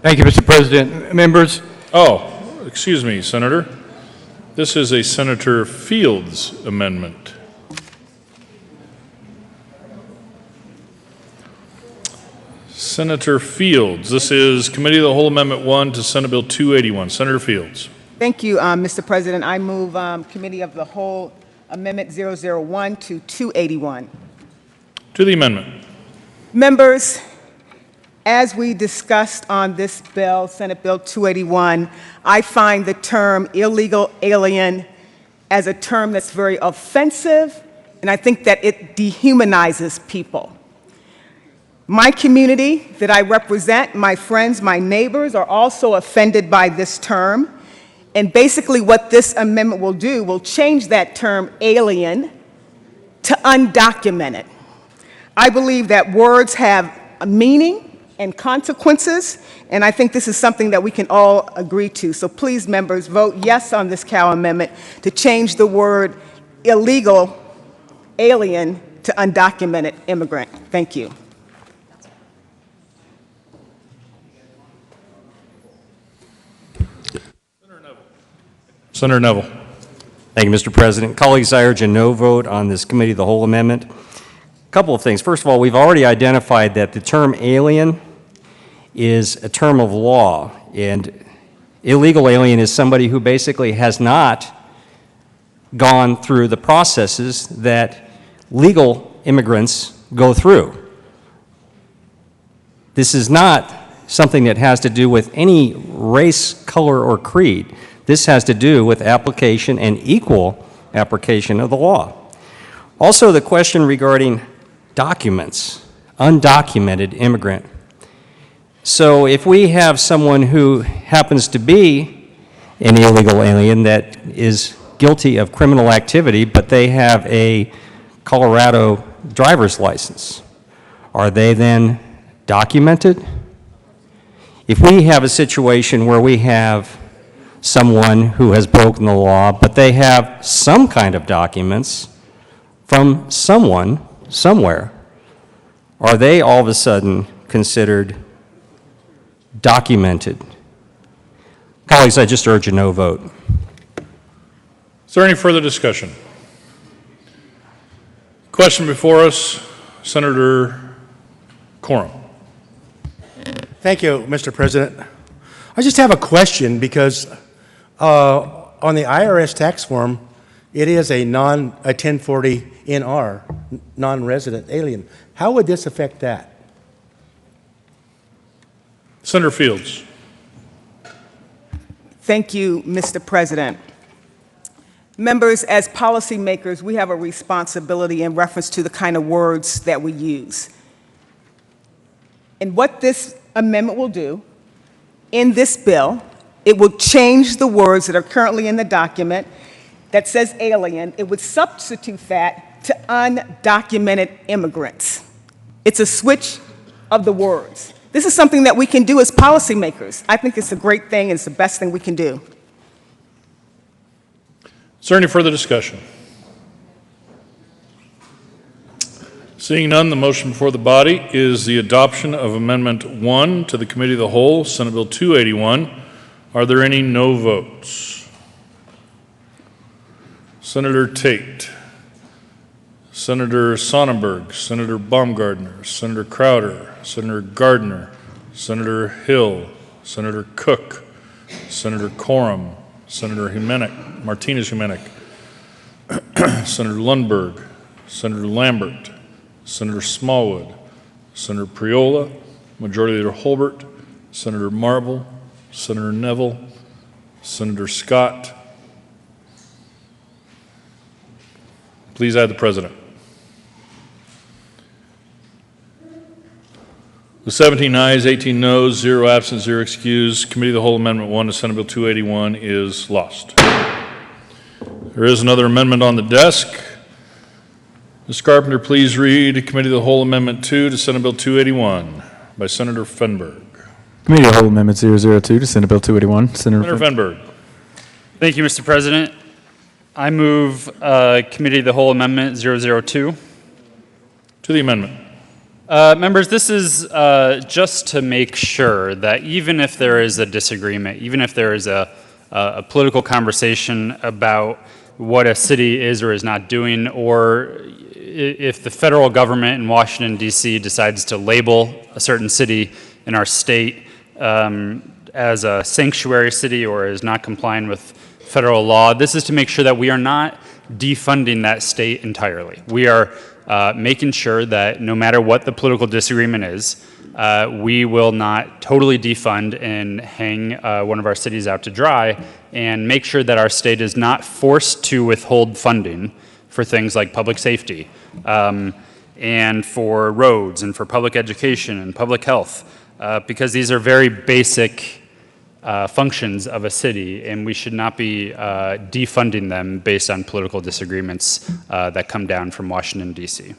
Thank you, Mr. President. Members, Oh, excuse me, Senator. This is a Senator Fields amendment. Senator Fields, this is Committee of the Whole Amendment 1 to Senate Bill 281. Senator Fields. Thank you, Mr. President. I move Committee of the Whole Amendment 001 to 281. To the amendment. Members, as we discussed on this bill, Senate Bill 281, I find the term illegal alien as a term that's very offensive, and I think that it dehumanizes people. My community that I represent, my friends, my neighbors, are also offended by this term. And basically what this amendment will do will change that term alien to undocumented. I believe that words have a meaning and consequences, and I think this is something that we can all agree to. So please, members, vote yes on this Cow amendment to change the word illegal alien to undocumented immigrant. Thank you. Senator Neville. Thank you, Mr. President. Colleagues, I urge a no vote on this Committee of the Whole amendment. A couple of things. First of all, we've already identified that the term alien is a term of law, and illegal alien is somebody who basically has not gone through the processes that legal immigrants go through. This is not something that has to do with any race, color, or creed. This has to do with application and equal application of the law. Also, the question regarding documents, undocumented immigrant. So if we have someone who happens to be an illegal alien that is guilty of criminal activity, but they have a Colorado driver's license, are they then documented? If we have a situation where we have someone who has broken the law, but they have some kind of documents from someone, somewhere, are they all of a sudden considered documented? Colleagues, I just urge a no vote. Is there any further discussion? Question before us, Senator Coram. Thank you, Mr. President. I just have a question because on the IRS tax form, it is a 1040 NR, non-resident alien. How would this affect that? Senator Fields. Thank you, Mr. President. Members, as policymakers, we have a responsibility in reference to the kind of words that we use. And what this amendment will do in this bill, it will change the words that are currently in the document that says alien. It would substitute that to undocumented immigrants. It's a switch of the words. This is something that we can do as policymakers. I think it's a great thing, and it's the best thing we can do. Is there any further discussion? Seeing none, the motion before the body is the adoption of Amendment 1 to the Committee of the Whole, Senate Bill 281. Are there any no votes? Senator Tate, Senator Sonnenberg, Senator Baumgardner, Senator Crowder, Senator Gardner, Senator Hill, Senator Cook, Senator Coram, Senator Martinez-Jimenez, Senator Lundberg, Senator Lambert, Senator Smallwood, Senator Priola, Majority Leader Holbert, Senator Marble, Senator Neville, Senator Scott. Please add the President. With 17 ayes, 18 noes, 0 absent, 0 excused, Committee of the Whole Amendment 1 to Senate Bill 281 is lost. There is another amendment on the desk. Ms. Carpenter, please read Committee of the Whole Amendment 2 to Senate Bill 281 by Senator Fenberg. Committee of the Whole Amendment 002 to Senate Bill 281. Senator Fenberg. Thank you, Mr. President. I move Committee of the Whole Amendment 002. To the amendment. Members, this is just to make sure that even if there is a disagreement, even if there is a political conversation about what a city is or is not doing, or if the federal government in Washington, D.C. decides to label a certain city in our state as a sanctuary city or is not complying with federal law, this is to make sure that we are not defunding that state entirely. We are making sure that no matter what the political disagreement is, we will not totally defund and hang one of our cities out to dry, and make sure that our state is not forced to withhold funding for things like public safety, and for roads, and for public education and public health, because these are very basic functions of a city, and we should not be defunding them based on political disagreements that come down from Washington, D.C.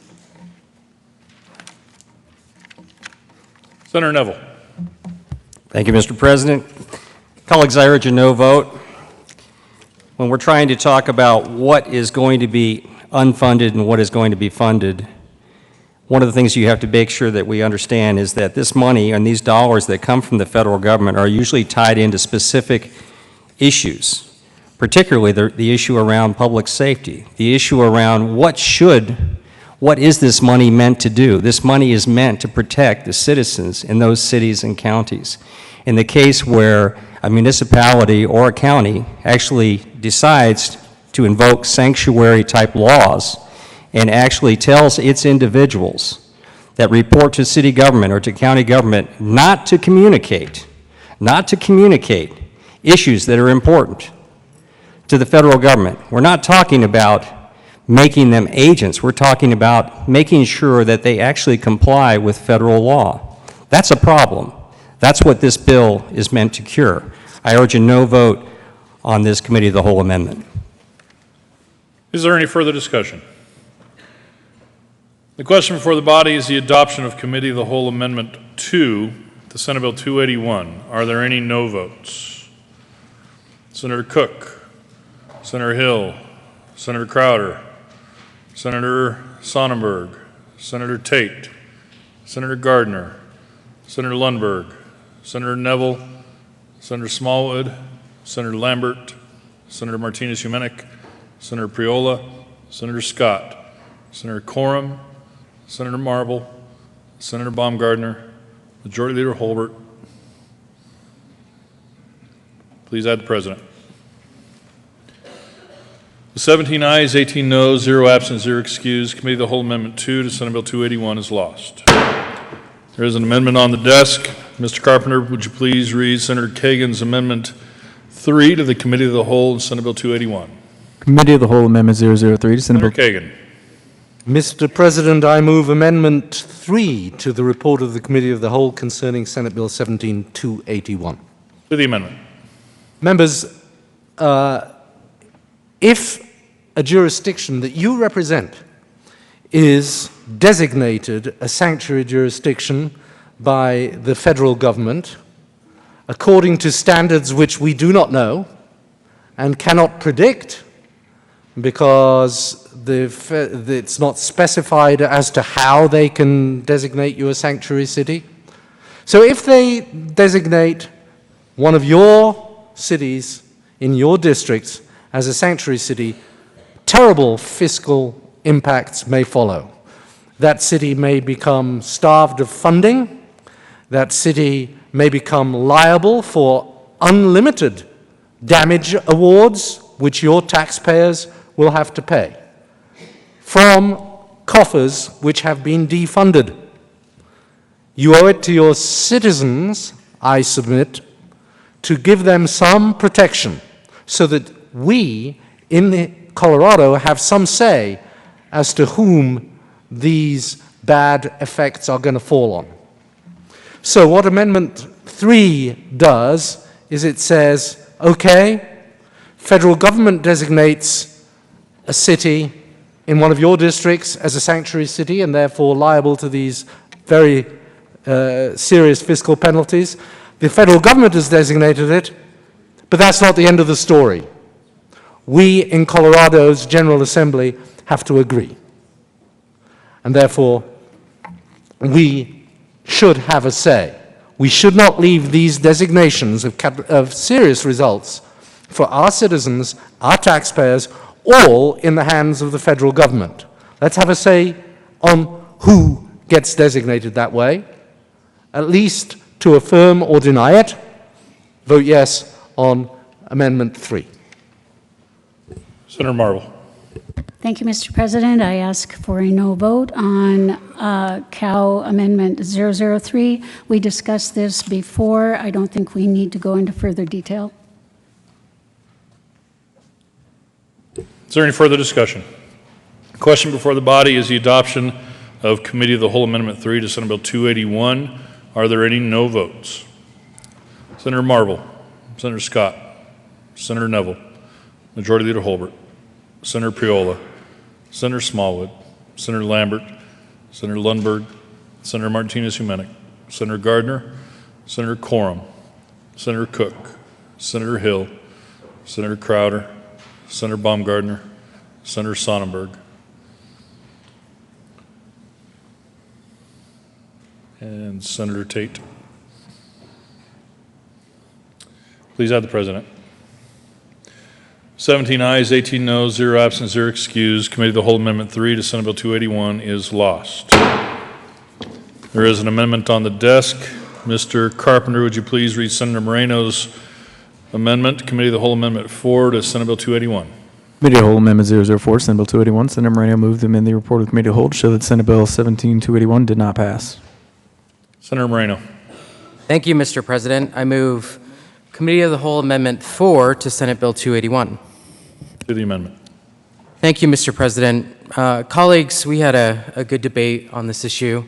Senator Neville. Thank you, Mr. President. Colleagues, I urge a no vote. When we're trying to talk about what is going to be unfunded and what is going to be funded, one of the things you have to make sure that we understand is that this money and these dollars that come from the federal government are usually tied into specific issues, particularly the issue around public safety, the issue around what is this money meant to do? This money is meant to protect the citizens in those cities and counties. In the case where a municipality or a county actually decides to invoke sanctuary-type laws and actually tells its individuals that report to city government or to county government not to communicate issues that are important to the federal government. We're not talking about making them agents. We're talking about making sure that they actually comply with federal law. That's a problem. That's what this bill is meant to cure. I urge a no vote on this Committee of the Whole amendment. Is there any further discussion? The question before the body is the adoption of Committee of the Whole Amendment 2 to Senate Bill 281. Are there any no votes? Senator Cook, Senator Hill, Senator Crowder, Senator Sonnenberg, Senator Tate, Senator Gardner, Senator Lundberg, Senator Neville, Senator Smallwood, Senator Lambert, Senator Martinez-Jimenez, Senator Priola, Senator Scott, Senator Coram, Senator Marble, Senator Baumgardner, Majority Leader Holbert. Please add the President. With 17 ayes, 18 noes, 0 absent, 0 excused, Committee of the Whole Amendment 2 to Senate Bill 281 is lost. There is an amendment on the desk. Mr. Carpenter, would you please read Senator Kagan's Amendment 3 to the Committee of the Whole, Senate Bill 281. Committee of the Whole Amendment 003 to Senate Bill. Senator Kagan. Mr. President, I move Amendment 3 to the report of the Committee of the Whole concerning Senate Bill 17281. To the amendment. Members, if a jurisdiction that you represent is designated a sanctuary jurisdiction by the federal government according to standards which we do not know and cannot predict because it's not specified as to how they can designate you a sanctuary city. So if they designate one of your cities in your districts as a sanctuary city, terrible fiscal impacts may follow. That city may become starved of funding. That city may become liable for unlimited damage awards, which your taxpayers will have to pay from coffers which have been defunded. You owe it to your citizens, I submit, to give them some protection so that we in Colorado have some say as to whom these bad effects are going to fall on. So what Amendment 3 does is it says, okay, federal government designates a city in one of your districts as a sanctuary city and therefore liable to these very serious fiscal penalties. The federal government has designated it, but that's not the end of the story. We in Colorado's General Assembly have to agree. And therefore, we should have a say. We should not leave these designations of serious results for our citizens, our taxpayers, all in the hands of the federal government. Let's have a say on who gets designated that way. At least to affirm or deny it, vote yes on Amendment 3. Senator Marble. Thank you, Mr. President. I ask for a no vote on Cal Amendment 003. We discussed this before. I don't think we need to go into further detail. Is there any further discussion? The question before the body is the adoption of Committee of the Whole Amendment 3 to Senate Bill 281. Are there any no votes? Senator Marble, Senator Scott, Senator Neville, Majority Leader Holbert, Senator Priola, Senator Smallwood, Senator Lambert, Senator Lundberg, Senator Martinez-Humenick, Senator Gardner, Senator Coram, Senator Cook, Senator Hill, Senator Crowder, Senator Baumgardner, Senator Sonnenberg, and Senator Tate. Please have the President. 17 ayes, 18 noes, 0 absent, 0 excused. Committee of the Whole Amendment 3 to Senate Bill 281 is lost. There is an amendment on the desk. Mr. Carpenter, would you please read Senator Moreno's amendment, Committee of the Whole Amendment 4 to Senate Bill 281. Committee of the Whole Amendment 004, Senate Bill 281. Senator Moreno moved them in the report of the Committee of the Whole to show that Senate Bill 17281 did not pass. Senator Moreno. Thank you, Mr. President. I move Committee of the Whole Amendment 4 to Senate Bill 281. To the amendment. Thank you, Mr. President. Colleagues, we had a good debate on this issue,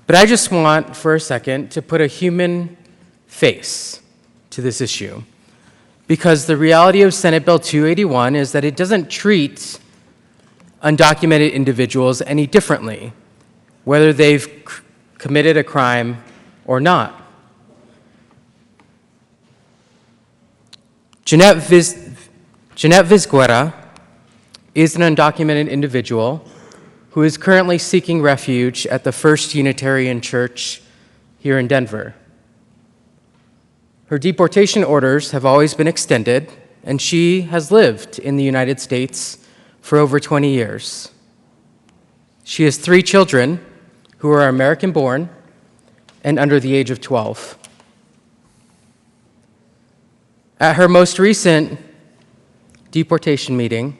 but I just want for a second to put a human face to this issue, because the reality of Senate Bill 281 is that it doesn't treat undocumented individuals any differently, whether they've committed a crime or not. Jeanette Vizquera is an undocumented individual who is currently seeking refuge at the First Unitarian Church here in Denver. Her deportation orders have always been extended, and she has lived in the United States for over 20 years. She has 3 children who are American-born and under the age of 12. At her most recent deportation meeting,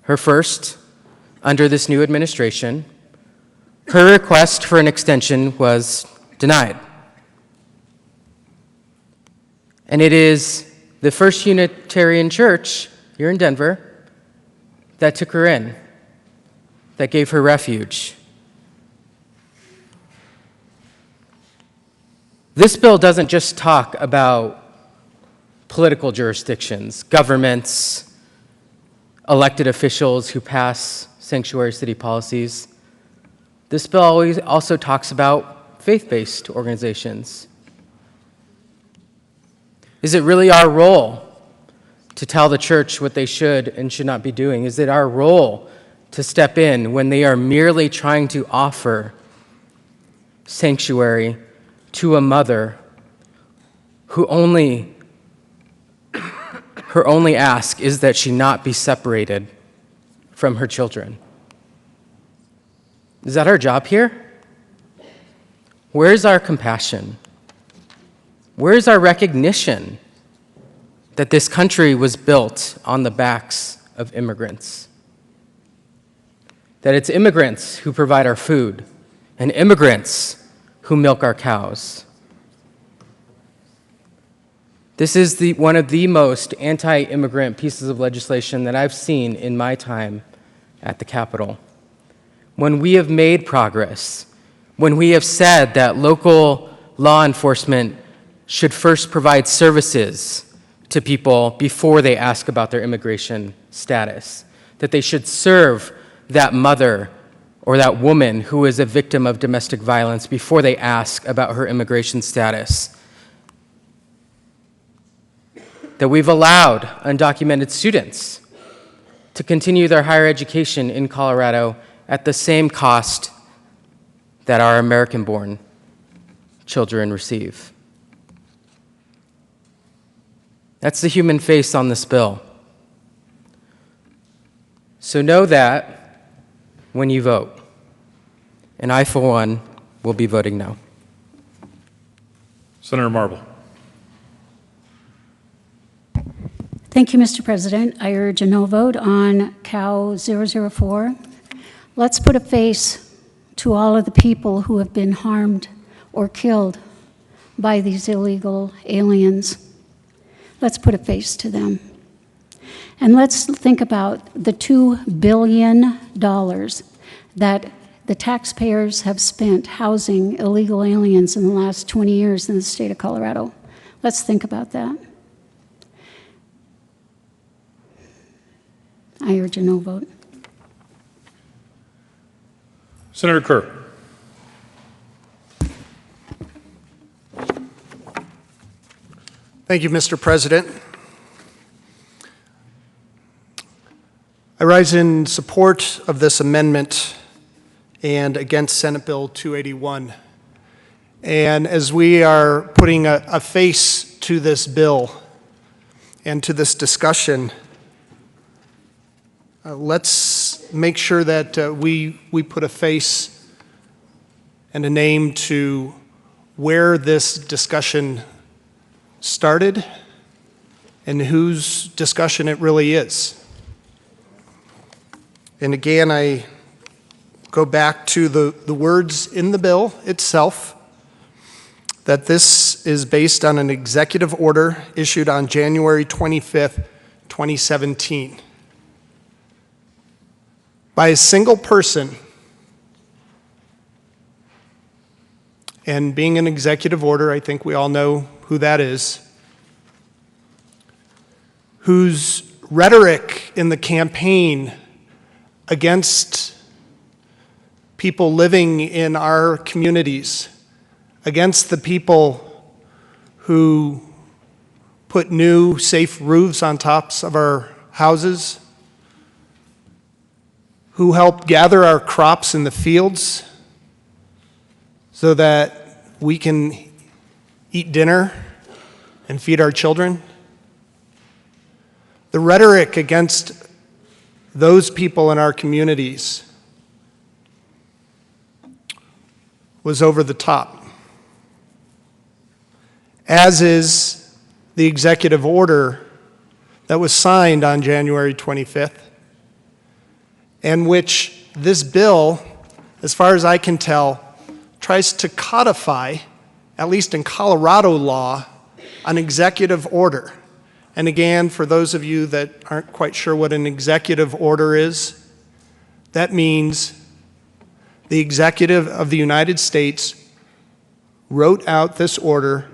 her first under this new administration, her request for an extension was denied. And it is the First Unitarian Church here in Denver that took her in, that gave her refuge. This bill doesn't just talk about political jurisdictions, governments, elected officials who pass sanctuary city policies. This bill also talks about faith-based organizations? Is it really our role to tell the church what they should and should not be doing? Is it our role to step in when they are merely trying to offer sanctuary to a mother who her only ask is that she not be separated from her children? Is that our job here? Where's our compassion? Where's our recognition that this country was built on the backs of immigrants? That it's immigrants who provide our food and immigrants who milk our cows. This is one of the most anti-immigrant pieces of legislation that I've seen in my time at the Capitol. When we have made progress, when we have said that local law enforcement should first provide services to people before they ask about their immigration status, that they should serve that mother or that woman who is a victim of domestic violence before they ask about her immigration status, that we've allowed undocumented students to continue their higher education in Colorado at the same cost that our American-born children receive. That's the human face on this bill. So know that when you vote. And I, for one, will be voting no. Senator Marble. Thank you, Mr. President. I urge a no vote on Cal 004. Let's put a face to all of the people who have been harmed or killed by these illegal aliens. Let's put a face to them. And let's think about the $2 billion that the taxpayers have spent housing illegal aliens in the last 20 years in the state of Colorado. Let's think about that. I urge a no vote. Senator Kerr. Thank you, Mr. President. I rise in support of this amendment and against Senate Bill 281. And as we are putting a face to this bill and to this discussion, let's make sure that we put a face and a name to where this discussion started and whose discussion it really is. And again, I go back to the words in the bill itself, that this is based on an executive order issued on January 25th, 2017. By a single person, and being an executive order, I think we all know who that is, whose rhetoric in the campaign against people living in our communities, against the people who put new safe roofs on tops of our houses, who help gather our crops in the fields so that we can eat dinner and feed our children. The rhetoric against those people in our communities was over the top, as is the executive order that was signed on January 25th, and which this bill, as far as I can tell, tries to codify, at least in Colorado law, an executive order. And again, for those of you that aren't quite sure what an executive order is, that means the executive of the United States wrote out this order,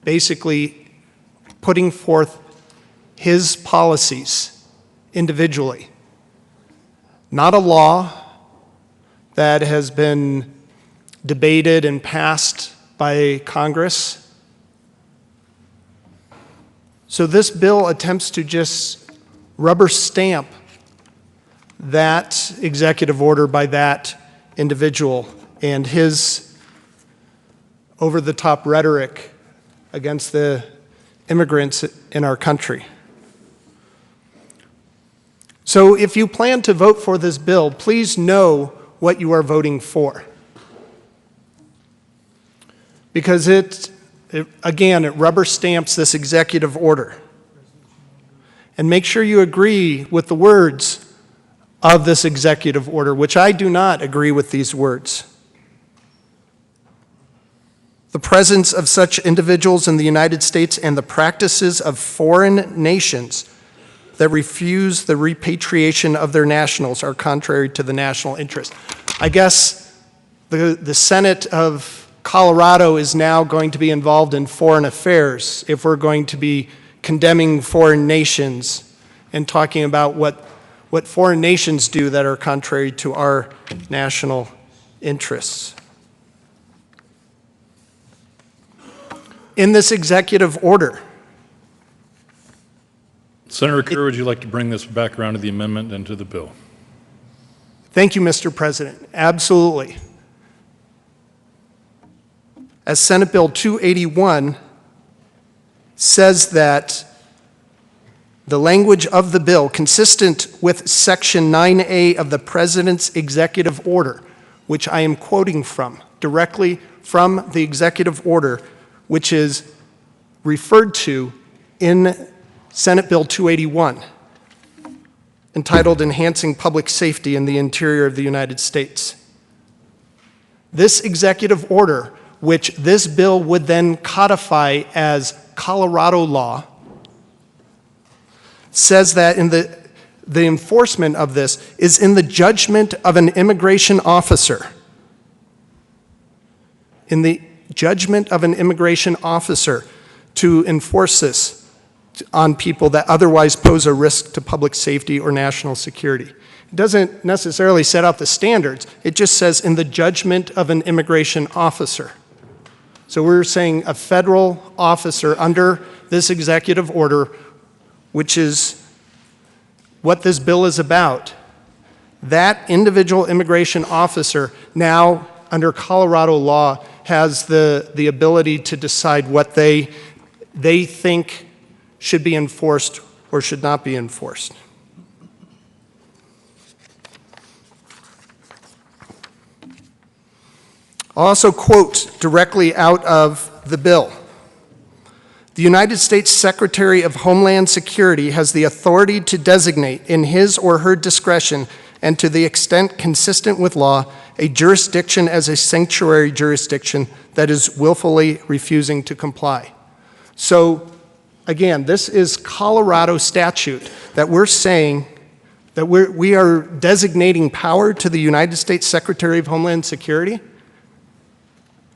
basically putting forth his policies individually. Not a law that has been debated and passed by Congress. So this bill attempts to just rubber stamp that executive order by that individual and his over-the-top rhetoric against the immigrants in our country. So if you plan to vote for this bill, please know what you are voting for. Because again, it rubber stamps this executive order. And make sure you agree with the words of this executive order, which I do not agree with these words. The presence of such individuals in the United States and the practices of foreign nations that refuse the repatriation of their nationals are contrary to the national interest. I guess the Senate of Colorado is now going to be involved in foreign affairs if we're going to be condemning foreign nations and talking about what foreign nations do that are contrary to our national interests. In this executive order, Senator Kerr, would you like to bring this back around to the amendment and to the bill? thank you, Mr. President. Absolutely. As Senate Bill 281 says that the language of the bill, consistent with Section 9A of the President's executive order, which I am quoting from, directly from the executive order, which is referred to in Senate Bill 281, entitled Enhancing Public Safety in the Interior of the United States. This executive order, which this bill would then codify as Colorado law, says that in the enforcement of this is in the judgment of an immigration officer. In the judgment of an immigration officer to enforce this on people that otherwise pose a risk to public safety or national security. It doesn't necessarily set out the standards. It just says in the judgment of an immigration officer. So we're saying a federal officer under this executive order, which is what this bill is about, that individual immigration officer now, under Colorado law, has the ability to decide what they think should be enforced or should not be enforced. I'll also quote directly out of the bill. The United States Secretary of Homeland Security has the authority to designate in his or her discretion and to the extent consistent with law a jurisdiction as a sanctuary jurisdiction that is willfully refusing to comply. So again, this is Colorado statute that we're saying that we are designating power to the United States Secretary of Homeland Security.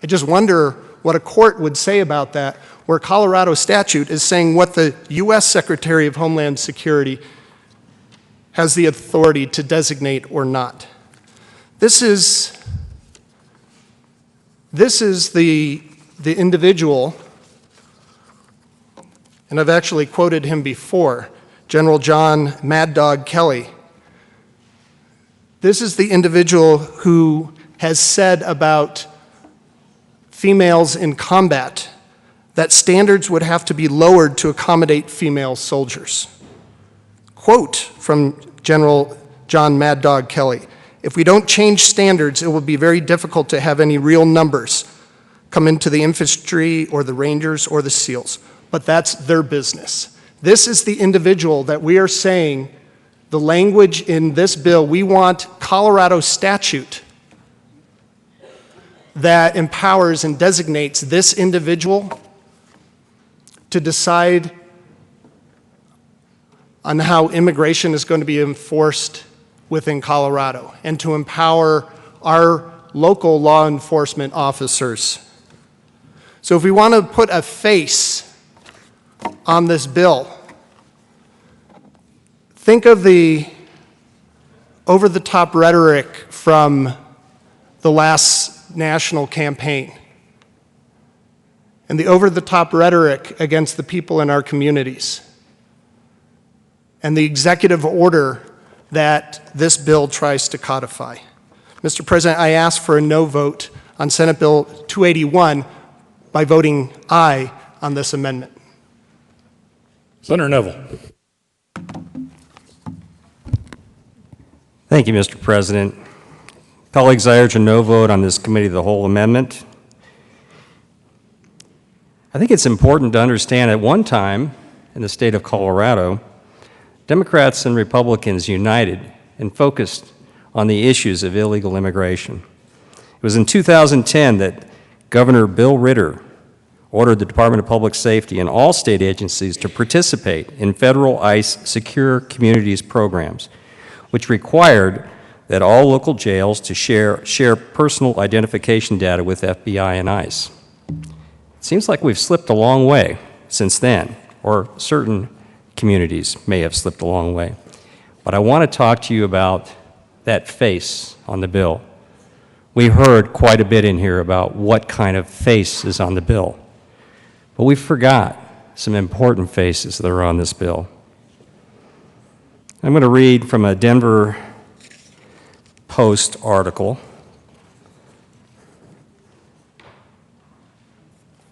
I just wonder what a court would say about that, where Colorado statute is saying what the U.S. Secretary of Homeland Security has the authority to designate or not. This is the individual, and I've actually quoted him before, General John Mad Dog Kelly. This is the individual who has said about females in combat that standards would have to be lowered to accommodate female soldiers. Quote from General John Mad Dog Kelly, "If we don't change standards, it will be very difficult to have any real numbers come into the infantry or the Rangers or the SEALs." But that's their business. This is the individual that we are saying, the language in this bill, we want Colorado statute that empowers and designates this individual to decide on how immigration is going to be enforced within Colorado and to empower our local law enforcement officers. So if we want to put a face on this bill, think of the over-the-top rhetoric from the last national campaign and the over-the-top rhetoric against the people in our communities and the executive order that this bill tries to codify. Mr. President, I ask for a no vote on Senate Bill 281 by voting aye on this amendment. Senator Neville. Thank you, Mr. President. Colleagues, I urge a no vote on this committee of the whole amendment. I think it's important to understand at one time in the state of Colorado, Democrats and Republicans united and focused on the issues of illegal immigration. It was in 2010 that Governor Bill Ritter ordered the Department of Public Safety and all state agencies to participate in federal ICE Secure Communities programs, which required that all local jails to share personal identification data with FBI and ICE. It seems like we've slipped a long way since then, or certain communities may have slipped a long way. But I want to talk to you about that face on the bill. We heard quite a bit in here about what kind of face is on the bill. But we forgot some important faces that are on this bill. I'm going to read from a Denver Post article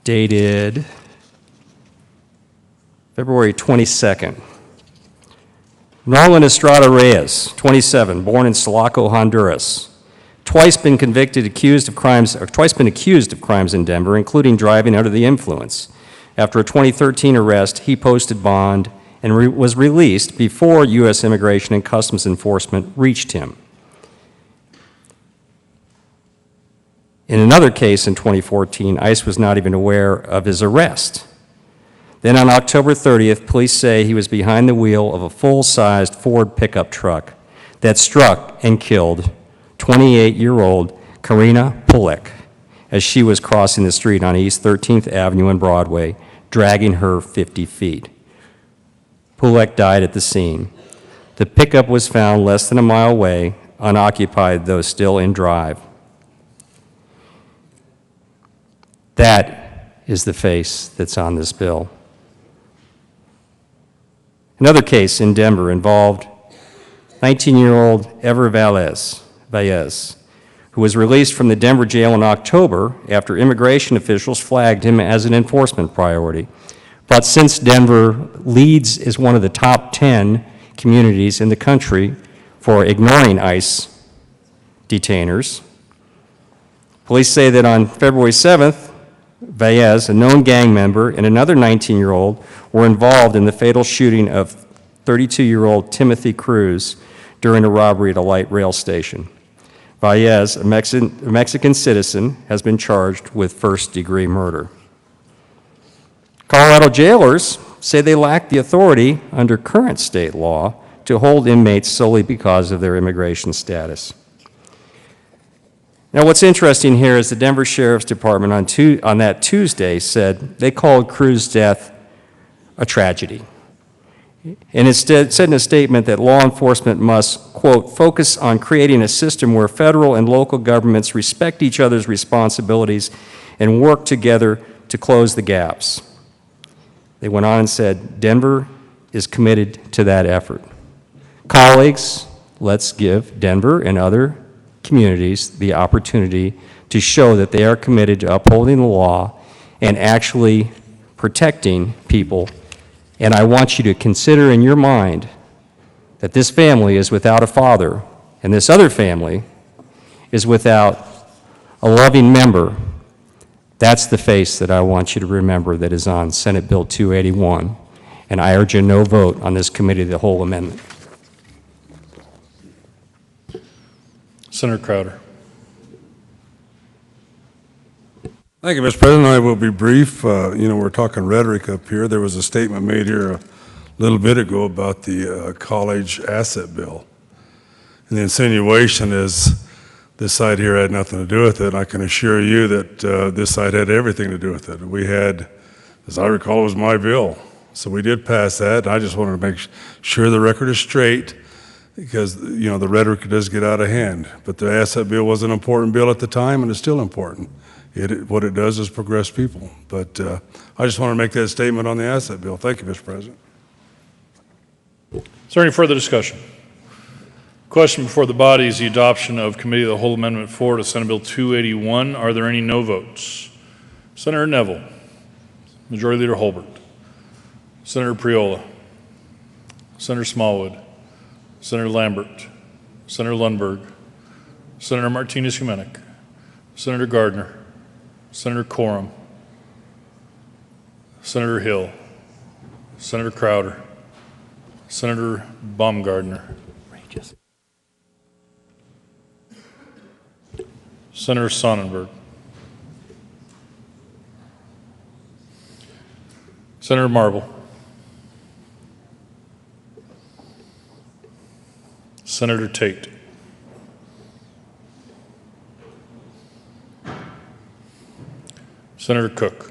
dated February 22nd. Nolan Estrada Reyes, 27, born in Sulaco, Honduras. Twice been accused of crimes in Denver, including driving under the influence. After a 2013 arrest, he posted bond and was released before U.S. Immigration and Customs Enforcement reached him. In another case in 2014, ICE was not even aware of his arrest. Then on October 30th, police say he was behind the wheel of a full-sized Ford pickup truck that struck and killed 28-year-old Karina Pulek as she was crossing the street on East 13th Avenue and Broadway, dragging her 50 feet. Pulek died at the scene. The pickup was found less than a mile away, unoccupied, though still in drive. That is the face that's on this bill. Another case in Denver involved 19-year-old Ever Valles, who was released from the Denver jail in October after immigration officials flagged him as an enforcement priority. But since Denver leads as one of the top 10 communities in the country for ignoring ICE detainers, police say that on February 7th, Valles, a known gang member, and another 19-year-old were involved in the fatal shooting of 32-year-old Timothy Cruz during a robbery at a light rail station. Valles, a Mexican citizen, has been charged with first-degree murder. Colorado jailers say they lack the authority under current state law to hold inmates solely because of their immigration status. Now, what's interesting here is the Denver Sheriff's Department on that Tuesday said they called Cruz's death a tragedy. And instead said in a statement that law enforcement must, quote, focus on creating a system where federal and local governments respect each other's responsibilities and work together to close the gaps. They went on and said, Denver is committed to that effort. Colleagues, let's give Denver and other communities the opportunity to show that they are committed to upholding the law and actually protecting people. And I want you to consider in your mind that this family is without a father, and this other family is without a loving member. That's the face that I want you to remember that is on Senate Bill 281. And I urge a no vote on this committee of the whole amendment. Senator Crowder. Thank you, Mr. President. I will be brief. We're talking rhetoric up here. There was a statement made here a little bit ago about the college asset bill. And the insinuation is this side here had nothing to do with it. I can assure you that this side had everything to do with it. We had, as I recall, it was my bill. So we did pass that. I just wanted to make sure the record is straight because, you know, the rhetoric does get out of hand. But the asset bill was an important bill at the time, and it's still important. What it does is progress people. But I just want to make that statement on the asset bill. Thank you, Mr. President. Is there any further discussion? Question before the body is the adoption of Committee of the Whole Amendment 4 to Senate Bill 281. Are there any no votes? Senator Neville, Majority Leader Holbert, Senator Priola, Senator Smallwood, Senator Lambert, Senator Lundberg, Senator Martinez-Humenick, Senator Gardner, Senator Coram, Senator Hill, Senator Crowder, Senator Baumgardner, Senator Sonnenberg, Senator Marble, Senator Tate, Senator Cook,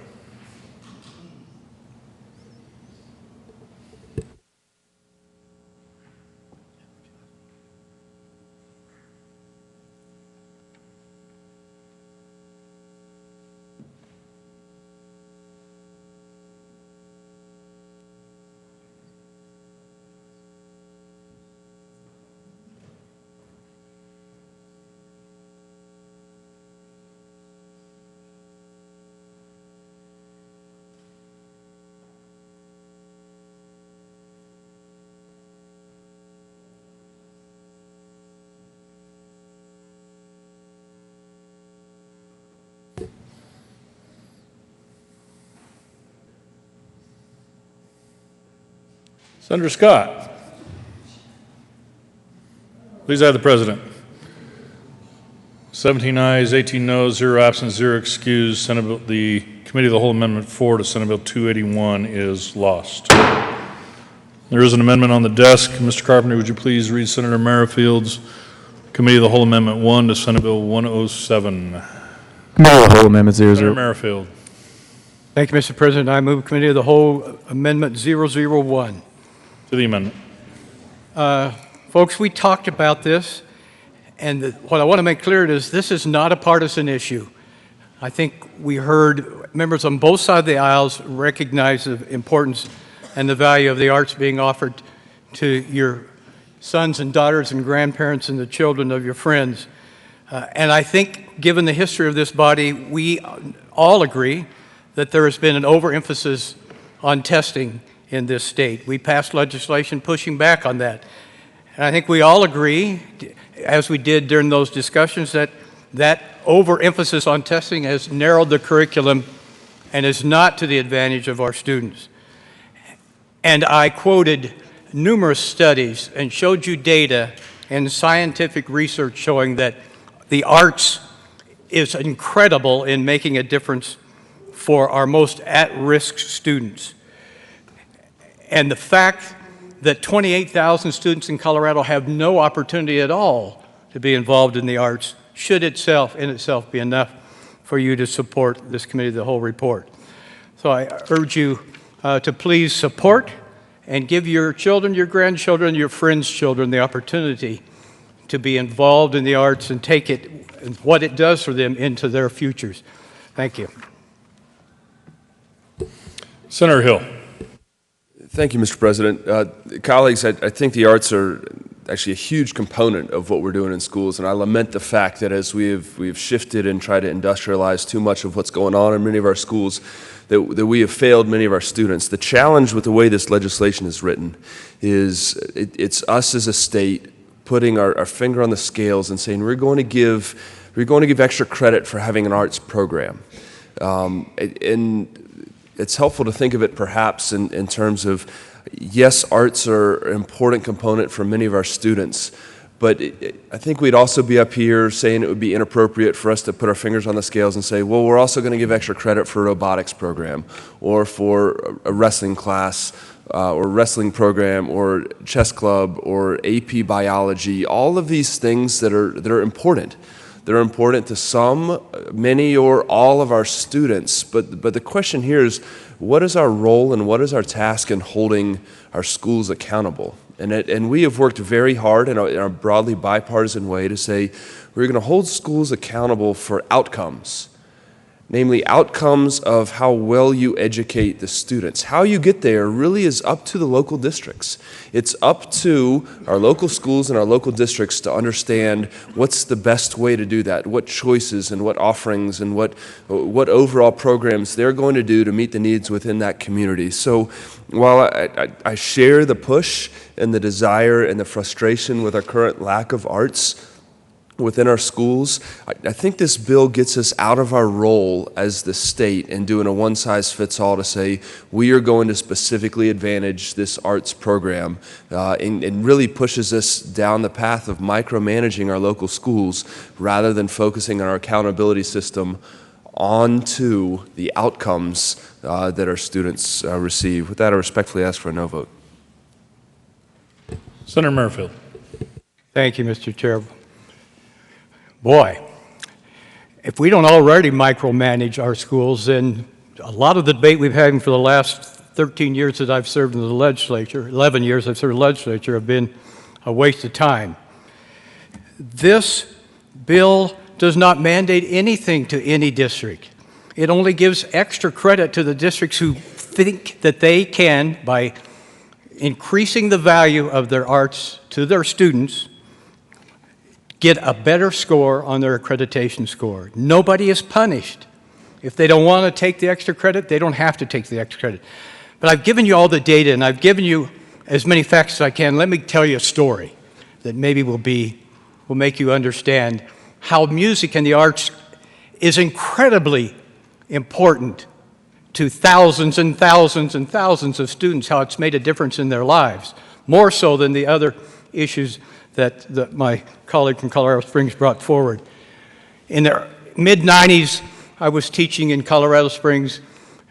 Senator Scott. Please add the President. 17 ayes, 18 noes, 0 absent, 0 excused. The Committee of the Whole Amendment 4 to Senate Bill 281 is lost. There is an amendment on the desk. Mr. Carpenter, would you please read Senator Merrifield's Committee of the Whole Amendment 1 to Senate Bill 107. Committee of the Whole Amendment 00. Senator Merrifield. Thank you, Mr. President. I move Committee of the Whole Amendment 001. To the amendment. Folks, we talked about this, and what I want to make clear is this is not a partisan issue. I think we heard members on both sides of the aisles recognize the importance and the value of the arts being offered to your sons and daughters and grandparents and the children of your friends. And I think, given the history of this body, we all agree that there has been an overemphasis on testing in this state. We passed legislation pushing back on that. And I think we all agree, as we did during those discussions, that that overemphasis on testing has narrowed the curriculum and is not to the advantage of our students. And I quoted numerous studies and showed you data and scientific research showing that the arts is incredible in making a difference for our most at-risk students. And the fact that 28,000 students in Colorado have no opportunity at all to be involved in the arts should in itself be enough for you to support this Committee of the Whole report. So I urge you to please support and give your children, your grandchildren, your friends' children the opportunity to be involved in the arts and take it and what it does for them into their futures. Thank you. Senator Hill. Thank you, Mr. President. Colleagues, I think the arts are actually a huge component of what we're doing in schools, and I lament the fact that as we've shifted and tried to industrialize too much of what's going on in many of our schools, that we have failed many of our students. The challenge with the way this legislation is written is it's us as a state putting our finger on the scales and saying we're going to give extra credit for having an arts program. And it's helpful to think of it perhaps in terms of, yes, arts are an important component for many of our students, but I think we'd also be up here saying it would be inappropriate for us to put our fingers on the scales and say, well, we're also going to give extra credit for a robotics program or for a wrestling class or wrestling program or chess club or AP biology, all of these things that are important. They're important to some, many, or all of our students. But the question here is, what is our role and what is our task in holding our schools accountable? And we have worked very hard in a broadly bipartisan way to say we're going to hold schools accountable for outcomes, namely outcomes of how well you educate the students. How you get there really is up to the local districts. It's up to our local schools and our local districts to understand what's the best way to do that, what choices and what offerings and what overall programs they're going to do to meet the needs within that community. So while I share the push and the desire and the frustration with our current lack of arts within our schools, I think this bill gets us out of our role as the state and doing a one-size-fits-all to say we are going to specifically advantage this arts program and really pushes us down the path of micromanaging our local schools rather than focusing on our accountability system onto the outcomes that our students receive. With that, I respectfully ask for a no vote. Senator Murfield. Thank you, Mr. Chair. Boy, if we don't already micromanage our schools, then a lot of the debate we've had for the last 13 years that I've served in the legislature, 11 years I've served in the legislature, have been a waste of time. This bill does not mandate anything to any district. It only gives extra credit to the districts who think that they can, by increasing the value of their arts to their students, get a better score on their accreditation score. Nobody is punished. If they don't want to take the extra credit, they don't have to take the extra credit. But I've given you all the data, and I've given you as many facts as I can. Let me tell you a story that maybe will make you understand how music and the arts is incredibly important to thousands and thousands and thousands of students, how it's made a difference in their lives, more so than the other issues that my colleague from Colorado Springs brought forward. In the mid-90s, I was teaching in Colorado Springs.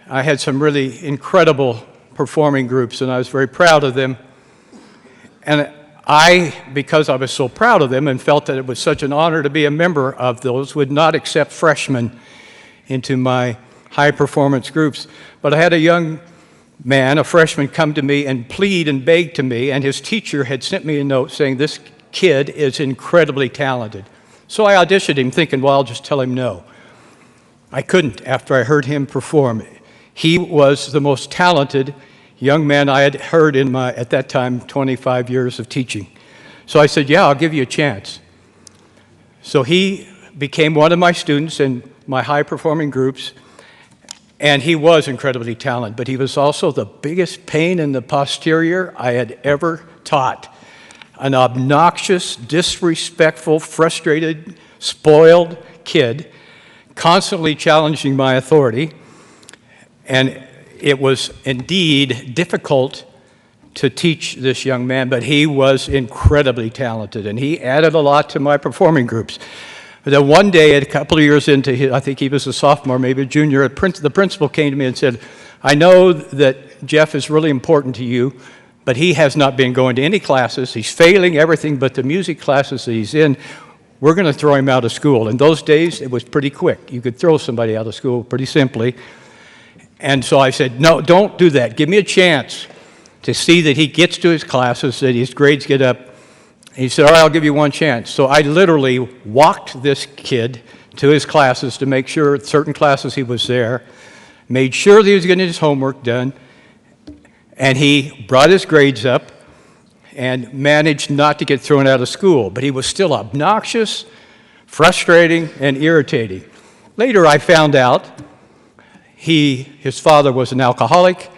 I had some really incredible performing groups, and I was very proud of them. And because I was so proud of them and felt that it was such an honor to be a member of those, would not accept freshmen into my high-performance groups. But I had a young man, a freshman, come to me and plead and beg to me, and his teacher had sent me a note saying, this kid is incredibly talented. So I auditioned him thinking, well, I'll just tell him no. I couldn't after I heard him perform. He was the most talented young man I had heard in my, at that time, 25 years of teaching. So I said, yeah, I'll give you a chance. So he became one of my students in my high-performing groups, and he was incredibly talented, but he was also the biggest pain in the posterior I had ever taught. An obnoxious, disrespectful, frustrated, spoiled kid, constantly challenging my authority, and it was indeed difficult to teach this young man, but he was incredibly talented, and he added a lot to my performing groups. But then one day, a couple of years into his, I think he was a sophomore, maybe a junior, the principal came to me and said, I know that Jeff is really important to you, but he has not been going to any classes. He's failing everything but the music classes that he's in. We're going to throw him out of school. In those days, it was pretty quick. You could throw somebody out of school pretty simply. And so I said, no, don't do that. Give me a chance to see that he gets to his classes, that his grades get up. And he said, all right, I'll give you one chance. So I literally walked this kid to his classes to make sure at certain classes he was there, made sure that he was getting his homework done, and he brought his grades up and managed not to get thrown out of school. But he was still obnoxious, frustrating, and irritating. Later I found out his father was an alcoholic.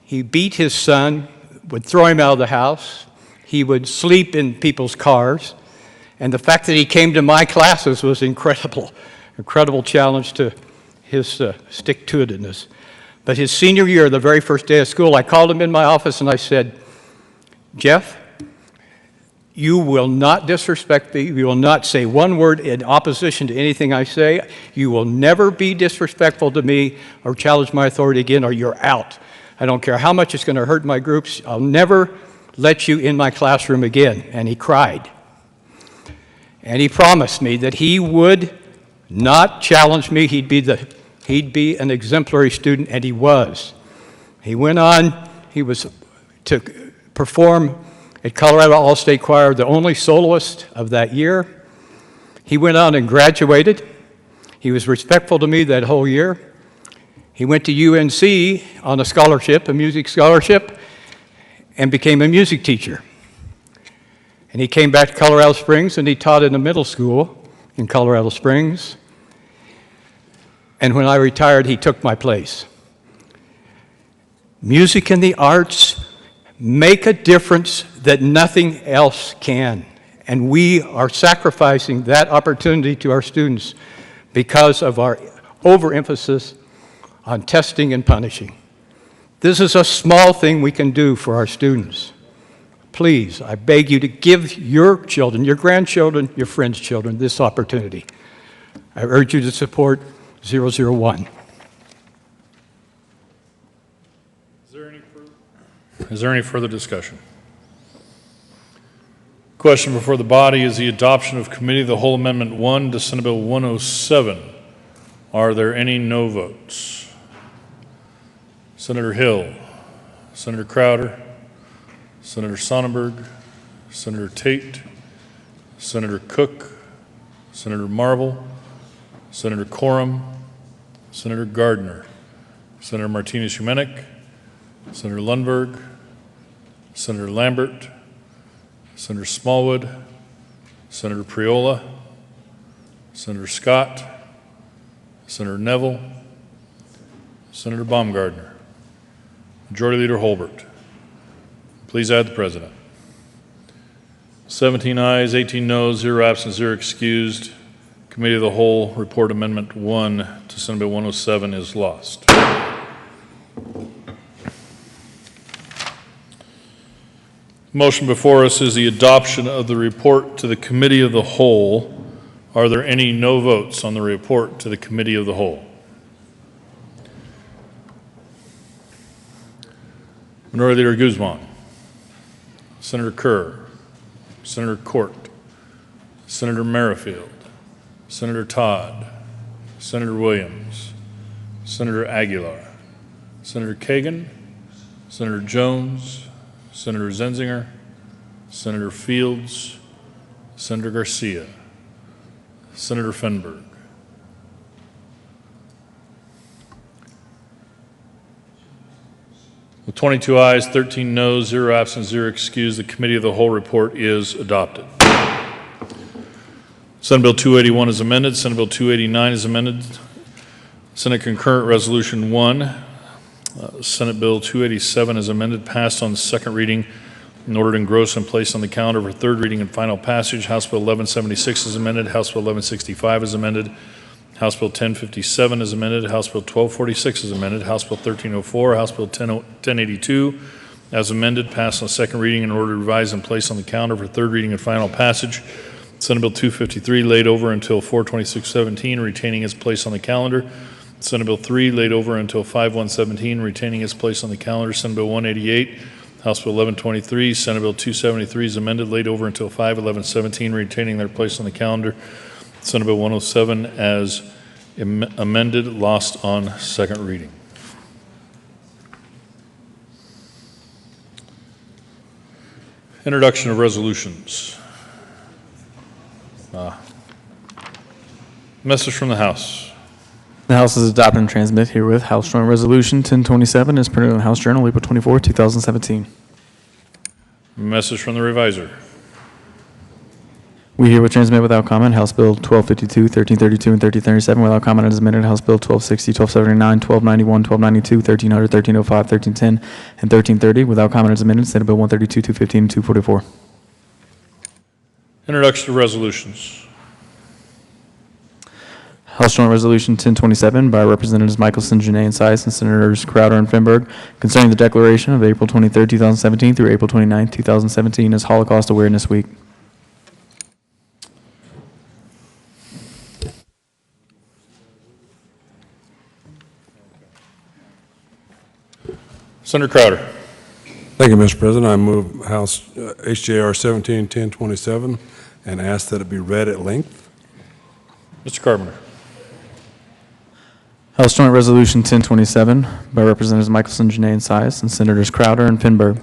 He beat his son, would throw him out of the house. He would sleep in people's cars. And the fact that he came to my classes was incredible challenge to his stick-to-itiveness. But his senior year, the very first day of school, I called him in my office and I said, Jeff, you will not disrespect me. You will not say one word in opposition to anything I say. You will never be disrespectful to me or challenge my authority again, or you're out. I don't care how much it's going to hurt my groups. I'll never let you in my classroom again. And he cried. And he promised me that he would not challenge me. He'd be an exemplary student, and he was. He went on. He was to perform at Colorado All-State Choir, the only soloist of that year. He went on and graduated. He was respectful to me that whole year. He went to UNC on a scholarship, a music scholarship, and became a music teacher. And he came back to Colorado Springs and he taught in a middle school in Colorado Springs. And when I retired, he took my place. Music and the arts make a difference that nothing else can. And we are sacrificing that opportunity to our students because of our overemphasis on testing and punishing. This is a small thing we can do for our students. Please, I beg you to give your children, your grandchildren, your friends' children this opportunity. I urge you to support 001. Is there any further discussion? Question before the body is the adoption of Committee of the Whole Amendment 1 to Senate Bill 107. Are there any no votes? Senator Hill, Senator Crowder, Senator Sonnenberg, Senator Tate, Senator Cook, Senator Marble, Senator Coram, Senator Gardner, Senator Martinez-Humenick, Senator Lundberg, Senator Lambert, Senator Smallwood, Senator Priola, Senator Scott, Senator Neville, Senator Baumgardner, Majority Leader Holbert. Please add the President. 17 ayes, 18 noes, 0 absent, 0 excused. Committee of the Whole Report Amendment 1 to Senate Bill 107 is lost. Motion before us is the adoption of the report to the Committee of the Whole. Are there any no votes on the report to the Committee of the Whole? Minority Leader Guzman, Senator Kerr, Senator Court, Senator Merrifield, Senator Todd, Senator Williams, Senator Aguilar, Senator Kagan, Senator Jones, Senator Zenzinger, Senator Fields, Senator Garcia, Senator Fenberg. With 22 ayes, 13 noes, 0 absent, 0 excused, the Committee of the Whole report is adopted. Senate Bill 281 is amended. Senate Bill 289 is amended. Senate Concurrent Resolution 1. Senate Bill 287 is amended, passed on second reading, and ordered engrossed and placed on the calendar for third reading and final passage. House Bill 1176 is amended. House Bill 1165 is amended. House Bill 1057 is amended. House Bill 1246 is amended. House Bill 1304, House Bill 1082 as amended, passed on second reading and ordered revised and placed on the calendar for third reading and final passage. Senate Bill 253 laid over until 4/26/17, retaining its place on the calendar. Senate Bill 3 laid over until 5/1/17, retaining its place on the calendar. Senate Bill 188, House Bill 1123, Senate Bill 273 is amended, laid over until 5/11/17, retaining their place on the calendar. Senate Bill 107 as amended, lost on second reading. Introduction of resolutions. Message from the House. The House has adopted and transmit herewith House Joint Resolution 1027 is printed in the House Journal, April 24, 2017. Message from the Reviser. We herewith transmit without comment House Bill 1252, 1332, and 1337 without comment as amended House Bill 1260, 1279, 1291, 1292, 1300, 1305, 1310, and 1330 without comment as amended Senate Bill 132, 215, and 244. Introduction of resolutions. House Joint Resolution 1027 by Representatives Michelson, Janae, and Sice, and Senators Crowder and Fenberg concerning the declaration of April 23, 2017 through April 29, 2017 as Holocaust Awareness Week. Senator Crowder. Thank you, Mr. President. I move House HJR 171027 and ask that it be read at length. Mr. Carpenter. House Joint Resolution 1027 by Representatives Michelson, Janae, and Sice, and Senators Crowder and Fenberg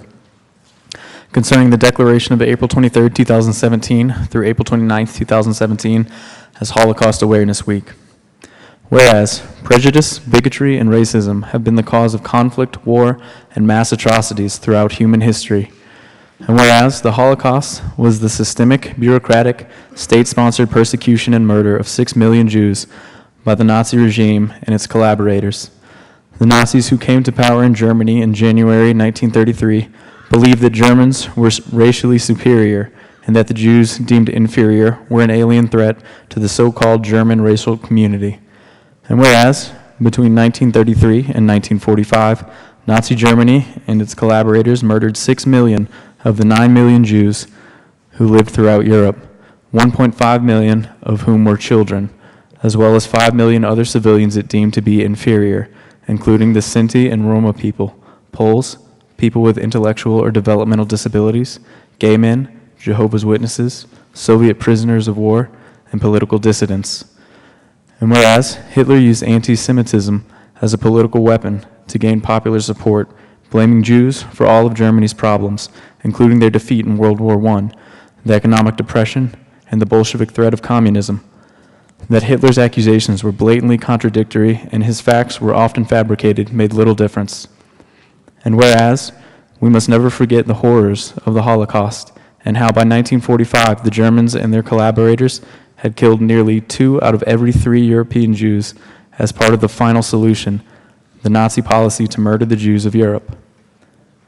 concerning the declaration of April 23, 2017 through April 29, 2017 as Holocaust Awareness Week. Whereas prejudice, bigotry, and racism have been the cause of conflict, war, and mass atrocities throughout human history. And whereas the Holocaust was the systemic, bureaucratic, state-sponsored persecution and murder of 6 million Jews by the Nazi regime and its collaborators. The Nazis who came to power in Germany in January 1933 believed that Germans were racially superior and that the Jews, deemed inferior, were an alien threat to the so-called German racial community. And whereas, between 1933 and 1945, Nazi Germany and its collaborators murdered 6 million of the 9 million Jews who lived throughout Europe, 1.5 million of whom were children, as well as 5 million other civilians it deemed to be inferior, including the Sinti and Roma people, Poles, people with intellectual or developmental disabilities, gay men, Jehovah's Witnesses, Soviet prisoners of war, and political dissidents. And whereas Hitler used anti-Semitism as a political weapon to gain popular support, blaming Jews for all of Germany's problems, including their defeat in World War I, the economic depression, and the Bolshevik threat of communism, that Hitler's accusations were blatantly contradictory and his facts were often fabricated made little difference. And whereas we must never forget the horrors of the Holocaust and how by 1945 the Germans and their collaborators had killed nearly 2 out of every 3 European Jews as part of the final solution, the Nazi policy to murder the Jews of Europe.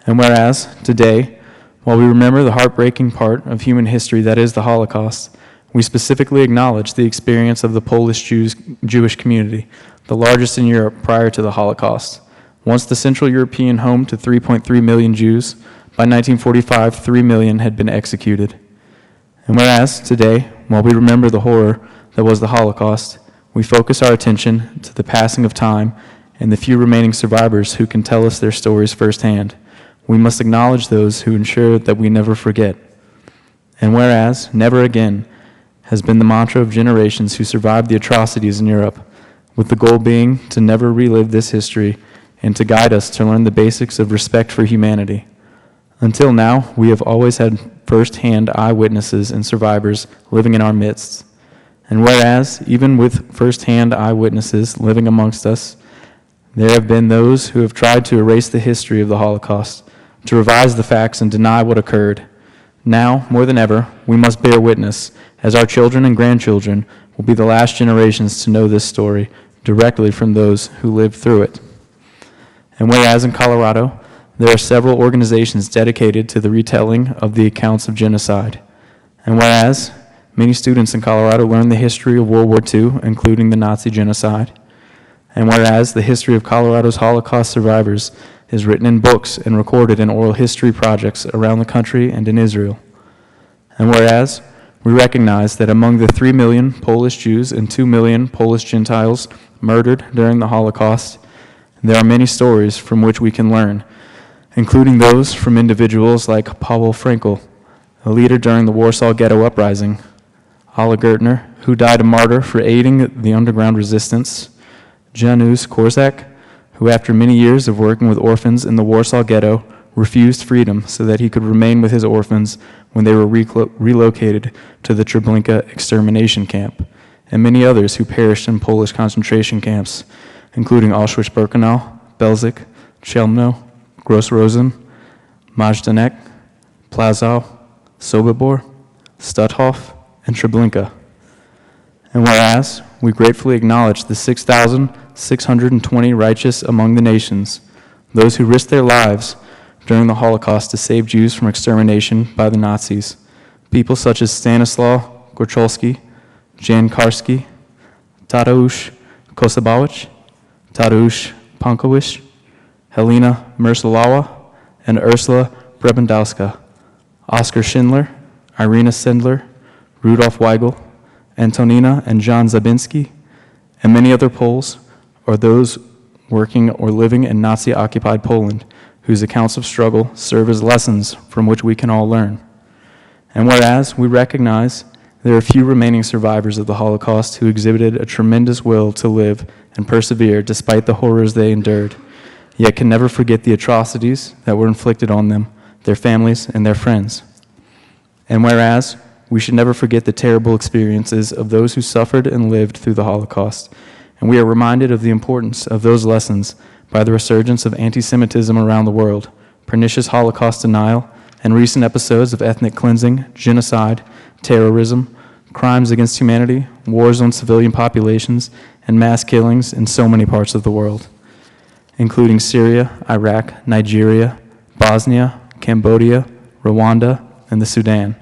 And whereas today, while we remember the heartbreaking part of human history that is the Holocaust, we specifically acknowledge the experience of the Polish Jewish community, the largest in Europe prior to the Holocaust. Once the Central European home to 3.3 million Jews, by 1945, 3 million had been executed. And whereas today, while we remember the horror that was the Holocaust, we focus our attention to the passing of time and the few remaining survivors who can tell us their stories firsthand. We must acknowledge those who ensure that we never forget. And whereas never again has been the mantra of generations who survived the atrocities in Europe, with the goal being to never relive this history and to guide us to learn the basics of respect for humanity. Until now, we have always had first-hand eyewitnesses and survivors living in our midst. And whereas, even with first-hand eyewitnesses living amongst us, there have been those who have tried to erase the history of the Holocaust, to revise the facts and deny what occurred. Now, more than ever, we must bear witness, as our children and grandchildren will be the last generations to know this story directly from those who lived through it. And whereas in Colorado, there are several organizations dedicated to the retelling of the accounts of genocide. And whereas many students in Colorado learn the history of World War II, including the Nazi genocide. And whereas the history of Colorado's Holocaust survivors is written in books and recorded in oral history projects around the country and in Israel. And whereas we recognize that among the 3 million Polish Jews and 2 million Polish Gentiles murdered during the Holocaust, there are many stories from which we can learn, including those from individuals like Pavel Frankel, a leader during the Warsaw Ghetto Uprising, Ola Gertner, who died a martyr for aiding the underground resistance, Janusz Korczak, who after many years of working with orphans in the Warsaw Ghetto, refused freedom so that he could remain with his orphans when they were relocated to the Treblinka extermination camp, and many others who perished in Polish concentration camps, including Auschwitz-Birkenau, Belzec, Chelmno, Gross-Rosen, Majdanek, Plazow, Sobibor, Stutthof, and Treblinka. And whereas we gratefully acknowledge the 6,620 righteous among the nations, those who risked their lives during the Holocaust to save Jews from extermination by the Nazis, people such as Stanislaw Gorcholski, Jan Karski, Tadeusz Kosabowicz, Tadeusz Pankowicz, Helena Merಸಲಾwa, and Ursula Brebendowska, Oskar Schindler, Irina Sendler, Rudolf Weigel, Antonina and John Zabinski, and many other Poles, or those working or living in Nazi-occupied Poland, whose accounts of struggle serve as lessons from which we can all learn. And whereas we recognize there are few remaining survivors of the Holocaust who exhibited a tremendous will to live and persevere despite the horrors they endured, yet can never forget the atrocities that were inflicted on them their families, and their friends. And whereas we should never forget the terrible experiences of those who suffered and lived through the Holocaust, and we are reminded of the importance of those lessons by the resurgence of anti-Semitism around the world, pernicious Holocaust denial, and recent episodes of ethnic cleansing, genocide, terrorism, crimes against humanity, wars on civilian populations, and mass killings in so many parts of the world, including Syria, Iraq, Nigeria, Bosnia, Cambodia, Rwanda, and the Sudan.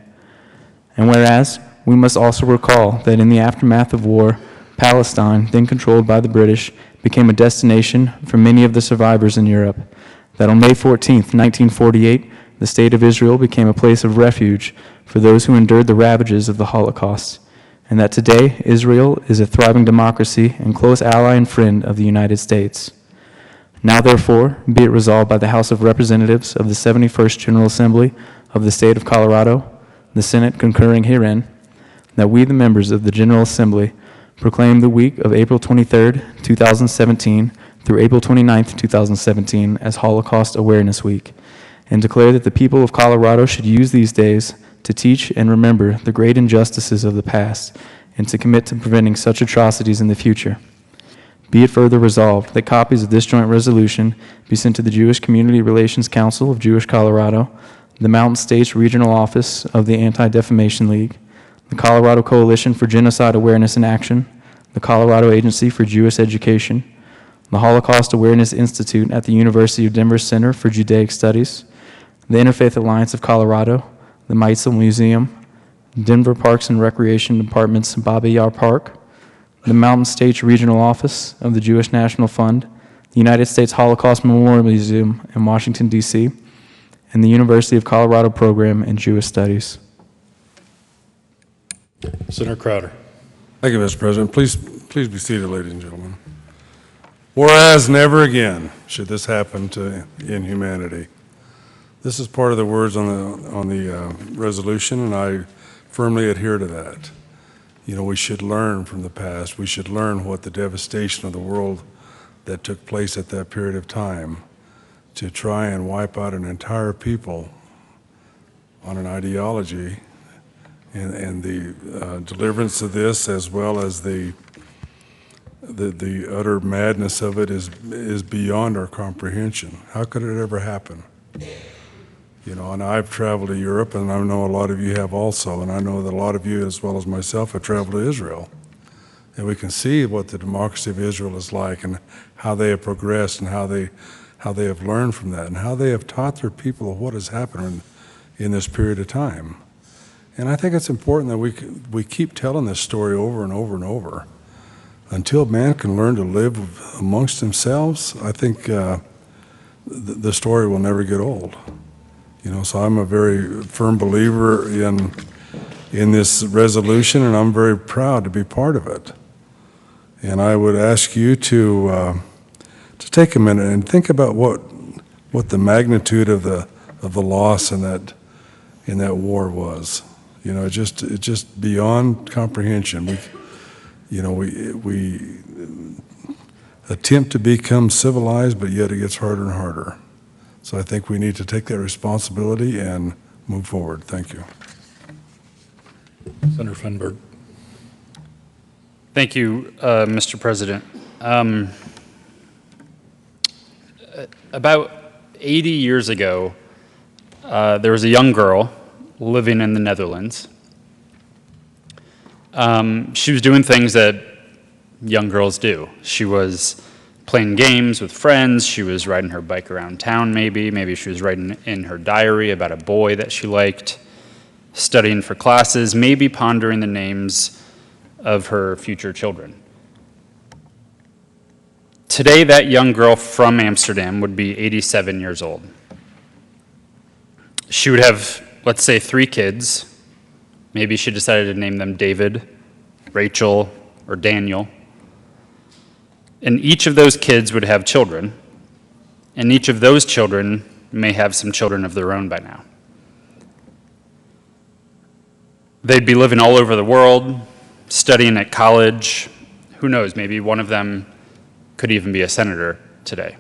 And whereas we must also recall that in the aftermath of war, Palestine, then controlled by the British, became a destination for many of the survivors in Europe, that on May 14, 1948, the State of Israel became a place of refuge for those who endured the ravages of the Holocaust, and that today Israel is a thriving democracy and close ally and friend of the United States. Now therefore, be it resolved by the House of Representatives of the 71st General Assembly of the State of Colorado, the Senate concurring herein, that we, the members of the General Assembly, proclaim the week of April 23, 2017 through April 29, 2017 as Holocaust Awareness Week, and declare that the people of Colorado should use these days to teach and remember the great injustices of the past and to commit to preventing such atrocities in the future. Be it further resolved that copies of this joint resolution be sent to the Jewish Community Relations Council of Jewish Colorado, the Mountain States Regional Office of the Anti-Defamation League, the Colorado Coalition for Genocide Awareness and Action, the Colorado Agency for Jewish Education, the Holocaust Awareness Institute at the University of Denver Center for Judaic Studies, the Interfaith Alliance of Colorado, the Meitzel Museum, Denver Parks and Recreation Department's Bobby Yar Park, the Mountain States Regional Office of the Jewish National Fund, the United States Holocaust Memorial Museum in Washington, D.C., and the University of Colorado Program in Jewish Studies. Senator Crowder. Thank you, Mr. President. Please be seated, ladies and gentlemen. Whereas never again should this happen to inhumanity. This is part of the words on the resolution, and I firmly adhere to that. You know, we should learn from the past. We should learn what the devastation of the world that took place at that period of time to try and wipe out an entire people on an ideology, and the deliverance of this, as well as the utter madness of it, is beyond our comprehension. How could it ever happen? You know, and I've traveled to Europe, and I know a lot of you have also, and I know that a lot of you, as well as myself, have traveled to Israel. And we can see what the democracy of Israel is like, and how they have progressed, and how they have learned from that, and how they have taught their people what has happened in this period of time. And I think it's important that we keep telling this story over and over and over. Until man can learn to live amongst themselves, I think the story will never get old. You know, so I'm a very firm believer in this resolution, and I'm very proud to be part of it. And I would ask you to take a minute and think about what the magnitude of the loss in that war was. You know, it's just beyond comprehension. We attempt to become civilized, but yet it gets harder and harder. So I think we need to take that responsibility and move forward. Thank you. Senator Fenberg. Thank you, Mr. President. About 80 years ago, there was a young girl living in the Netherlands. She was doing things that young girls do. She was playing games with friends. She was riding her bike around town, maybe she was writing in her diary about a boy that she liked, studying for classes, maybe pondering the names of her future children. Today, that young girl from Amsterdam would be 87 years old. She would have, let's say, 3 kids. Maybe she decided to name them David, Rachel, or Daniel. And each of those kids would have children, and each of those children may have some children of their own by now. They'd be living all over the world, studying at college. Who knows, maybe one of them could even be a senator today.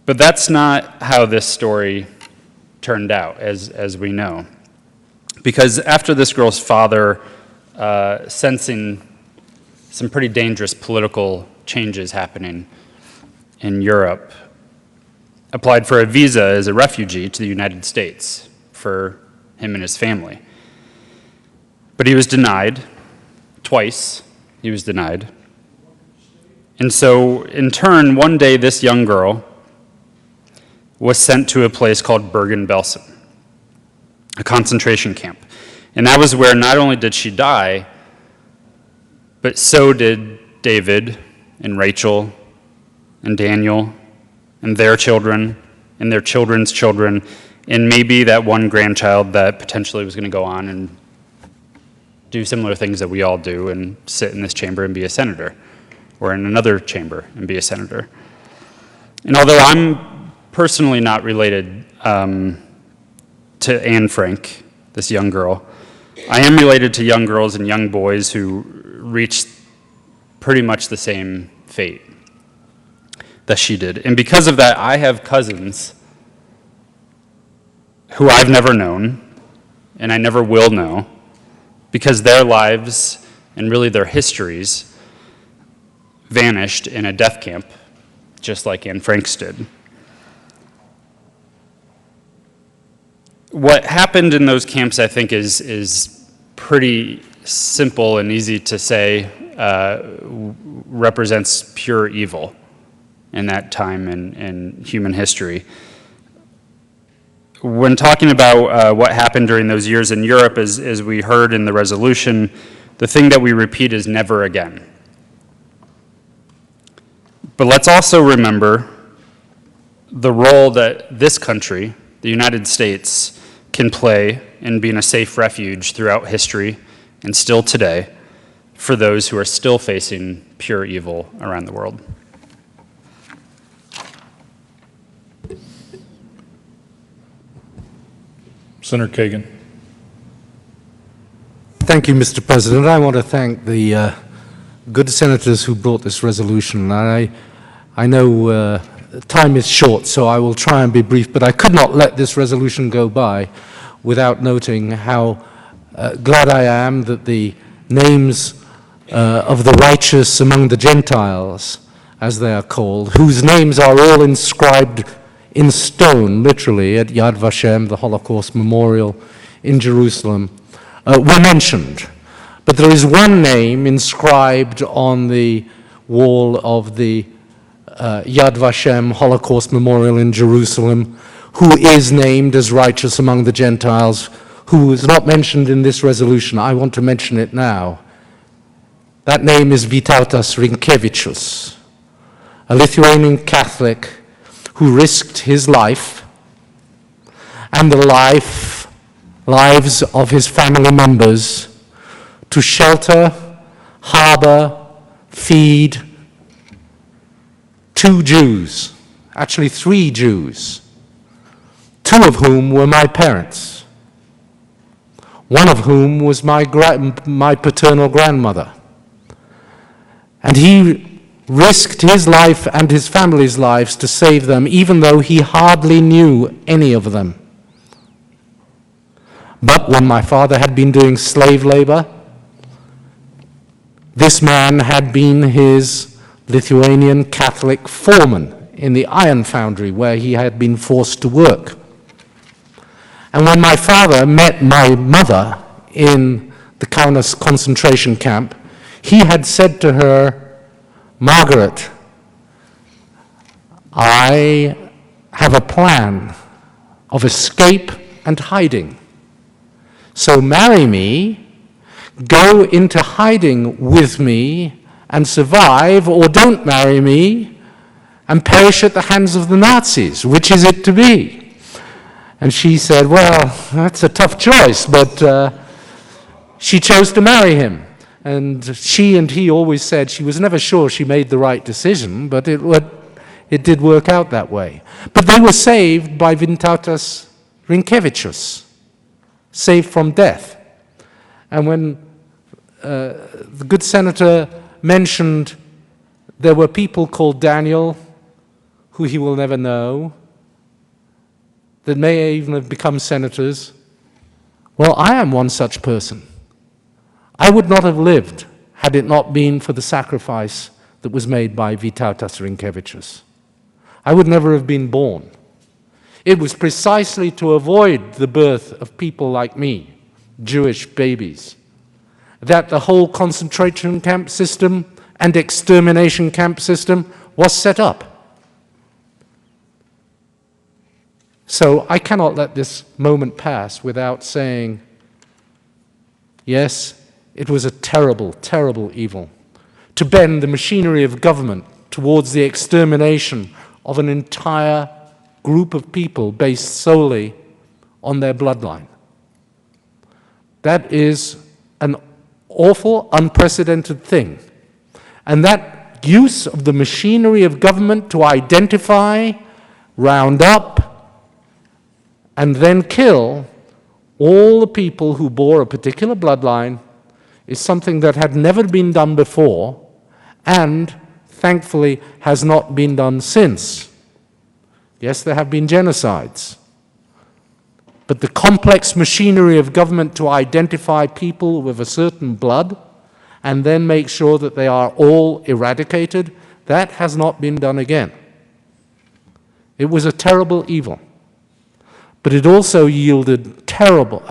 But that's not how this story turned out, as we know. Because after this girl's father, sensing some pretty dangerous political changes happening in Europe, applied for a visa as a refugee to the United States for him and his family. But he was denied. Twice he was denied. And so, in turn, one day this young girl was sent to a place called Bergen-Belsen, a concentration camp. And that was where not only did she die, but so did David and Rachel and Daniel and their children and their children's children, and maybe that one grandchild that potentially was going to go on and do similar things that we all do and sit in this chamber and be a senator, or in another chamber and be a senator. And although I'm personally not related to Anne Frank, this young girl, I am related to young girls and young boys who reached pretty much the same fate that she did. And because of that, I have cousins who I've never known, and I never will know, because their lives and really their histories vanished in a death camp, just like Anne Frank's did. What happened in those camps, I think, is pretty simple and easy to say, represents pure evil in that time in human history. When talking about what happened during those years in Europe, as we heard in the resolution, the thing that we repeat is never again. But let's also remember the role that this country, the United States, can play in being a safe refuge throughout history and still today for those who are still facing pure evil around the world. Senator Kagan. Thank you, Mr. President. I want to thank the good senators who brought this resolution. I know time is short, so I will try and be brief, but I could not let this resolution go by without noting how glad I am that the names of the righteous among the Gentiles, as they are called, whose names are all inscribed in stone, literally, at Yad Vashem, the Holocaust Memorial in Jerusalem, were mentioned. But there is one name inscribed on the wall of the Yad Vashem Holocaust Memorial in Jerusalem, who is named as righteous among the Gentiles, who is not mentioned in this resolution. I want to mention it now. That name is Vytautas Rinkevičius, a Lithuanian Catholic who risked his life and the lives of his family members to shelter, harbor, feed 2 Jews, actually 3 Jews, 2 of whom were my parents, one of whom was my paternal grandmother. And he risked his life and his family's lives to save them, even though he hardly knew any of them. But when my father had been doing slave labor, this man had been his Lithuanian Catholic foreman in the iron foundry where he had been forced to work. And when my father met my mother in the Kaunas concentration camp, he had said to her, "Margaret, I have a plan of escape and hiding. So marry me, go into hiding with me and survive, or don't marry me and perish at the hands of the Nazis. Which is it to be?" And she said, "Well, that's a tough choice," but she chose to marry him. And she and he always said she was never sure she made the right decision, but it did work out that way. But they were saved by Vytautas Rinkevičius, saved from death. And when the good senator mentioned there were people called Daniel, who he will never know, that may even have become senators. Well, I am one such person. I would not have lived had it not been for the sacrifice that was made by Vytautas Rinkevičius. I would never have been born. It was precisely to avoid the birth of people like me, Jewish babies, that the whole concentration camp system and extermination camp system was set up. So I cannot let this moment pass without saying, yes, it was a terrible, terrible evil to bend the machinery of government towards the extermination of an entire group of people based solely on their bloodline. That is an awful, unprecedented thing. And that use of the machinery of government to identify, round up, and then kill all the people who bore a particular bloodline is something that had never been done before and, thankfully, has not been done since. Yes, there have been genocides. But the complex machinery of government to identify people with a certain blood and then make sure that they are all eradicated, that has not been done again. It was a terrible evil. But it also yielded terrible,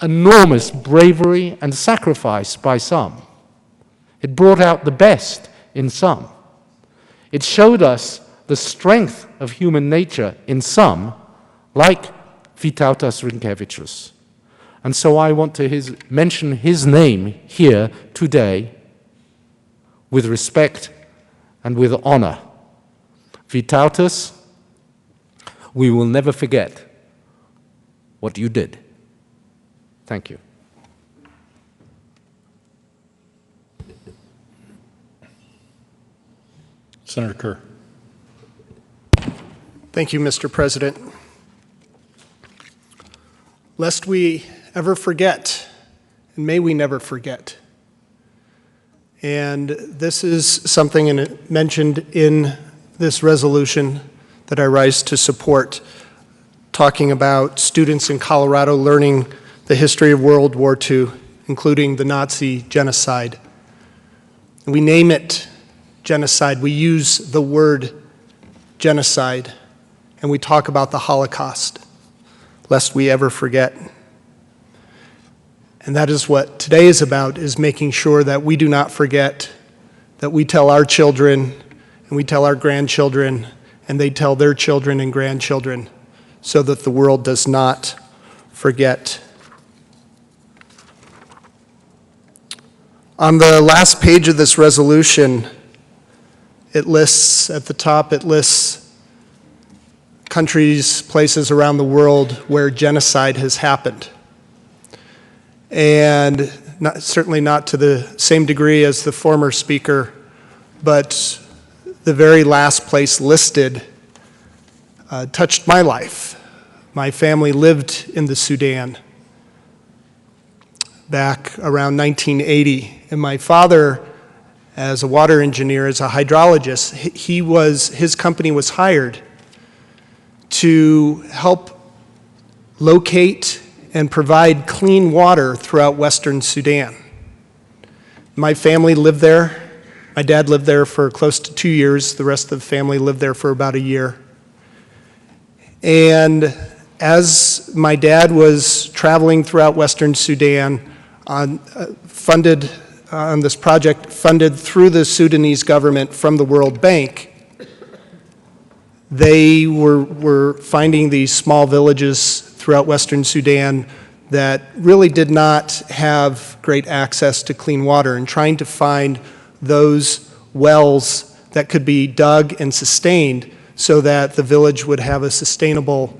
enormous bravery and sacrifice by some. It brought out the best in some. It showed us the strength of human nature in some, like Vytautas Rinkevičius. And so I want to mention his name here today with respect and with honor. Vytautas, we will never forget what you did. Thank you. Senator Kerr. Thank you, Mr. President. Lest we ever forget, and may we never forget. And this is something mentioned in this resolution that I rise to support, talking about students in Colorado learning the history of World War II, including the Nazi genocide. And we name it genocide. We use the word genocide, and we talk about the Holocaust, lest we ever forget. And that is what today is about, is making sure that we do not forget, that we tell our children, and we tell our grandchildren, and they tell their children and grandchildren, so that the world does not forget. On the last page of this resolution, it lists, at the top, it lists countries, places around the world where genocide has happened. And certainly not to the same degree as the former speaker, but the very last place listed touched my life. My family lived in the Sudan back around 1980, and my father, as a water engineer, as a hydrologist, his company was hired to help locate and provide clean water throughout Western Sudan. My family lived there. My dad lived there for close to 2 years. The rest of the family lived there for about a year. And as my dad was traveling throughout Western Sudan on this project funded through the Sudanese government from the World Bank, they were finding these small villages throughout Western Sudan that really did not have great access to clean water, and trying to find those wells that could be dug and sustained so that the village would have a sustainable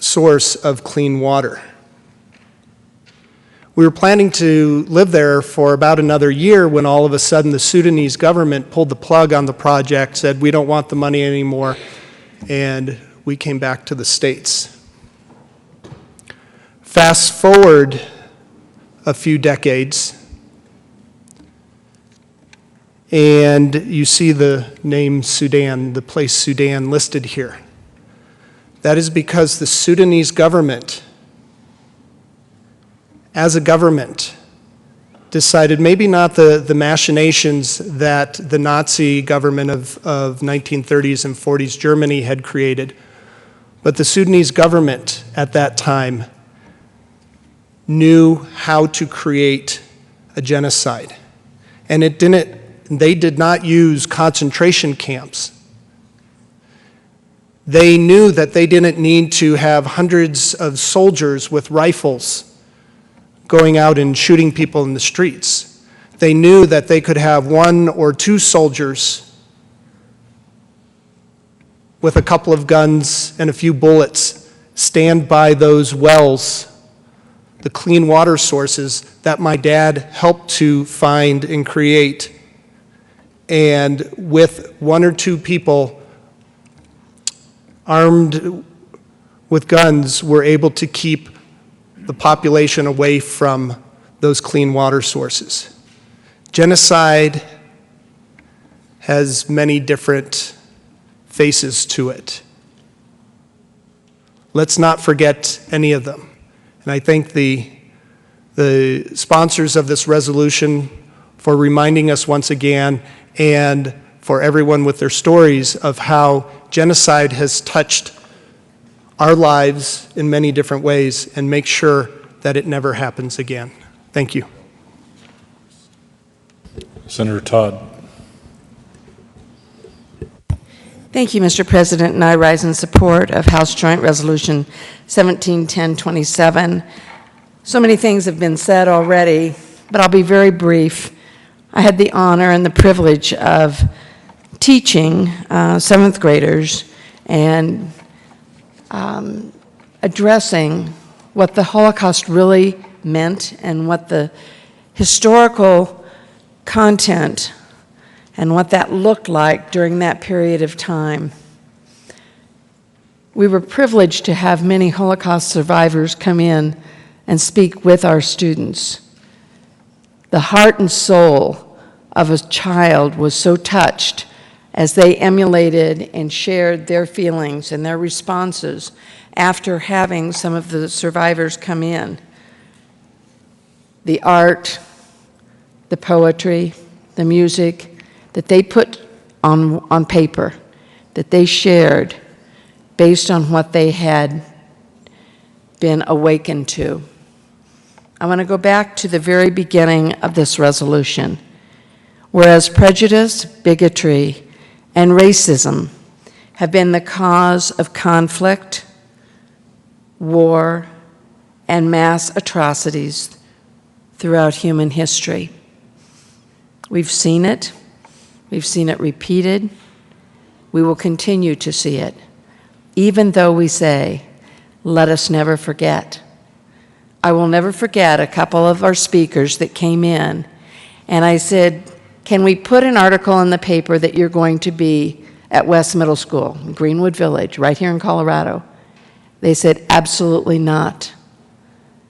source of clean water. We were planning to live there for about another year when all of a sudden the Sudanese government pulled the plug on the project, said we don't want the money anymore, and we came back to the States. Fast forward a few decades, and you see the name Sudan, the place Sudan listed here. That is because the Sudanese government, as a government, decided maybe not the machinations that the Nazi government of 1930s and 40s Germany had created, but the Sudanese government at that time knew how to create a genocide. And they did not use concentration camps. They knew that they didn't need to have hundreds of soldiers with rifles going out and shooting people in the streets. They knew that they could have 1 or 2 soldiers with a couple of guns and a few bullets stand by those wells, the clean water sources that my dad helped to find and create. And with 1 or 2 people armed with guns, were able to keep the population away from those clean water sources. Genocide has many different faces to it. Let's not forget any of them. And I thank the sponsors of this resolution for reminding us once again, and for everyone with their stories of how genocide has touched our lives in many different ways, and make sure that it never happens again. Thank you. Senator Todd. Thank you, Mr. President, and I rise in support of House Joint Resolution 171027. So many things have been said already, but I'll be very brief. I had the honor and the privilege of teaching 7th graders and addressing what the Holocaust really meant and what the historical content and what that looked like during that period of time. We were privileged to have many Holocaust survivors come in and speak with our students. The heart and soul of a child was so touched as they emulated and shared their feelings and their responses after having some of the survivors come in. The art, the poetry, the music that they put on paper, that they shared based on what they had been awakened to. I want to go back to the very beginning of this resolution. Whereas prejudice, bigotry, and racism have been the cause of conflict, war, and mass atrocities throughout human history. We've seen it repeated, we will continue to see it, even though we say, let us never forget. I will never forget a couple of our speakers that came in, and I said, can we put an article in the paper that you're going to be at West Middle School, Greenwood Village, right here in Colorado? They said, absolutely not.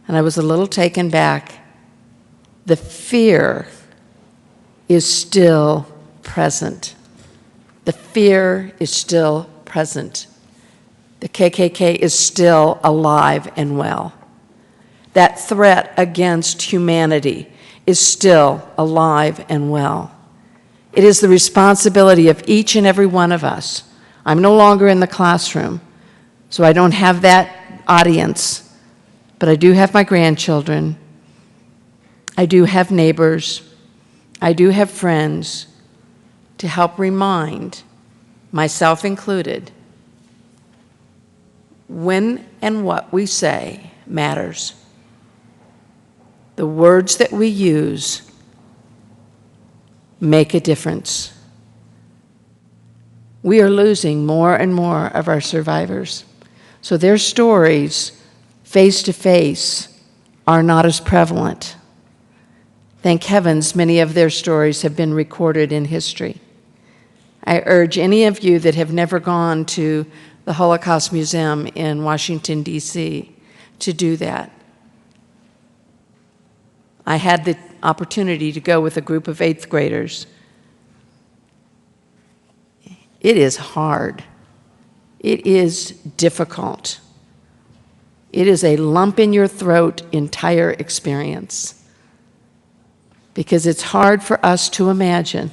And I was a little taken back. The fear is still present. The fear is still present. The KKK is still alive and well. That threat against humanity is still alive and well. It is the responsibility of each and every one of us. I'm no longer in the classroom, so I don't have that audience, but I do have my grandchildren. I do have neighbors. I do have friends to help remind, myself included, when and what we say matters. The words that we use make a difference. We are losing more and more of our survivors. So their stories, face to face, are not as prevalent. Thank heavens, many of their stories have been recorded in history. I urge any of you that have never gone to the Holocaust Museum in Washington, D.C., to do that. I had the opportunity to go with a group of 8th graders. It is hard. It is difficult. It is a lump in your throat entire experience, because it's hard for us to imagine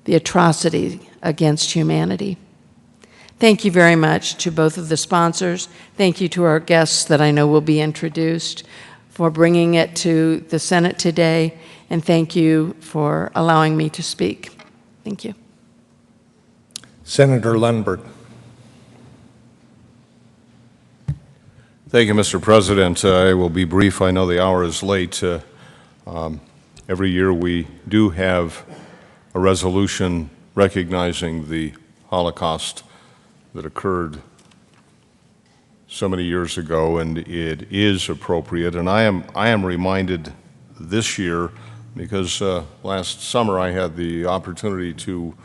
the atrocity against humanity. Thank you very much to both of the sponsors. Thank you to our guests that I know will be introduced for bringing it to the Senate today, and thank you for allowing me to speak. Thank you. Senator Lundberg. Thank you, Mr. President. I will be brief. I know the hour is late. Every year we do have a resolution recognizing the Holocaust that occurred so many years ago, and it is appropriate. And I am reminded this year, because last summer I had the opportunity to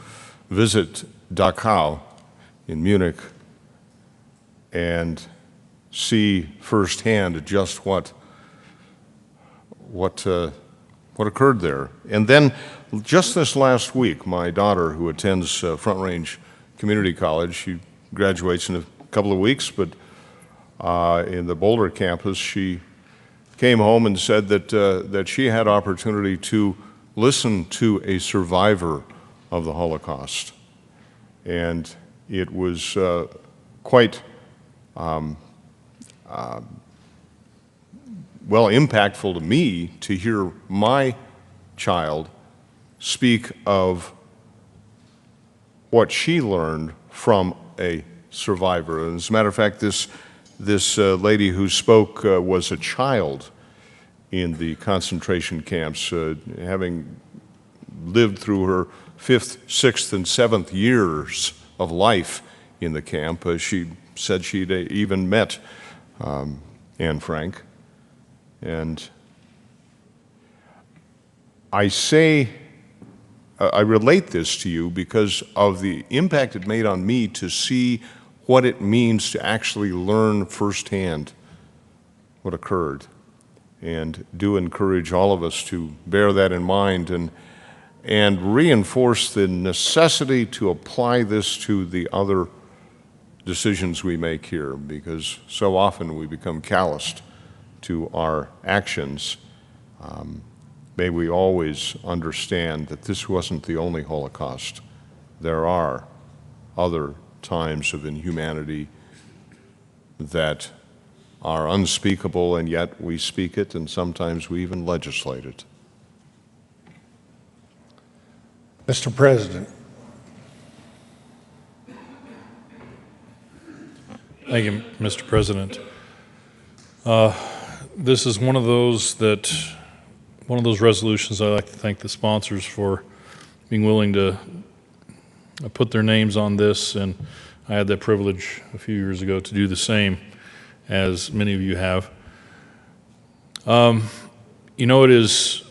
visit Dachau in Munich and see firsthand just what occurred there. And then just this last week, my daughter, who attends Front Range Community College, she graduates in a couple of weeks, but in the Boulder campus, she came home and said that she had opportunity to listen to a survivor of the Holocaust. And it was quite well impactful to me to hear my child speak of what she learned from a survivor. And as a matter of fact, this lady who spoke was a child in the concentration camps, having lived through her 5th, 6th, and 7th years of life in the camp. She said she'd even met Anne Frank. And I relate this to you because of the impact it made on me to see what it means to actually learn firsthand what occurred. And do encourage all of us to bear that in mind and reinforce the necessity to apply this to the other decisions we make here, because so often we become calloused to our actions. May we always understand that this wasn't the only Holocaust. There are other times of inhumanity that are unspeakable, and yet we speak it, and sometimes we even legislate it. Mr. President. Thank you, Mr. President. This is one of those resolutions I'd like to thank the sponsors for being willing to put their names on this, and I had that privilege a few years ago to do the same, as many of you have. You know, it's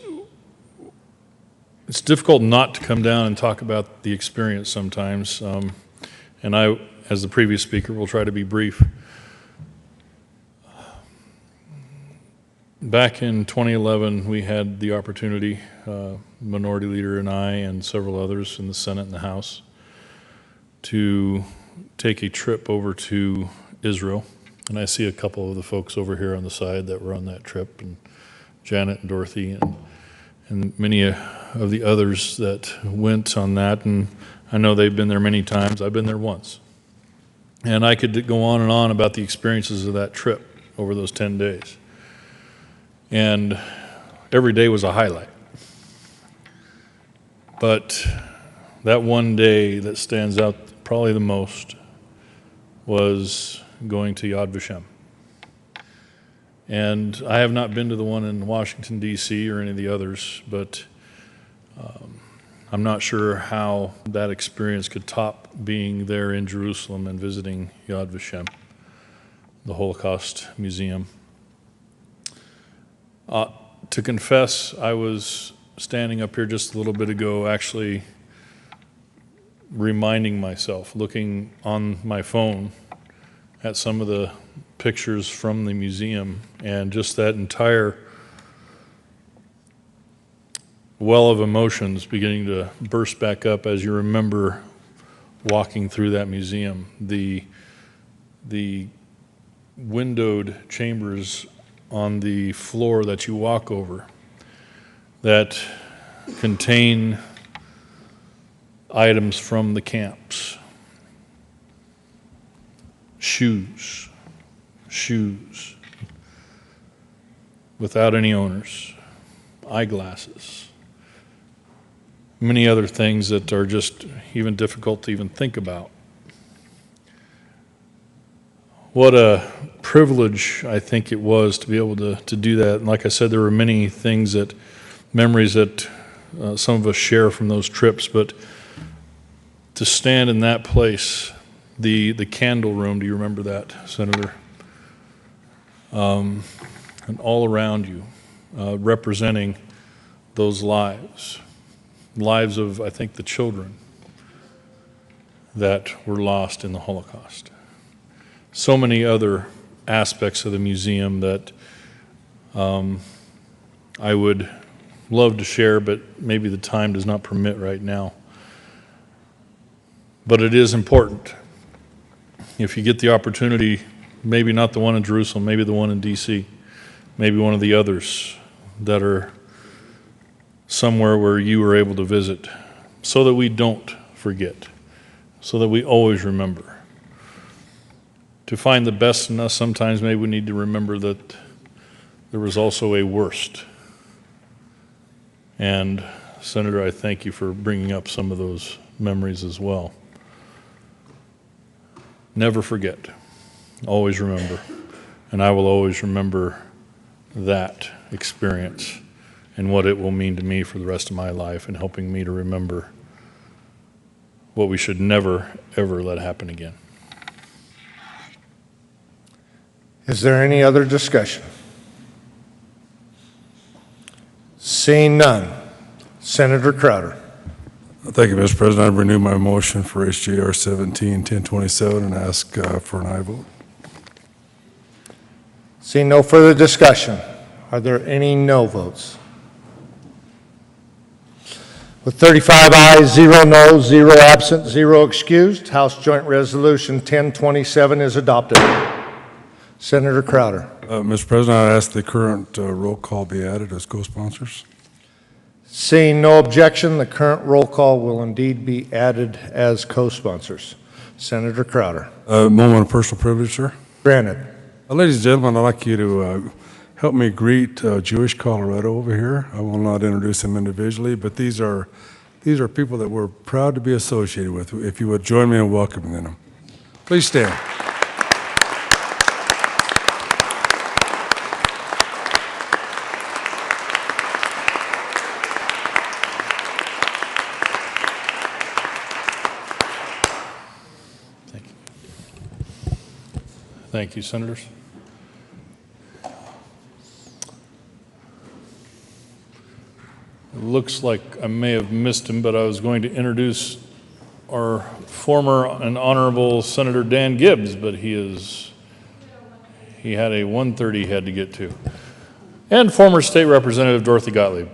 difficult not to come down and talk about the experience sometimes, and I, as the previous speaker, will try to be brief. Back in 2011, we had the opportunity, Minority Leader and I and several others in the Senate and the House, to take a trip over to Israel. And I see a couple of the folks over here on the side that were on that trip, and Janet and Dorothy and many of the others that went on that. And I know they've been there many times. I've been there once. And I could go on and on about the experiences of that trip over those 10 days. And every day was a highlight. But that one day that stands out probably the most was going to Yad Vashem. And I have not been to the one in Washington, D.C. or any of the others, but I'm not sure how that experience could top being there in Jerusalem and visiting Yad Vashem, the Holocaust Museum. To confess, I was standing up here just a little bit ago actually reminding myself, looking on my phone at some of the pictures from the museum, and just that entire well of emotions beginning to burst back up as you remember walking through that museum. The the windowed chambers on the floor that you walk over that contain items from the camps. Shoes without any owners, eyeglasses, many other things that are just even difficult to even think about. What a privilege I think it was to be able to do that. And like I said, there were many things memories that some of us share from those trips, but to stand in that place, the candle room, do you remember that, Senator? And all around you, representing those lives of, I think, the children that were lost in the Holocaust. So many other aspects of the museum that I would love to share, but maybe the time does not permit right now. But it is important. If you get the opportunity, maybe not the one in Jerusalem, maybe the one in D.C., maybe one of the others that are somewhere where you were able to visit, so that we don't forget, so that we always remember. To find the best in us, sometimes maybe we need to remember that there was also a worst. And Senator, I thank you for bringing up some of those memories as well. Never forget. Always remember. And I will always remember that experience and what it will mean to me for the rest of my life, and helping me to remember what we should never, ever let happen again. Is there any other discussion? Seeing none. Senator Crowder. Thank you, Mr. President. I renew my motion for HJR 17-1027 and ask for an aye vote. Seeing no further discussion, are there any no votes? With 35 ayes, 0 noes, 0 absent, 0 excused, House Joint Resolution 1027 is adopted. Senator Crowder. Mr. President, I ask the current roll call be added as co-sponsors. Seeing no objection, the current roll call will indeed be added as co-sponsors. Senator Crowder. Moment of personal privilege, sir. Granted. Ladies and gentlemen, I'd like you to help me greet Jewish Colorado over here. I will not introduce them individually, but these are people that we're proud to be associated with. If you would join me in welcoming them. Please stand. Thank you, Senators. It looks like I may have missed him, but I was going to introduce our former and honorable Senator Dan Gibbs, but he had a 1:30 he had to get to. And former State Representative Dorothy Gottlieb.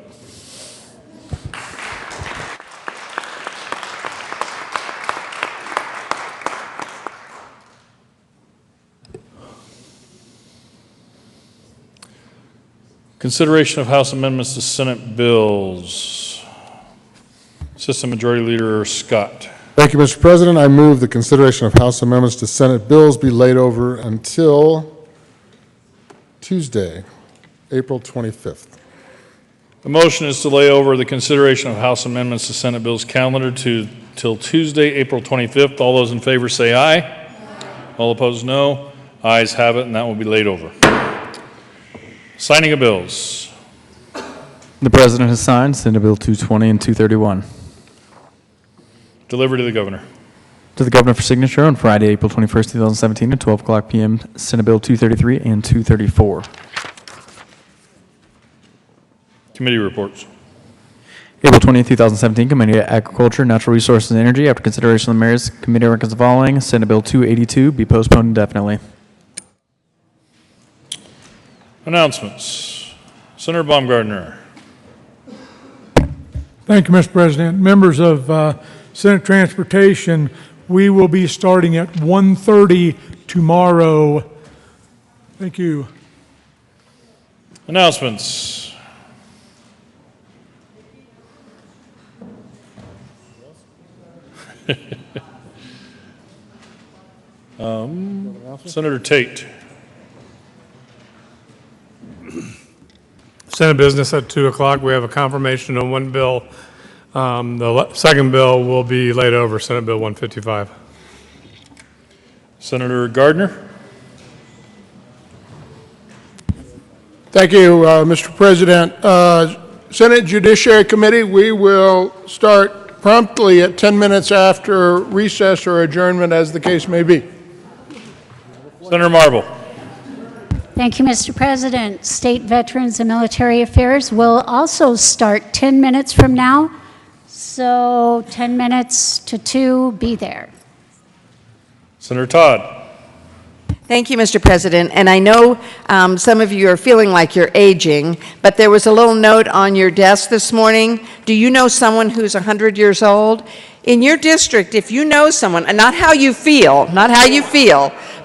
Consideration of House amendments to Senate bills. Assistant Majority Leader Scott. Thank you, Mr. President. I move the consideration of House amendments to Senate bills be laid over until Tuesday, April 25th. The motion is to lay over the consideration of House amendments to Senate bills calendar till Tuesday, April 25th. All those in favor say aye. All opposed, no. Ayes have it, and that will be laid over. Signing of bills. The President has signed Senate Bill 220 and 231. Delivered to the Governor. To the Governor for signature on Friday, April 21st, 2017 at 12 o'clock p.m. Senate Bill 233 and 234. Committee reports. April 20th, 2017, Committee on Agriculture, Natural Resources, and Energy. After consideration of the mayor's committee recommends the following: Senate Bill 282 be postponed indefinitely. Announcements. Senator Baumgardner. Thank you, Mr. President. Members of Senate Transportation, We will be starting at 1:30 tomorrow. Thank you. Announcements. Senator Tate. Senate business at 2 o'clock. We have a confirmation on one bill. Second bill will be laid over, Senate Bill 155. Senator Gardner. Thank you, Mr. President. Senate Judiciary Committee, we will start promptly at 10 minutes after recess or adjournment, as the case may be. Senator Marble. Thank you, Mr. President. State Veterans and Military Affairs will also start 10 minutes from now. So 10 minutes to 2, be there. Senator Todd. Thank you, Mr. President. And I know some of you are feeling like you're aging, but there was a little note on your desk this morning. Do you know someone who's 100 years old? In your district, if you know someone, and not how you feel,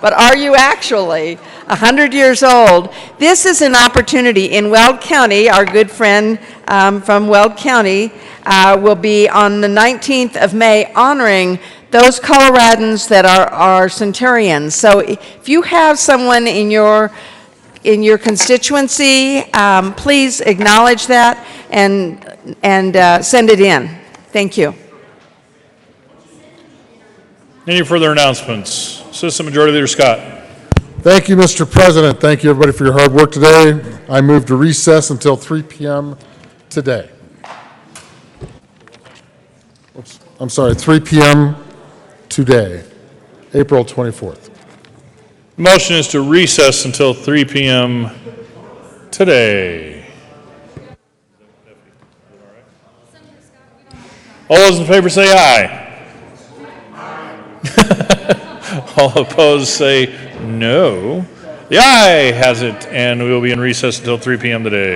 but are you actually 100 years old? This is an opportunity in Weld County. Our good friend from Weld County will be on the 19th of May honoring those Coloradans that are centurions. So if you have someone in your constituency, please acknowledge that and send it in. Thank you. Any further announcements? Assistant Majority Leader Scott. Thank you, Mr. President. Thank you, everybody, for your hard work today. I move to recess until 3 p.m. today. Oops, I'm sorry, 3 p.m. today, April 24th. Motion is to recess until 3 p.m. today. All those in favor say aye. All opposed say no. The aye has it, and we will be in recess until 3 p.m. today.